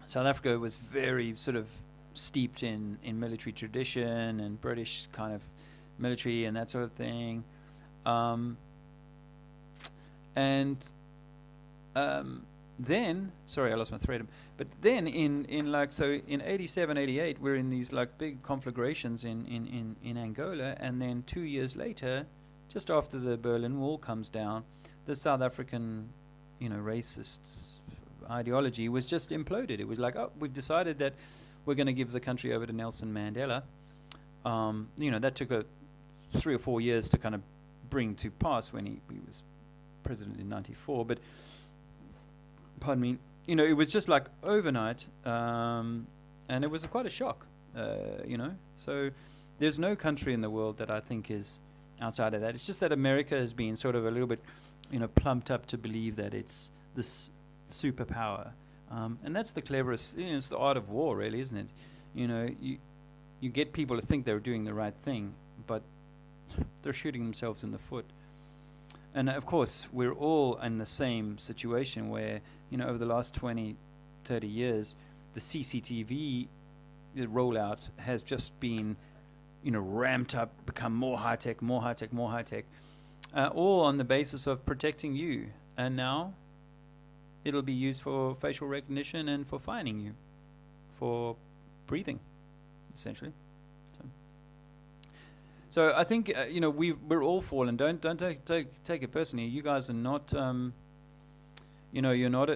South Africa was very sort of steeped in military tradition and British kind of military and that sort of thing. Then, sorry, I lost my thread. But then in 87, 88, we're in these like big conflagrations in Angola, and then 2 years later, just after the Berlin Wall comes down, the South African, racist ideology was just imploded. It was like, oh, we've decided that we're going to give the country over to Nelson Mandela. That took 3 or 4 years to kind of bring to pass when he was president in 94. But, pardon me, it was just like overnight, and it was quite a shock, So there's no country in the world that I think is outside of that. It's just that America has been sort of a little bit, plumped up to believe that it's this superpower. And that's the cleverest, it's the art of war, really, isn't it? You get people to think they're doing the right thing, but they're shooting themselves in the foot. And of course, we're all in the same situation where, over the last 20, 30 years, the CCTV rollout has just been, ramped up, become more high-tech, more high-tech, more high-tech, all on the basis of protecting you. And now it'll be used for facial recognition and for fining you for breathing, essentially. So I think we're all fallen. Don't take it personally. You guys are not. You're not.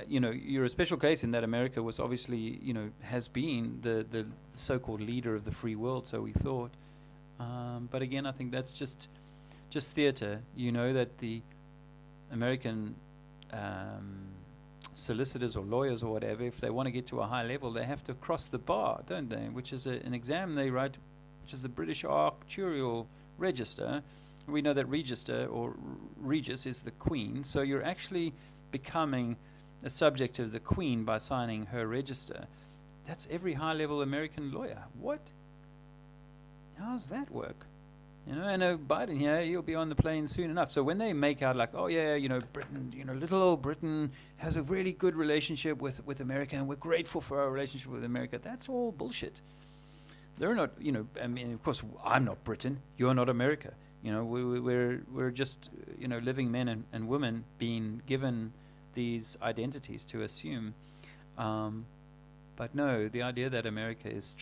You're a special case in that America was obviously has been the so-called leader of the free world. So we thought. But again, I think that's just theatre. That the American solicitors or lawyers or whatever, if they want to get to a high level, they have to cross the bar, don't they? Which is an exam they write, which is the British Actuarial Register. We know that Register or Regis is the Queen, so you're actually becoming a subject of the Queen by signing her register. That's every high-level American lawyer. What? How does that work? I know Biden here, he'll be on the plane soon enough. So when they make out like, oh yeah, Britain, little old Britain has a really good relationship with America, and we're grateful for our relationship with America, that's all bullshit. They're not, of course, I'm not Britain, you're not America. We're just, living men and women being given these identities to assume. But no, the idea that America is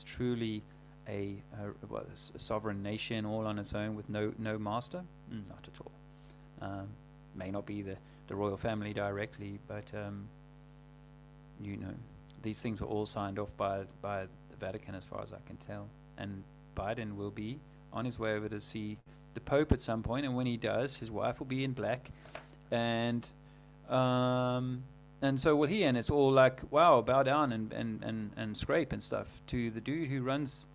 truly a sovereign nation all on its own with no master, not at all. May not be the royal family directly, but these things are all signed off by the Vatican, as far as I can tell. And Biden will be on his way over to see the Pope at some point, and when he does, his wife will be in black, and so will he. And it's all like, wow, bow down and scrape and stuff to the dude who runs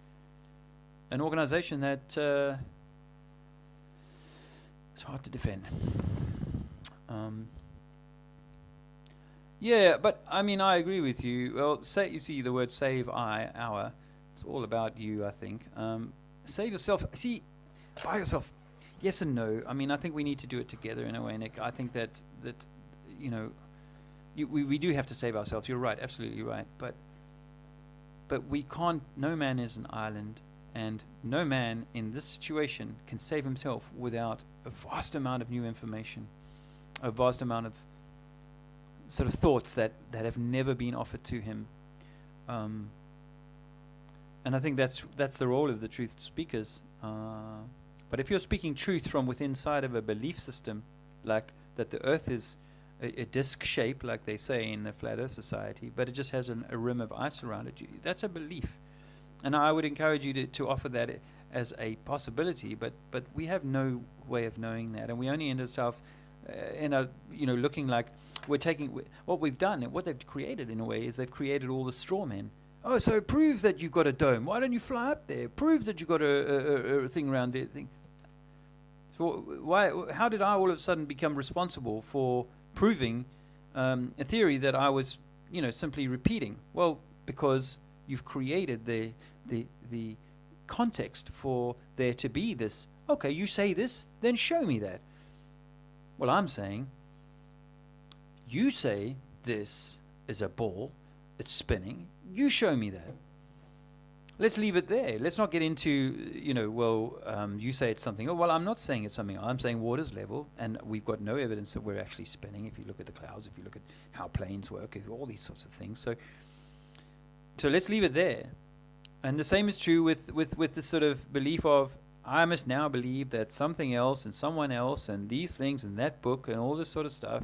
an organization that it's hard to defend. Yeah, but I mean, I agree with you. Well, say you see the word save our. It's all about you, I think. Save yourself. See, by yourself. Yes and no. I mean, I think we need to do it together in a way, Nick. I think that you know, we do have to save ourselves. You're right, absolutely right. But we can't. No man is an island, and no man in this situation can save himself without a vast amount of new information, a vast amount of sort of thoughts that have never been offered to him. And I think that's the role of the truth speakers. But if you're speaking truth from within inside of a belief system, like that the earth is a disc shape, like they say in the Flat Earth Society, but it just has a rim of ice around it, that's a belief. And I would encourage you to offer that as a possibility, but we have no way of knowing that, and we only end ourselves in a, looking like we're taking what we've done, and what they've created in a way is they've created all the straw men. Oh, so prove that you've got a dome. Why don't you fly up there? Prove that you've got a thing around there. So how did I all of a sudden become responsible for proving a theory that I was, simply repeating? Well, because you've created the context for there to be this. Okay, you say this, then show me that. Well, I'm saying, you say this is a ball, it's spinning, you show me that. Let's leave it there. Let's not get into, you say it's something. Oh, well, I'm not saying it's something. I'm saying water's level, and we've got no evidence that we're actually spinning. If you look at the clouds, if you look at how planes work, all these sorts of things. So let's leave it there. And the same is true with the sort of belief of, I must now believe that something else and someone else and these things and that book and all this sort of stuff.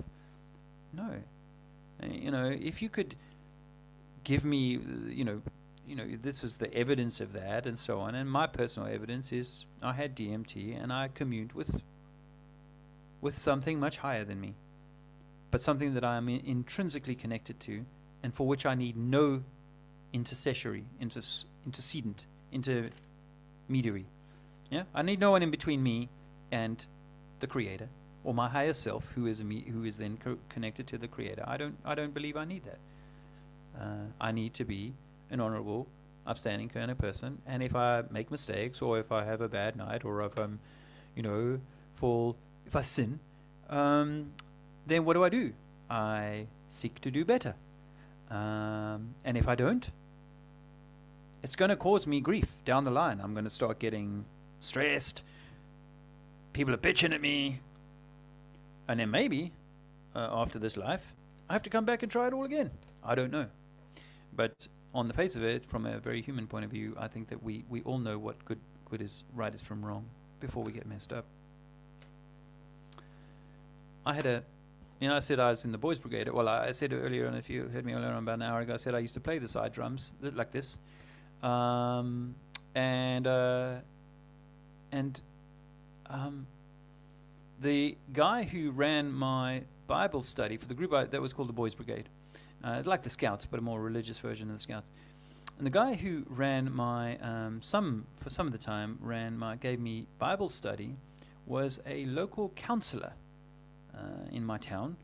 No. If you could give me, this was the evidence of that and so on. And my personal evidence is I had DMT and I communed with something much higher than me, but something that I am intrinsically connected to, and for which I need no intercessory, intercedent, intermediary. Yeah, I need no one in between me and the Creator, or my higher self, who is then connected to the Creator. I don't believe I need that. I need to be an honorable, upstanding kind of person, and if I make mistakes, or if I have a bad night, or if I'm, if I sin, then what do? I seek to do better. And if I don't, it's going to cause me grief down the line. I'm going to start getting stressed. People are bitching at me. And then maybe, after this life, I have to come back and try it all again. I don't know. But on the face of it, from a very human point of view, I think that we all know what good is, right is from wrong, before we get messed up. I had I said I was in the boys' brigade. Well, I said earlier, and if you heard me earlier on about an hour ago, I said I used to play the side drums like this. The guy who ran my Bible study for the group that was called the Boys Brigade, like the Scouts, but a more religious version of the Scouts. And the guy who ran my some of the time gave me Bible study was a local counsellor in my town,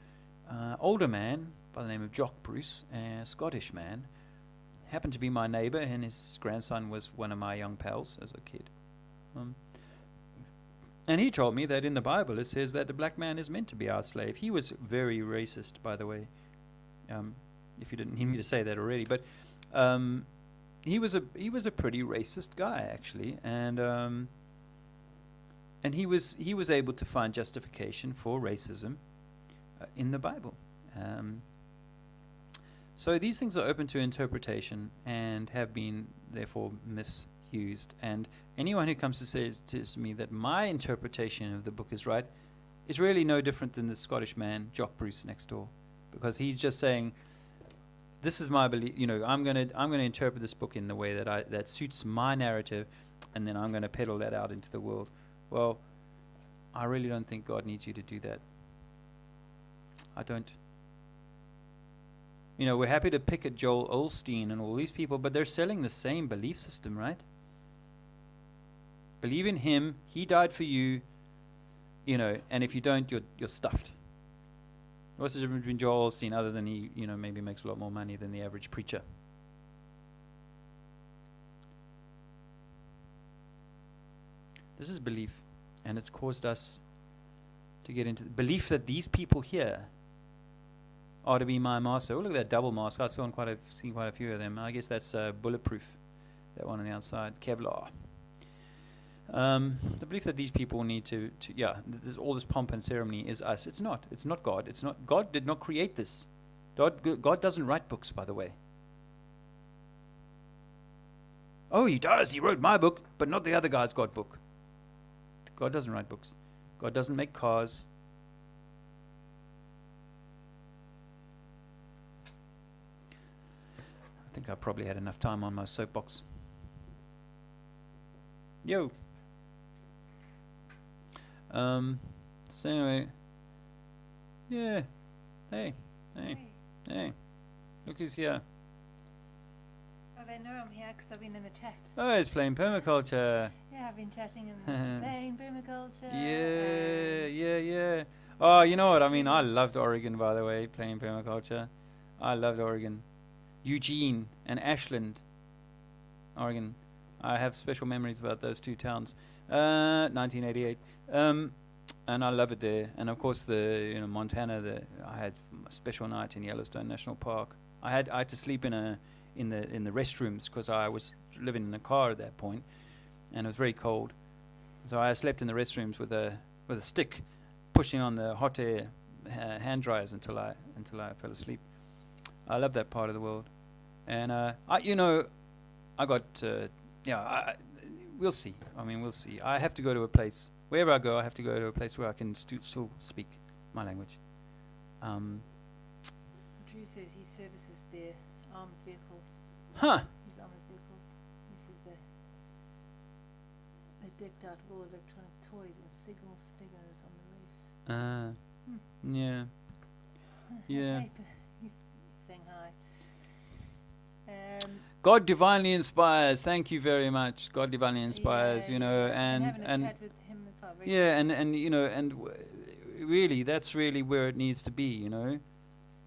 older man by the name of Jock Bruce, a Scottish man. Happened to be my neighbour, and his grandson was one of my young pals as a kid. And he told me that in the Bible it says that the black man is meant to be our slave. He was very racist, by the way, if you didn't need me to say that already. But he was a pretty racist guy, actually, and he was able to find justification for racism in the Bible. So these things are open to interpretation and have been therefore misused. And anyone who comes to say to me that my interpretation of the book is right is really no different than the Scottish man Jock Bruce next door, because he's just saying, this is my belief. I'm going to interpret this book in the way that suits my narrative, and then I'm going to peddle that out into the world. Well, I really don't think God needs you to do that. I don't. We're happy to pick at Joel Osteen and all these people, but they're selling the same belief system, right? Believe in him, he died for you, and if you don't, you're stuffed. What's the difference between Joel Osteen other than he, maybe makes a lot more money than the average preacher? This is belief, and it's caused us to get into the belief that these people here are to be my master. Oh, look at that double mask. I've seen quite a few of them. I guess that's bulletproof, that one on the outside, Kevlar. The belief that these people need to there's all this pomp and ceremony is us. It's not God. It's not. God did not create this. God doesn't write books, by the way. Oh, he does. He wrote my book, but not the other guy's God book. God doesn't write books. God doesn't make cars. I think I probably had enough time on my soapbox. Yo. So anyway, yeah. Hey. Look who's here. Oh, they know I'm here because I've been in the chat. Oh, he's playing permaculture. Yeah, I've been chatting and playing permaculture. Yeah. Oh, you know what? I mean, I loved Oregon, by the way, playing permaculture. I loved Oregon. Eugene and Ashland, Oregon. I have special memories about those two towns. 1988. And I love it there. And of course, Montana. I had a special night in Yellowstone National Park. I had to sleep in the restrooms because I was living in a car at that point, and it was very cold. So I slept in the restrooms with a stick, pushing on the hot air hand dryers until I fell asleep. I love that part of the world, and we'll see. I mean, we'll see. I have to go to a place. Wherever I go, I have to go to a place where I can still speak my language. Drew says he services their armored vehicles. Huh. His armored vehicles. He says they're decked out with all electronic toys and signal stickers on the roof. Yeah. Yeah. Hey, he's saying hi. God divinely inspires. Thank you very much. God divinely inspires. and and having a chat with him as well. Really, that's really where it needs to be.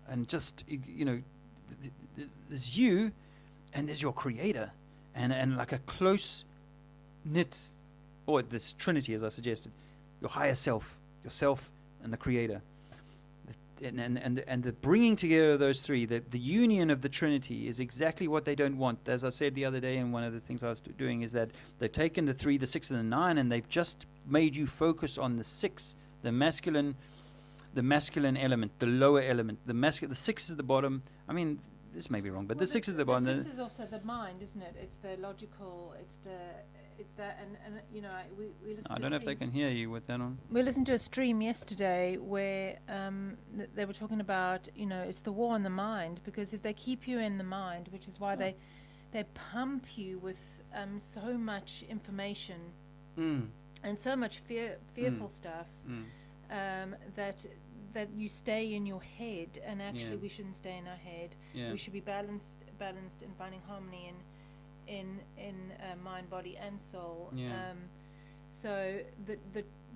And just there's you, and there's your Creator, and like a close knit, or this Trinity, as I suggested, your higher self, yourself, and the Creator. And the bringing together of those three, the union of the Trinity is exactly what they don't want. As I said the other day, and one of the things I was doing is that they've taken the 3, the 6, and the 9, and they've just made you focus on the 6, the masculine element, the lower element. The 6 is at the bottom. I mean, this may be wrong, but the 6 is at the bottom. The 6 is also the mind, isn't it? It's the logical. It's that, and we listened. I don't know if they can hear you with that on. We listened to a stream yesterday where they were talking about, it's the war on the mind, because if they keep you in the mind, which is why they pump you with so much information and so much fearful stuff that you stay in your head, and actually we shouldn't stay in our head. We should be balanced and finding harmony in mind, body, and soul. So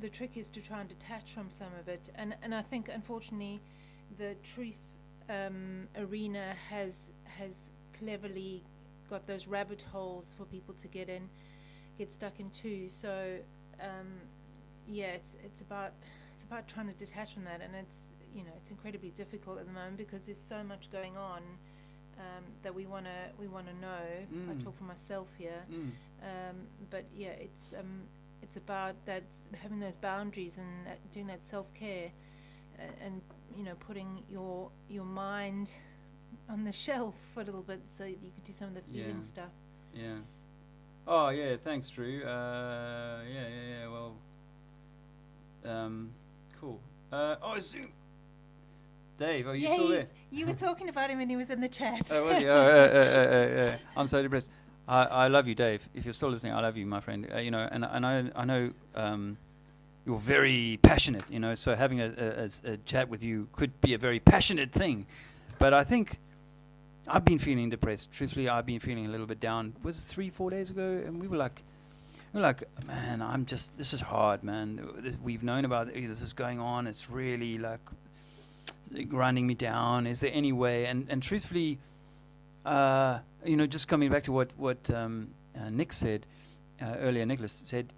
the trick is to try and detach from some of it, and I think unfortunately the truth arena has cleverly got those rabbit holes for people to get stuck into. So it's about trying to detach from that, and it's incredibly difficult at the moment because there's so much going on that we want to know. I talk for myself here, but it's about that, having those boundaries and doing that self-care, and putting your mind on the shelf for a little bit so you could do some of the feeling stuff. Oh yeah, thanks Drew. Well, cool. Zoom. Dave, are you still there? You were talking about him when he was in the chat. Oh, was he? I'm so depressed. I love you, Dave. If you're still listening, I love you, my friend. And I know you're very passionate. So having a chat with you could be a very passionate thing. But I think I've been feeling depressed. Truthfully, I've been feeling a little bit down. Was it 3-4 days ago? And we were like, man, this is hard, man. We've known about this is going on. It's really like, grinding me down? Is there any way? And truthfully, just coming back to what Nick said earlier, Nicholas said,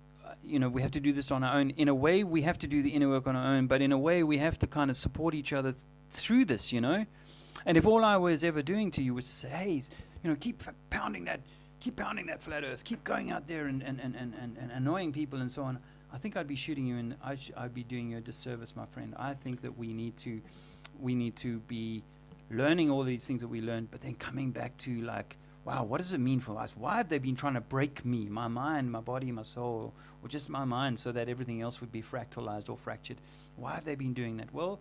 we have to do this on our own. In a way, we have to do the inner work on our own, but in a way, we have to kind of support each other through this, And if all I was ever doing to you was to say, hey, keep pounding that flat earth, keep going out there and annoying people and so on, I think I'd be shooting you, and I'd be doing you a disservice, my friend. I think that we need to be learning all these things that we learned, but then coming back to like, wow, what does it mean for us? Why have they been trying to break me, my mind, my body, my soul, or just my mind, so that everything else would be fractalized or fractured? Why have they been doing that? Well,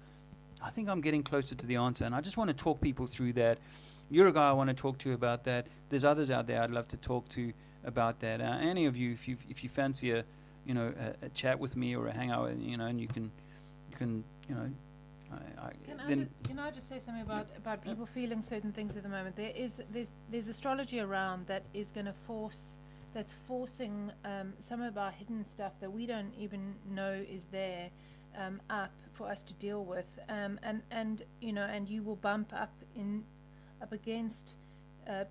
I think I'm getting closer to the answer, and I just want to talk people through that. You're a guy I want to talk to about that. There's others out there I'd love to talk to about that. Any of you, if you fancy a chat with me or a hangout, and you can. Can I just say something about people feeling certain things at the moment? There's astrology around that is going to forcing some of our hidden stuff that we don't even know is there up for us to deal with, and you will bump up against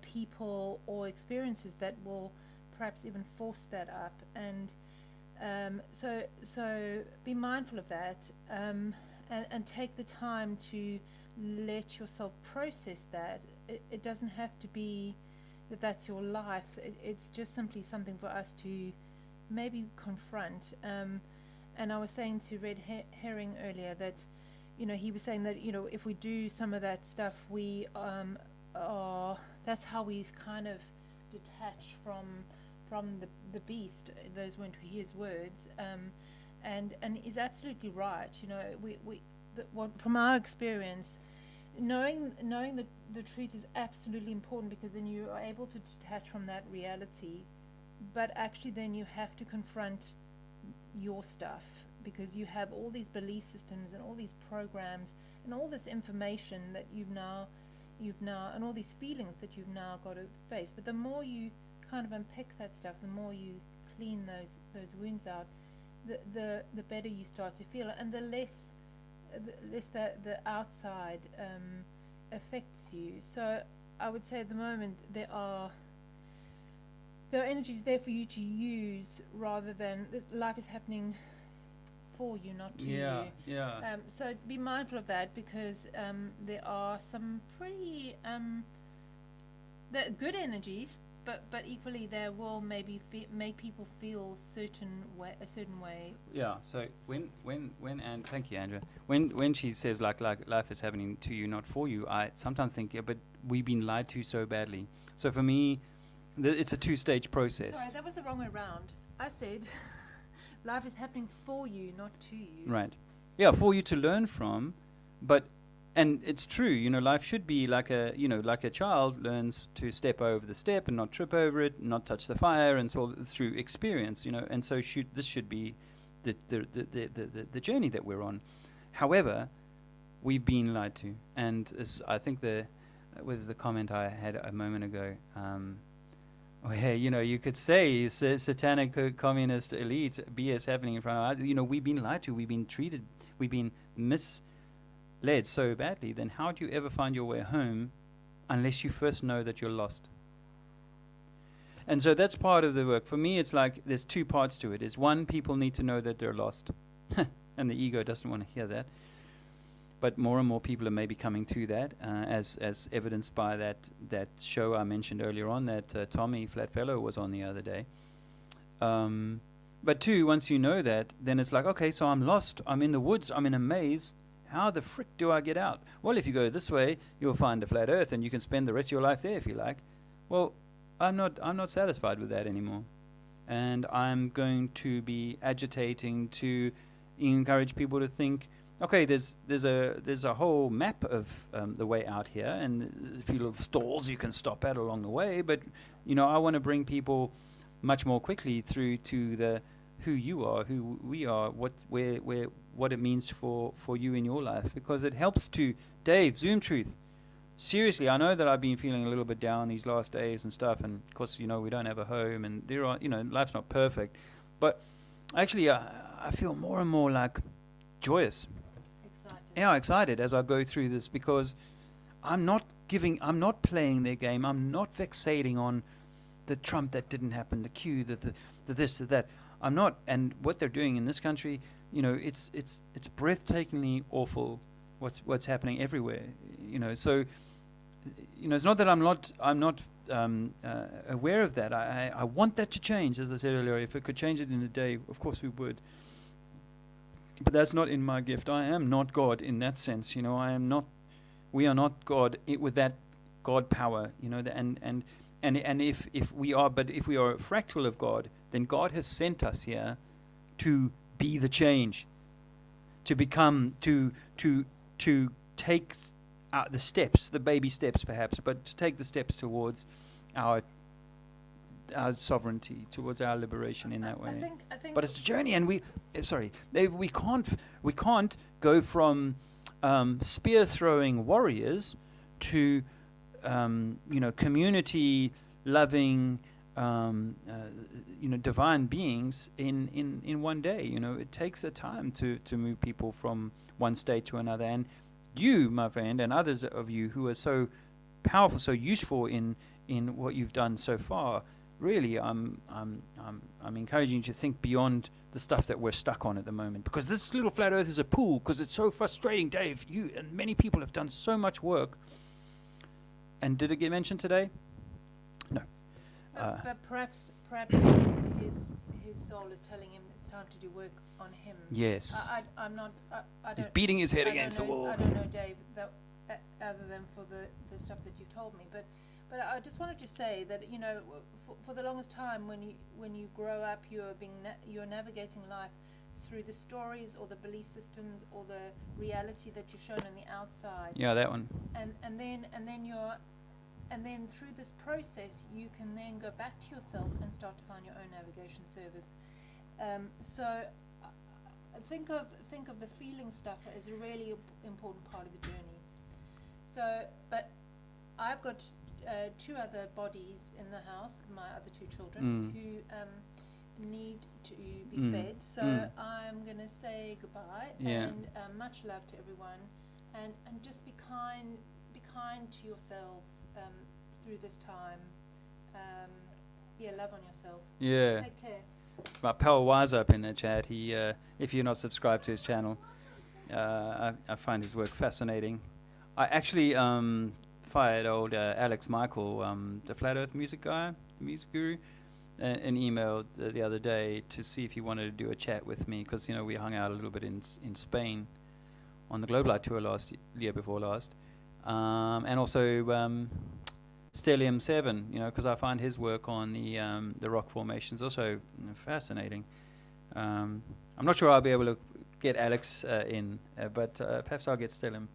people or experiences that will perhaps even force that up, and so be mindful of that. And take the time to let yourself process that. It doesn't have to be that that's your life. It's just simply something for us to maybe confront. And I was saying to Red Herring earlier that, he was saying that, if we do some of that stuff, we that's how we kind of detach from the beast. Those weren't his words. And he's absolutely right. From our experience, knowing the truth is absolutely important, because then you are able to detach from that reality. But actually, then you have to confront your stuff, because you have all these belief systems and all these programs and all this information that you've now and all these feelings that you've now got to face. But the more you kind of unpick that stuff, the more you clean those wounds out, the better you start to feel, and the less that the outside affects you. So I would say at the moment there are energies there for you to use, rather than life is happening for you, not to you. So be mindful of that, because there are some pretty good energies, but equally they will maybe make people feel a certain way. Yeah. So when and thank you, Andrea. When she says like life is happening to you, not for you, I sometimes think, but we've been lied to so badly. So for me, it's a two-stage process. Sorry, that was the wrong way around. I said life is happening for you, not to you. Right. Yeah, for you to learn from, but. And it's true, life should be like a child learns to step over the step and not trip over it, not touch the fire, and so through experience, and so this should be the journey that we're on. However, we've been lied to, and I think was the comment I had a moment ago, where you could say satanic communist elite BS happening in front of us. We've been lied to, we've been treated, we've been misled so badly. Then how do you ever find your way home unless you first know that you're lost? And so that's part of the work. For me, it's like there's two parts to it. Is one, people need to know that they're lost. And the ego doesn't want to hear that. But more and more people are maybe coming to that, as evidenced by that show I mentioned earlier on that Tommy Flatfellow was on the other day. But two, once you know that, then it's like, okay, so I'm lost. I'm in the woods. I'm in a maze. How the frick do I get out? Well, if you go this way, you'll find the flat earth, and you can spend the rest of your life there if you like. Well, I'm not satisfied with that anymore. And I'm going to be agitating to encourage people to think, okay, there's a whole map of the way out here, and a few little stalls you can stop at along the way. But I want to bring people much more quickly through to the who you are, who we are, what it means for you in your life, because it helps to Dave Zoom Truth. Seriously, I know that I've been feeling a little bit down these last days and stuff, and of course, we don't have a home, and there are, life's not perfect, but actually, I feel more and more like joyous, Yeah, excited as I go through this, because I'm not playing their game. I'm not fixating on the Trump that didn't happen, the Q, the this, the that. I'm not, and what they're doing in this country, it's breathtakingly awful. What's happening everywhere, So, it's not that I'm not aware of that. I want that to change, as I said earlier. If it could change it in a day, of course we would. But that's not in my gift. I am not God in that sense. I am not. We are not God with that God power. And if we are, but if we are a fractal of God, then God has sent us here to be the change, to become, to take the steps, the baby steps perhaps, but to take the steps towards our sovereignty, towards our liberation in that way. I think but it's a journey, and we can't go from spear throwing warriors to community loving divine beings in one day. It takes a time to move people from one state to another. And you, my friend, and others of you who are so powerful, so useful in what you've done so far, really, I'm encouraging you to think beyond the stuff that we're stuck on at the moment, because this little flat earth is a pool, because it's so frustrating. Dave, you and many people have done so much work. And did it get mentioned today? No. But perhaps his soul is telling him it's time to do work on him. Yes. I'm not. I don't. He's beating his head against the wall. I don't know, Dave, other than for the stuff that you've told me. But I just wanted to say that for the longest time, when you grow up, you're navigating life through the stories or the belief systems or the reality that you're shown on the outside. Yeah, that one. And then through this process, you can then go back to yourself and start to find your own navigation service. So think of the feeling stuff as a really important part of the journey. So, but I've got 2 other bodies in the house, my other 2 children, who need to be fed. So I'm going to say goodbye and much love to everyone, and just be kind to yourselves through this time. Love on yourself. Yeah. Take care. My pal Wise up in the chat. He, if you're not subscribed to his channel, I find his work fascinating. I actually fired old Alex Michael, the Flat Earth music guy, the music guru, an email the other day to see if he wanted to do a chat with me, because we hung out a little bit in Spain on the Globalite tour year before last, and also Stellium 7, because I find his work on the rock formations also fascinating. I'm not sure I'll be able to get Alex in, but perhaps I'll get Stellium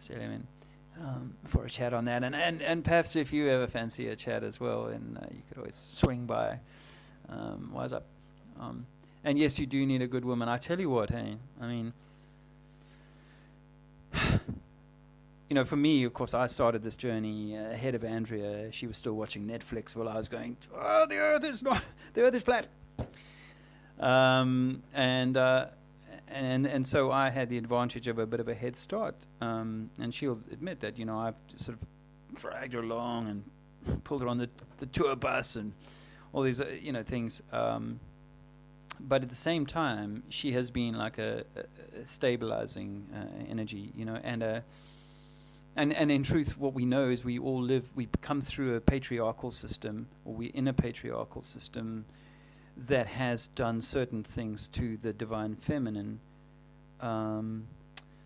in for a chat on that, and perhaps if you ever fancy a chat as well, and you could always swing by. Wise up. And yes, you do need a good woman. I tell you what, hey, I mean, for me, of course, I started this journey ahead of Andrea. She was still watching Netflix while I was going, the earth is flat. And so I had the advantage of a bit of a head start. And she'll admit that, I've sort of dragged her along and pulled her on the tour bus and all these, things. But at the same time, she has been like a stabilizing energy, and in truth, what we know is we come through a patriarchal system, or we're in a patriarchal system that has done certain things to the divine feminine.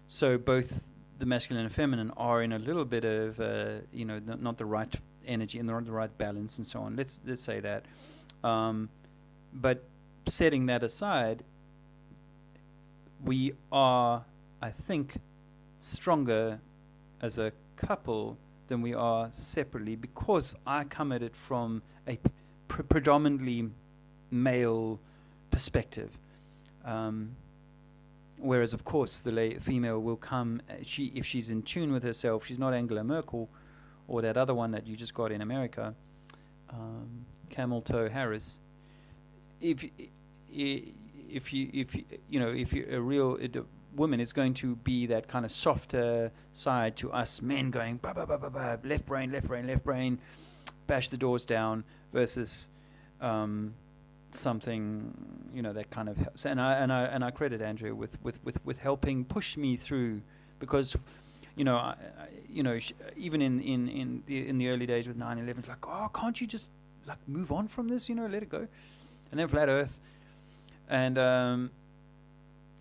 So both the masculine and feminine are in a little bit of, not the right energy and not the right balance and so on. Let's say that. But setting that aside, we are, I think, stronger as a couple than we are separately, because I come at it from a predominantly male perspective, whereas of course the female will come, if she's in tune with herself, she's not Angela Merkel or that other one that you just got in America, Camel Toe Harris. If you're a real women is going to be that kind of softer side to us men, going bah, bah, bah, bah, bah, left brain, left brain, left brain, bash the doors down, versus something, you know, that kind of helps. And I credit Andrea with helping push me through, because, you know, even in the early days with 9/11, it's like, oh, can't you just like move on from this, you know, let it go. And then flat Earth, and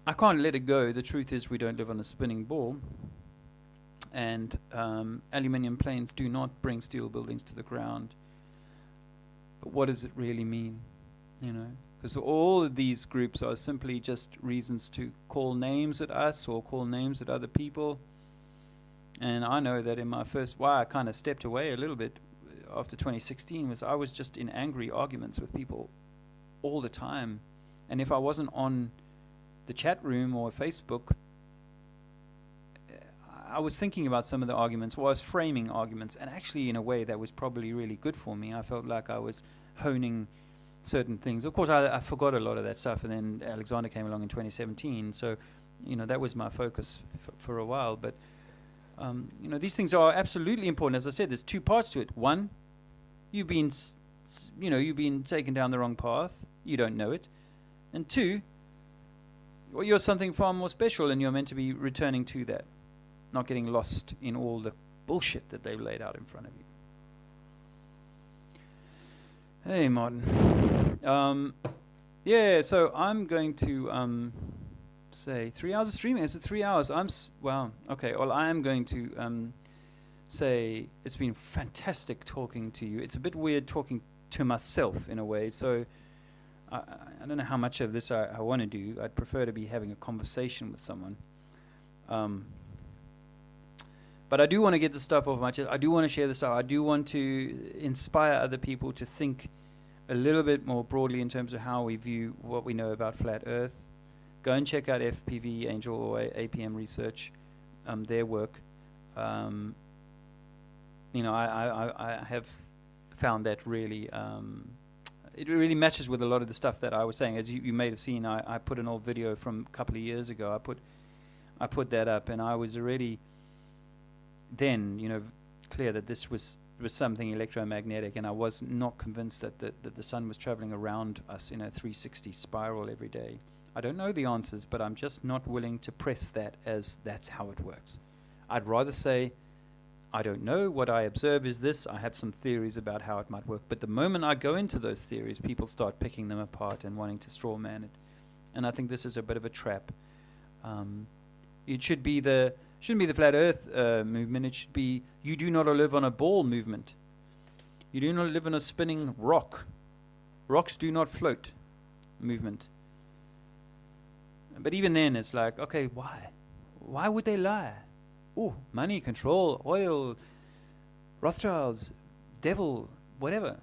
I can't let it go. The truth is, we don't live on a spinning ball, and aluminium planes do not bring steel buildings to the ground. But what does it really mean? You know, because all of these groups are simply just reasons to call names at us or call names at other people. And I know that in my first, why I kind of stepped away a little bit after 2016 was I was just in angry arguments with people all the time. And if I wasn't on the chat room or Facebook, I was thinking about some of the arguments, or I was framing arguments, and actually in a way that was probably really good for me. I felt like I was honing certain things. Of course, I forgot a lot of that stuff, and then Alexander came along in 2017, so, you know, that was my focus for a while. But, you know, these things are absolutely important. As I said, there's two parts to it. One, you've been taken down the wrong path. You don't know it. And two, well, you're something far more special, and you're meant to be returning to that, not getting lost in all the bullshit that they've laid out in front of you. Hey, Martin. Yeah, so I'm going to say 3 hours of streaming. Is it 3 hours? Wow. Okay. Well, I am going to say it's been fantastic talking to you. It's a bit weird talking to myself in a way. So I don't know how much of this I want to do. I'd prefer to be having a conversation with someone. But I do want to get the stuff off my chest. I do want to share the stuff. I do want to inspire other people to think a little bit more broadly in terms of how we view what we know about flat Earth. Go and check out FPV, Angel, or APM Research, their work. You know, I have found that really, it really matches with a lot of the stuff that I was saying. As you may have seen, I put an old video from a couple of years ago. I put that up, and I was already then, you know, clear that this was something electromagnetic, and I was not convinced that the sun was traveling around us in a 360 spiral every day. I don't know the answers, but I'm just not willing to press that as that's how it works. I'd rather say, I don't know, what I observe is this, I have some theories about how it might work, but the moment I go into those theories, people start picking them apart and wanting to straw man it. And I think this is a bit of a trap. It shouldn't be the flat Earth movement. It should be, you do not live on a ball movement. You do not live on a spinning rock. Rocks do not float movement. But even then, it's like, okay, why? Why would they lie? Oh, money, control, oil, Rothschilds, devil, whatever.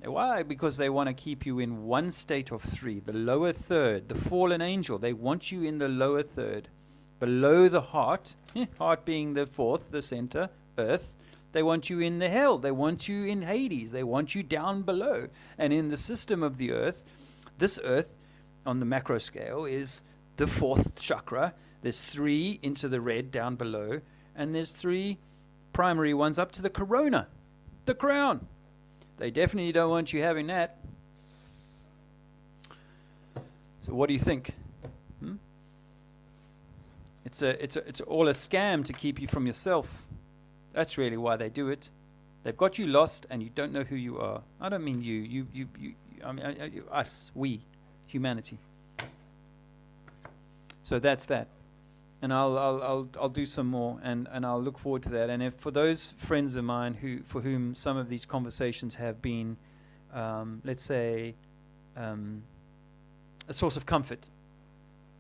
Why? Because they want to keep you in one state of three, the lower third, the fallen angel. They want you in the lower third. Below the heart, heart being the fourth, the center, Earth, they want you in the hell. They want you in Hades. They want you down below. And in the system of the Earth, this Earth, on the macro scale, is the fourth chakra. There's 3 into the red down below, and there's 3 primary ones up to the corona, the crown. They definitely don't want you having that. So what do you think? It's all a scam to keep you from yourself. That's really why they do it. They've got you lost, and you don't know who you are. I don't mean you. I mean us, we, humanity. So that's that. And I'll do some more, and I'll look forward to that. And if for those friends of mine for whom some of these conversations have been, let's say, a source of comfort.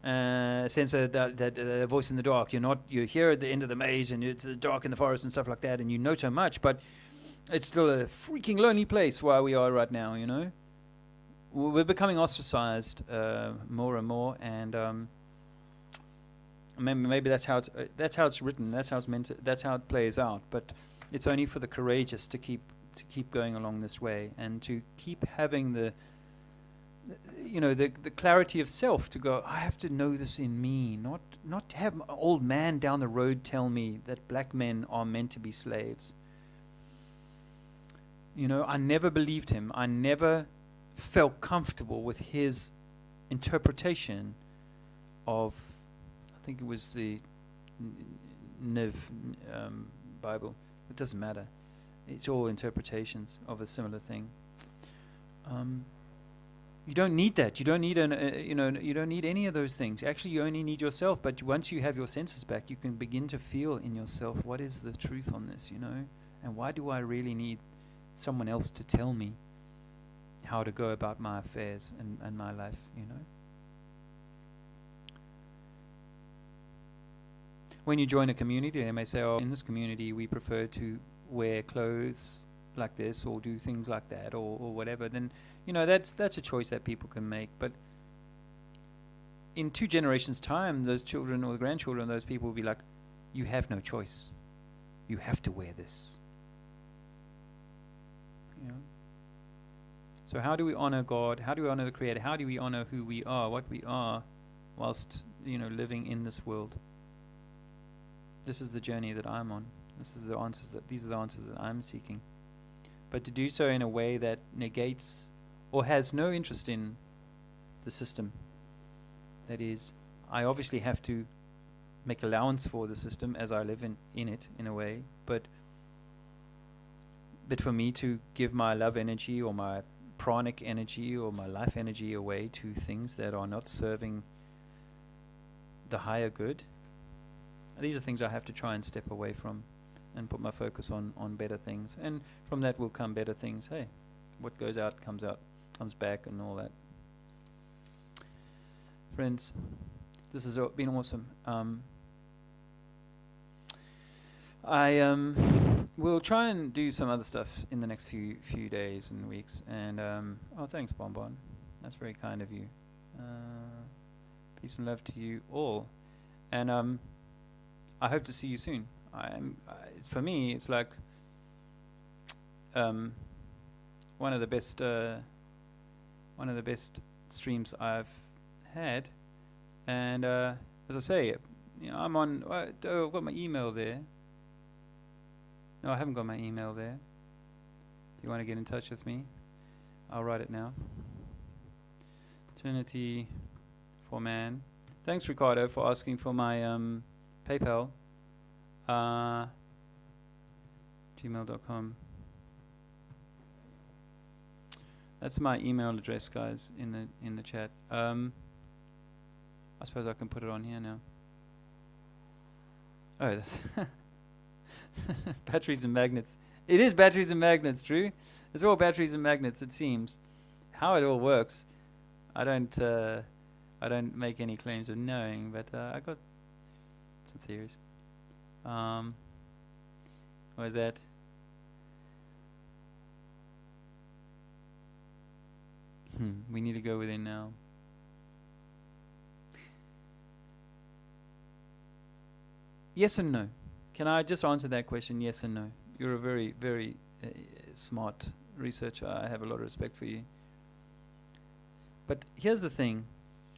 A sense of that voice in the dark. You're here at the end of the maze, and it's dark in the forest and stuff like that, and you know so much, but it's still a freaking lonely place where we are right now. You know, we're becoming ostracized more and more, and maybe that's how it's written. That's how it's meant to, that's how it plays out. But it's only for the courageous to keep going along this way, and to keep having the the clarity of self to go, I have to know this in me, not have an old man down the road tell me that black men are meant to be slaves. I never believed him. I never felt comfortable with his interpretation of, I think it was the Bible. It doesn't matter. It's all interpretations of a similar thing. You don't need that. You don't need you don't need any of those things. Actually, you only need yourself. But once you have your senses back, you can begin to feel in yourself, what is the truth on this, and why do I really need someone else to tell me how to go about my affairs and my life, When you join a community, they may say, oh, in this community we prefer to wear clothes like this or do things like that or whatever. Then that's a choice that people can make. But in 2 generations' time, those children or the grandchildren of those people will be like, you have no choice. You have to wear this. So how do we honor God? How do we honor the Creator? How do we honor who we are, what we are, whilst living in this world? This is the journey that I'm on. These are the answers that I'm seeking. But to do so in a way that negates or has no interest in the system. That is, I obviously have to make allowance for the system as I live in it in a way, but for me to give my love energy or my pranic energy or my life energy away to things that are not serving the higher good, these are things I have to try and step away from and put my focus on better things. And from that will come better things. Hey, what goes out, comes back and all that. Friends, this has been awesome. I will try and do some other stuff in the next few days and weeks. And thanks, Bonbon. That's very kind of you. Peace and love to you all. And I hope to see you soon. For me, it's like one of the best streams I've had. And as I say, I'm on. I've got my email there. No, I haven't got my email there. If you want to get in touch with me, I'll write it now. Eternity for Man. Thanks, Ricardo, for asking for my PayPal. gmail.com. That's my email address, guys, in the chat. I suppose I can put it on here now. Oh, that's batteries and magnets. It is batteries and magnets, Drew. It's all batteries and magnets, it seems. How it all works, I don't make any claims of knowing, but I got some theories. What is that? We need to go within now. Yes and no. Can I just answer that question? Yes and no. You're a very, very smart researcher. I have a lot of respect for you. But here's the thing,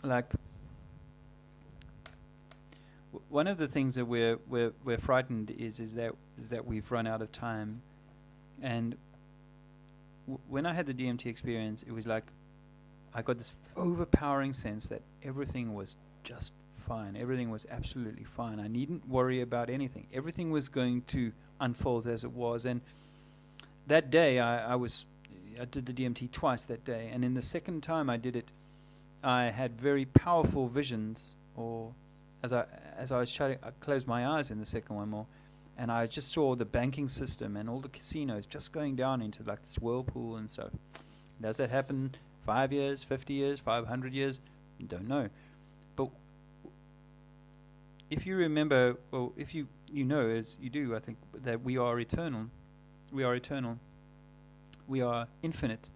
like, one of the things that we're frightened is that we've run out of time. And when I had the DMT experience, it was like I got this overpowering sense that everything was just fine. Everything was absolutely fine. I needn't worry about anything. Everything was going to unfold as it was. And that day, I did the DMT twice that day. And in the second time I did it, I had very powerful visions. Or as I was shutting, I closed my eyes in the second one more, and I just saw the banking system and all the casinos just going down into like this whirlpool and stuff. Does that happen 5 years, 50 years, 500 years? Don't know. But if you remember, or if you know, as you do, I think, that we are eternal. We are eternal. We are infinite.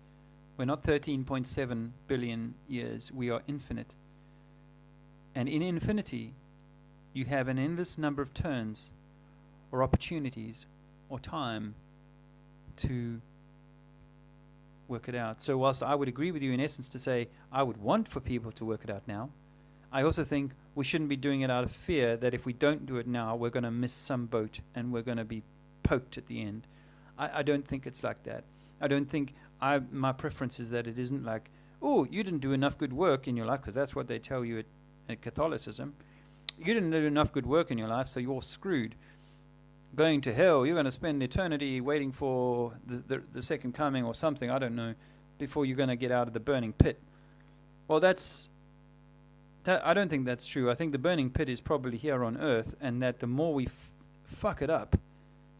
We're not 13.7 billion years. We are infinite. And in infinity, you have an endless number of turns or opportunities or time to work it out. So whilst I would agree with you in essence to say I would want for people to work it out now, I also think we shouldn't be doing it out of fear that if we don't do it now, we're going to miss some boat and we're going to be poked at the end. I don't think it's like that. I don't think my preference is that it isn't like, oh, you didn't do enough good work in your life, because that's what they tell you at Catholicism. You didn't do enough good work in your life, so you're screwed. Going to hell, you're going to spend eternity waiting for the second coming or something, I don't know, before you're going to get out of the burning pit. Well, I don't think that's true. I think the burning pit is probably here on earth, and that the more we fuck it up,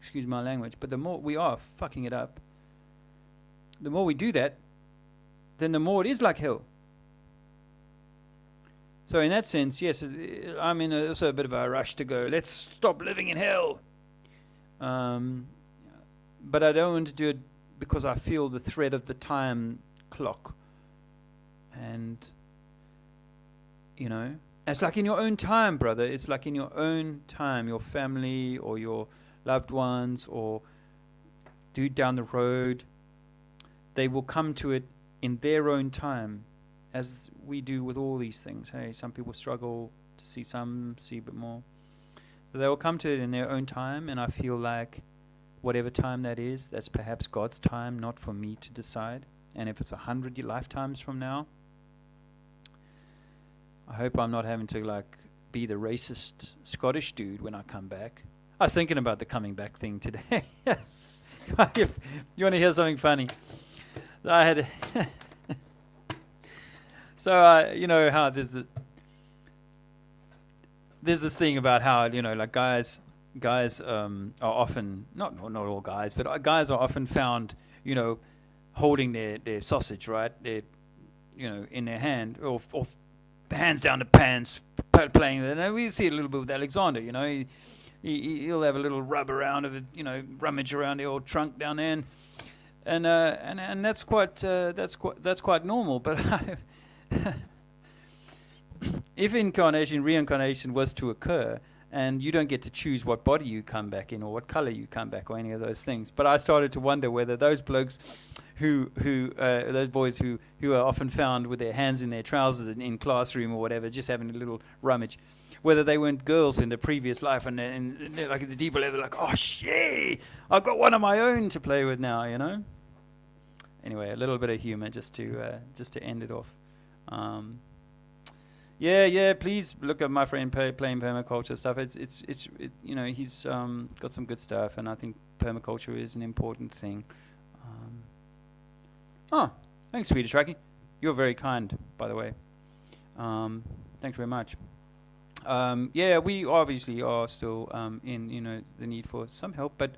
excuse my language, but the more we are fucking it up, the more we do that, then the more it is like hell. So in that sense, yes, I'm in also a bit of a rush to go, let's stop living in hell. But I don't want to do it because I feel the thread of the time clock. And, you know, it's like in your own time, brother. It's like in your own time, your family or your loved ones or dude down the road, they will come to it in their own time, as we do with all these things. Hey, some people struggle to see a bit more. So they will come to it in their own time, and I feel like whatever time that is, that's perhaps God's time, not for me to decide. And if it's 100 lifetimes from now, I hope I'm not having to like be the racist Scottish dude when I come back. I was thinking about the coming back thing today. You want to hear something funny? I had so you know how there's this thing about how, you know, like guys are often not all guys, but guys are often found, you know, holding their sausage, right? Their, you know, in their hand, or hands down the pants, playing with it. And we see it a little bit with Alexander, you know. He'll have a little rub around of it, you know, rummage around the old trunk down there, and that's quite normal. But if reincarnation was to occur, and you don't get to choose what body you come back in or what color you come back or any of those things, but I started to wonder whether those blokes those boys who are often found with their hands in their trousers in classroom or whatever, just having a little rummage, whether they weren't girls in the previous life, and they're like at the deeper level, like, oh shit, I've got one of my own to play with now, you know. Anyway, a little bit of humor just to end it off. Yeah. Please look at my friend playing permaculture stuff. It's you know, he's got some good stuff, and I think permaculture is an important thing. Thanks, Swedish Rocky. You're very kind, by the way. Thanks very much. Yeah, we obviously are still in, you know, the need for some help, but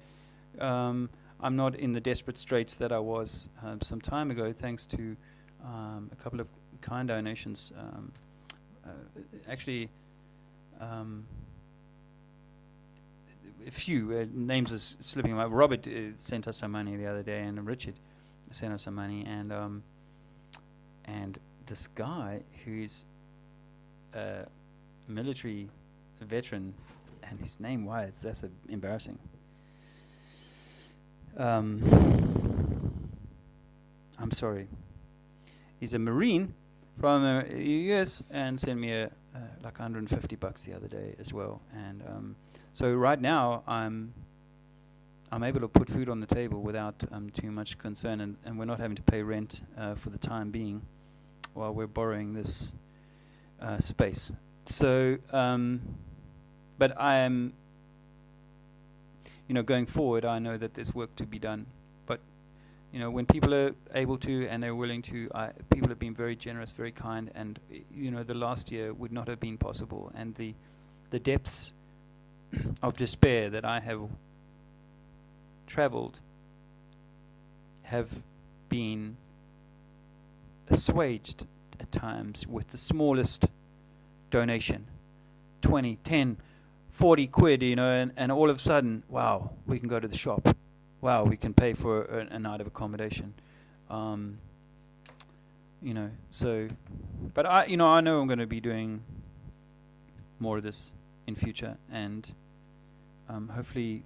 I'm not in the desperate straits that I was some time ago, thanks to a couple of kind donations. Actually, a few names are slipping away. Robert sent us some money the other day, and Richard sent us some money, and this guy who's a military veteran, and his name, that's embarrassing. I'm sorry. He's a Marine from the US, and sent me like $150 the other day as well. And so right now I'm able to put food on the table without too much concern, and we're not having to pay rent for the time being while we're borrowing this space. So, but I am, you know, going forward, I know that there's work to be done. But, you know, when people are able to and they're willing to, people have been very generous, very kind, and, you know, the last year would not have been possible. And the depths of despair that I have traveled have been assuaged at times with the smallest donation, 20, 10, 40 quid, you know, and all of a sudden, wow, we can go to the shop. Wow, we can pay for a night of accommodation. You know, so, but I know I'm going to be doing more of this in future, and hopefully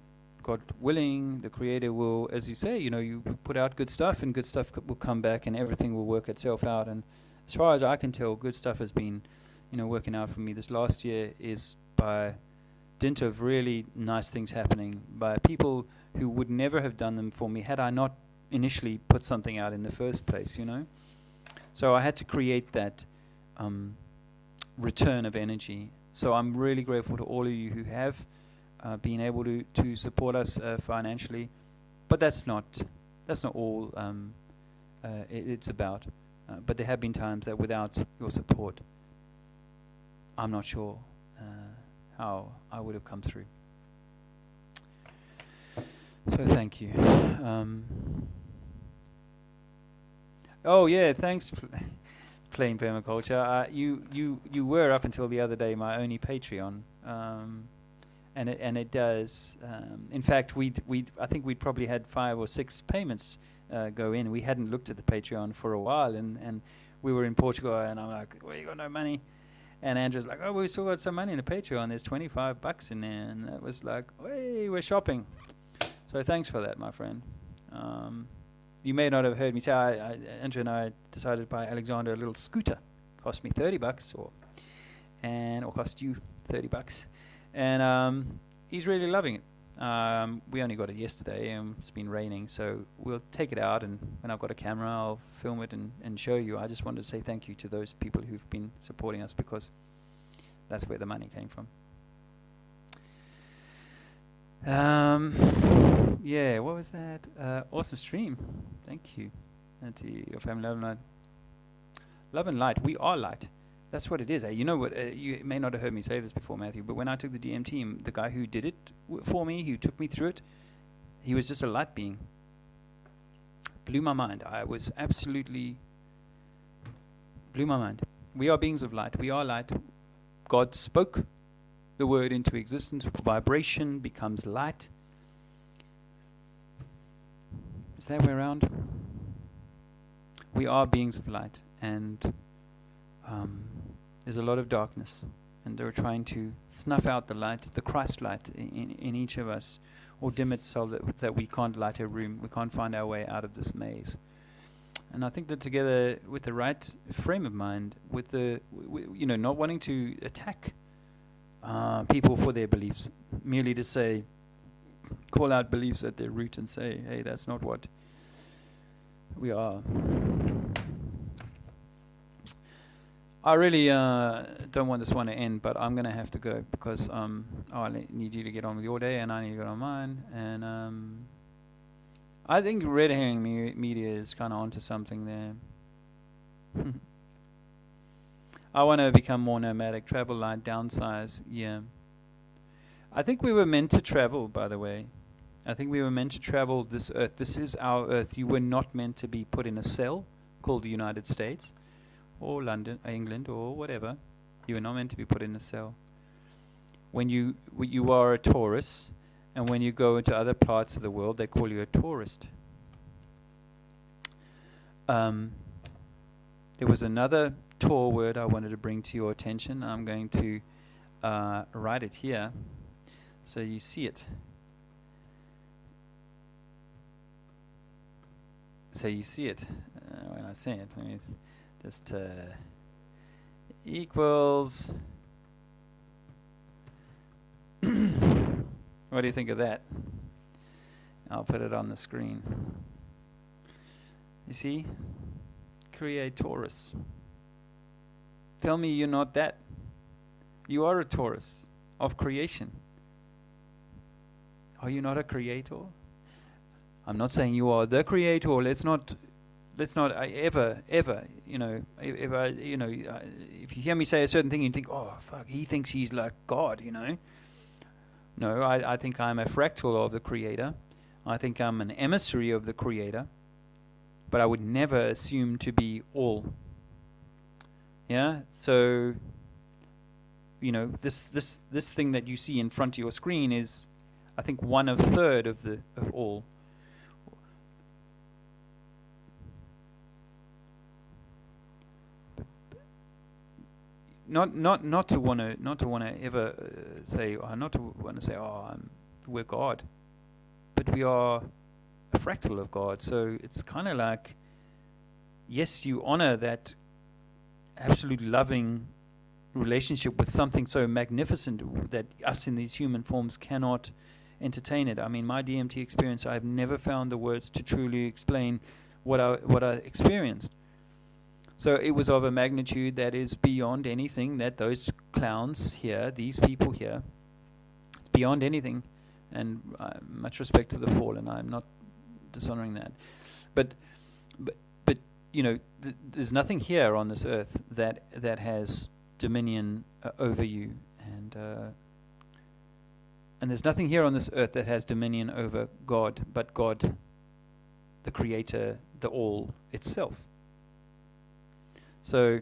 God willing, the Creator will, as you say, you put out good stuff, and good stuff will come back, and everything will work itself out. And as far as I can tell, good stuff has been, working out for me. This last year is by dint of really nice things happening by people who would never have done them for me had I not initially put something out in the first place, So I had to create that return of energy. So I'm really grateful to all of you who have been able to support us financially, but that's not all it's about. But there have been times that without your support, I'm not sure how I would have come through. So thank you. Oh yeah, thanks, Plain Permaculture. You were up until the other day my only Patreon, and it does. In fact, I think we'd probably had 5 or 6 payments go in. We hadn't looked at the Patreon for a while, and we were in Portugal, and I'm like, well, you got no money. And Andrew's like, oh, we still got some money in the Patreon. There's $25 in there. And that was like, hey, we're shopping. So thanks for that, my friend. You may not have heard me say, Andrew and I decided to buy Alexander a little scooter. Cost me $30 or cost you $30. And he's really loving it. We only got it yesterday, and it's been raining, so we'll take it out, and when I've got a camera, I'll film it and show you. I just wanted to say thank you to those people who've been supporting us, because that's where the money came from. Yeah, what was that? Awesome stream. Thank you. And to your family, love and light. Love and light. We are light. That's what it is. You know what? You may not have heard me say this before, Matthew, but when I took the DMT, the guy who did it for me, who took me through it, he was just a light being. Blew my mind. I was absolutely blew my mind. We are beings of light. We are light. God spoke the word into existence. Vibration becomes light. Is that way around? We are beings of light, and there's a lot of darkness, and they're trying to snuff out the light, the Christ light in each of us, or dim it so that we can't light a room, we can't find our way out of this maze. And I think that together with the right frame of mind, with the not wanting to attack people for their beliefs, merely to say, call out beliefs at their root and say, hey, that's not what we are. I really don't want this one to end, but I'm going to have to go, because I need you to get on with your day, and I need to get on mine. And I think red herring media is kind of onto something there. I want to become more nomadic, travel light, downsize. Yeah. I think we were meant to travel, by the way. I think we were meant to travel this earth. This is our earth. You were not meant to be put in a cell called the United States, or London, England, or whatever. You were not meant to be put in a cell. When you are a tourist, and when you go into other parts of the world, they call you a tourist. There was another tour word I wanted to bring to your attention. I'm going to write it here so you see it. So you see it when I say it. Let me just equals. What do you think of that? I'll put it on the screen. You see? Creatorus. Tell me you're not that. You are a Taurus of creation. Are you not a creator? I'm not saying you are the creator. Let's not ever, if you hear me say a certain thing, you think, oh, fuck, he thinks he's like God, No, I think I'm a fractal of the Creator. I think I'm an emissary of the Creator. But I would never assume to be all. Yeah? So, this thing that you see in front of your screen is, I think, 1/3 of all. Not to want to ever say, we're God. but we are a fractal of God. So it's kind of like, yes, you honor that absolute loving relationship with something so magnificent that us in these human forms cannot entertain it. I mean, my DMT experience, I've never found the words to truly explain what I experienced. So it was of a magnitude that is beyond anything that those clowns here, these people here, it's beyond anything. And much respect to the fallen. I'm not dishonoring that, but you know, there's nothing here on this earth that has dominion over you, and there's nothing here on this earth that has dominion over God, but God, the Creator, the All itself. So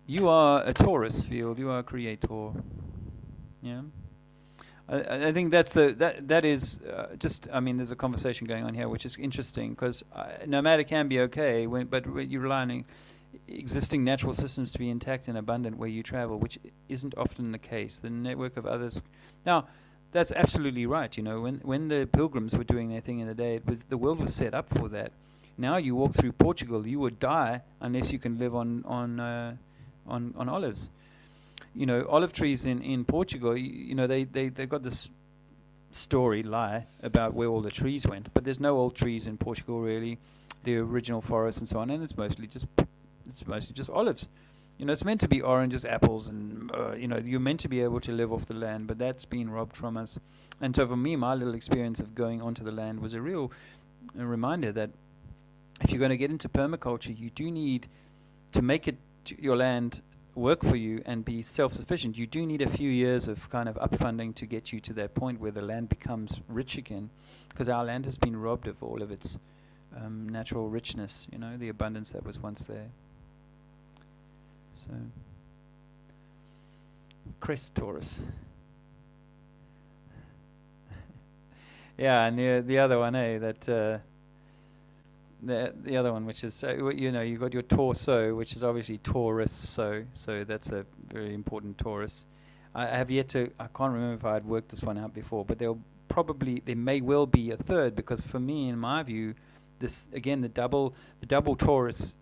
you are a Taurus field. You are a creator. Yeah. I think that's that is just. I mean, there's a conversation going on here, which is interesting because nomad can be okay, but you rely on existing natural systems to be intact and abundant where you travel, which isn't often the case. The network of others. Now, that's absolutely right. You know, when the pilgrims were doing their thing in the day, the world was set up for that. Now you walk through Portugal, you would die unless you can live on olives. You know, olive trees in Portugal, you know, they got this lie about where all the trees went, but there's no old trees in Portugal really, the original forest and so on, and it's mostly just olives. You know, it's meant to be oranges, apples, and you know, you're meant to be able to live off the land, but that's been robbed from us. And so for me, my little experience of going onto the land was a real reminder that if you're going to get into permaculture, you do need to make it your land work for you and be self-sufficient. You do need a few years of kind of upfunding to get you to that point where the land becomes rich again, because our land has been robbed of all of its natural richness, you know, the abundance that was once there. So, crest Taurus. Yeah, and the other one, that the other one, which is, you know, you got your torso, which is obviously Taurus, so that's a very important Taurus. I have yet to, I can't remember if I had worked this one out before, but there may well be a third, because for me, in my view, this again, the double Taurus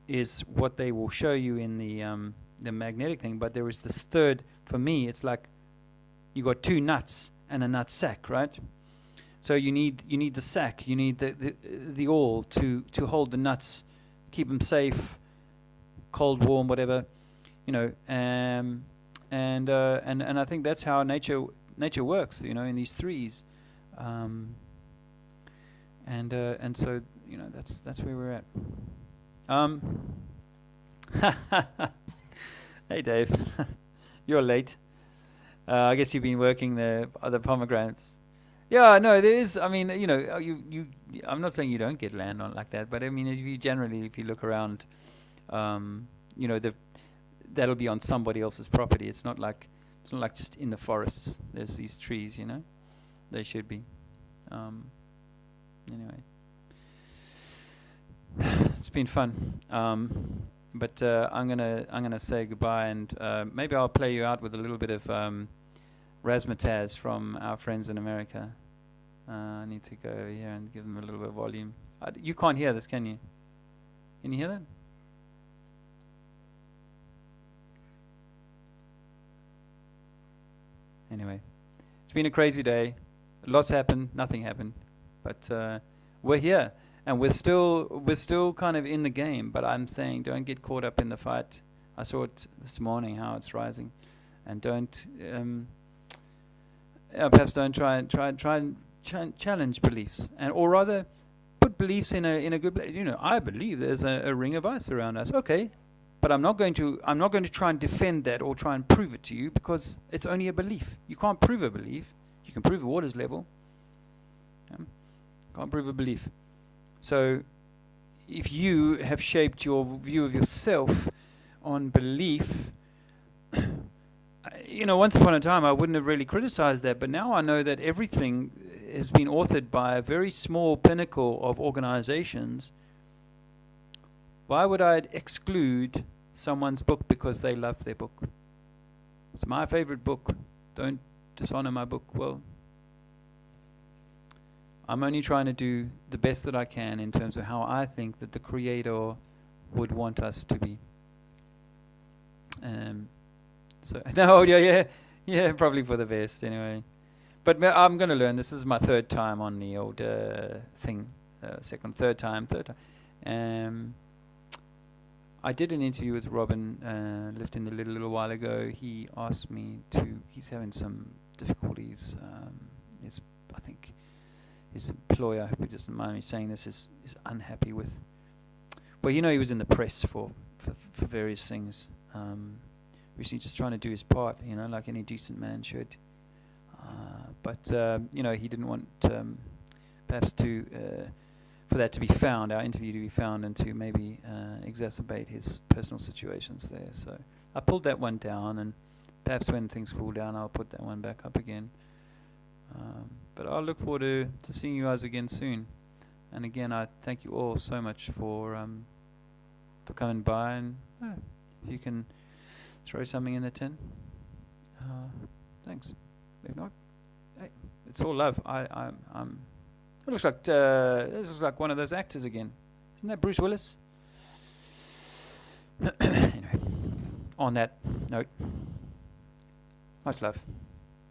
is what they will show you in the magnetic thing, but there is this third. For me, it's like you got two nuts and a nut sack, right? So you need the sack, you need the awl to hold the nuts, keep them safe, cold, warm, whatever, you know. And I think that's how nature works, you know, in these threes. And so, you know, that's where we're at. Hey Dave, you're late. I guess you've been working the other pomegranates. Yeah, no, there is. I mean, you know, you. I'm not saying you don't get land on like that, but I mean, if you look around, you know, that'll be on somebody else's property. It's not like just in the forests. There's these trees, you know. They should be. Anyway, it's been fun. But I'm gonna say goodbye, and maybe I'll play you out with a little bit of razzmatazz from our friends in America. I need to go over here and give them a little bit of volume. You can't hear this, can you? Can you hear that? Anyway, it's been a crazy day. Lots happened, nothing happened, but we're here, and we're still kind of in the game. But I'm saying, don't get caught up in the fight. I saw it this morning, how it's rising, and don't. Perhaps don't try and challenge beliefs, or rather, put beliefs in a good place. You know, I believe there's a ring of ice around us. Okay, but I'm not going to try and defend that or try and prove it to you, because it's only a belief. You can't prove a belief. You can prove a water's level. Can't prove a belief. So, if you have shaped your view of yourself on belief. You know, once upon a time, I wouldn't have really criticized that, but now I know that everything has been authored by a very small pinnacle of organizations. Why would I exclude someone's book because they love their book? It's my favorite book. Don't dishonor my book. Well, I'm only trying to do the best that I can in terms of how I think that the Creator would want us to be. So no, yeah, probably for the best anyway. But I'm going to learn. This is my third time on the old thing. Third time. I did an interview with Robin Lifton a little while ago. He asked me to. He's having some difficulties. I think his employer, I hope he doesn't mind me saying this, is unhappy with. Well, he was in the press for various things. Recently, just trying to do his part, like any decent man should. But he didn't want perhaps to for that to be found, our interview to be found, and to maybe exacerbate his personal situations there. So I pulled that one down, and perhaps when things cool down, I'll put that one back up again. But I'll look forward to seeing you guys again soon. And again, I thank you all so much for coming by, and if you can throw something in the tin, thanks. If not, hey, it's all love. I'm. It looks like this looks like one of those actors again. Isn't that Bruce Willis? Anyway, on that note, much love.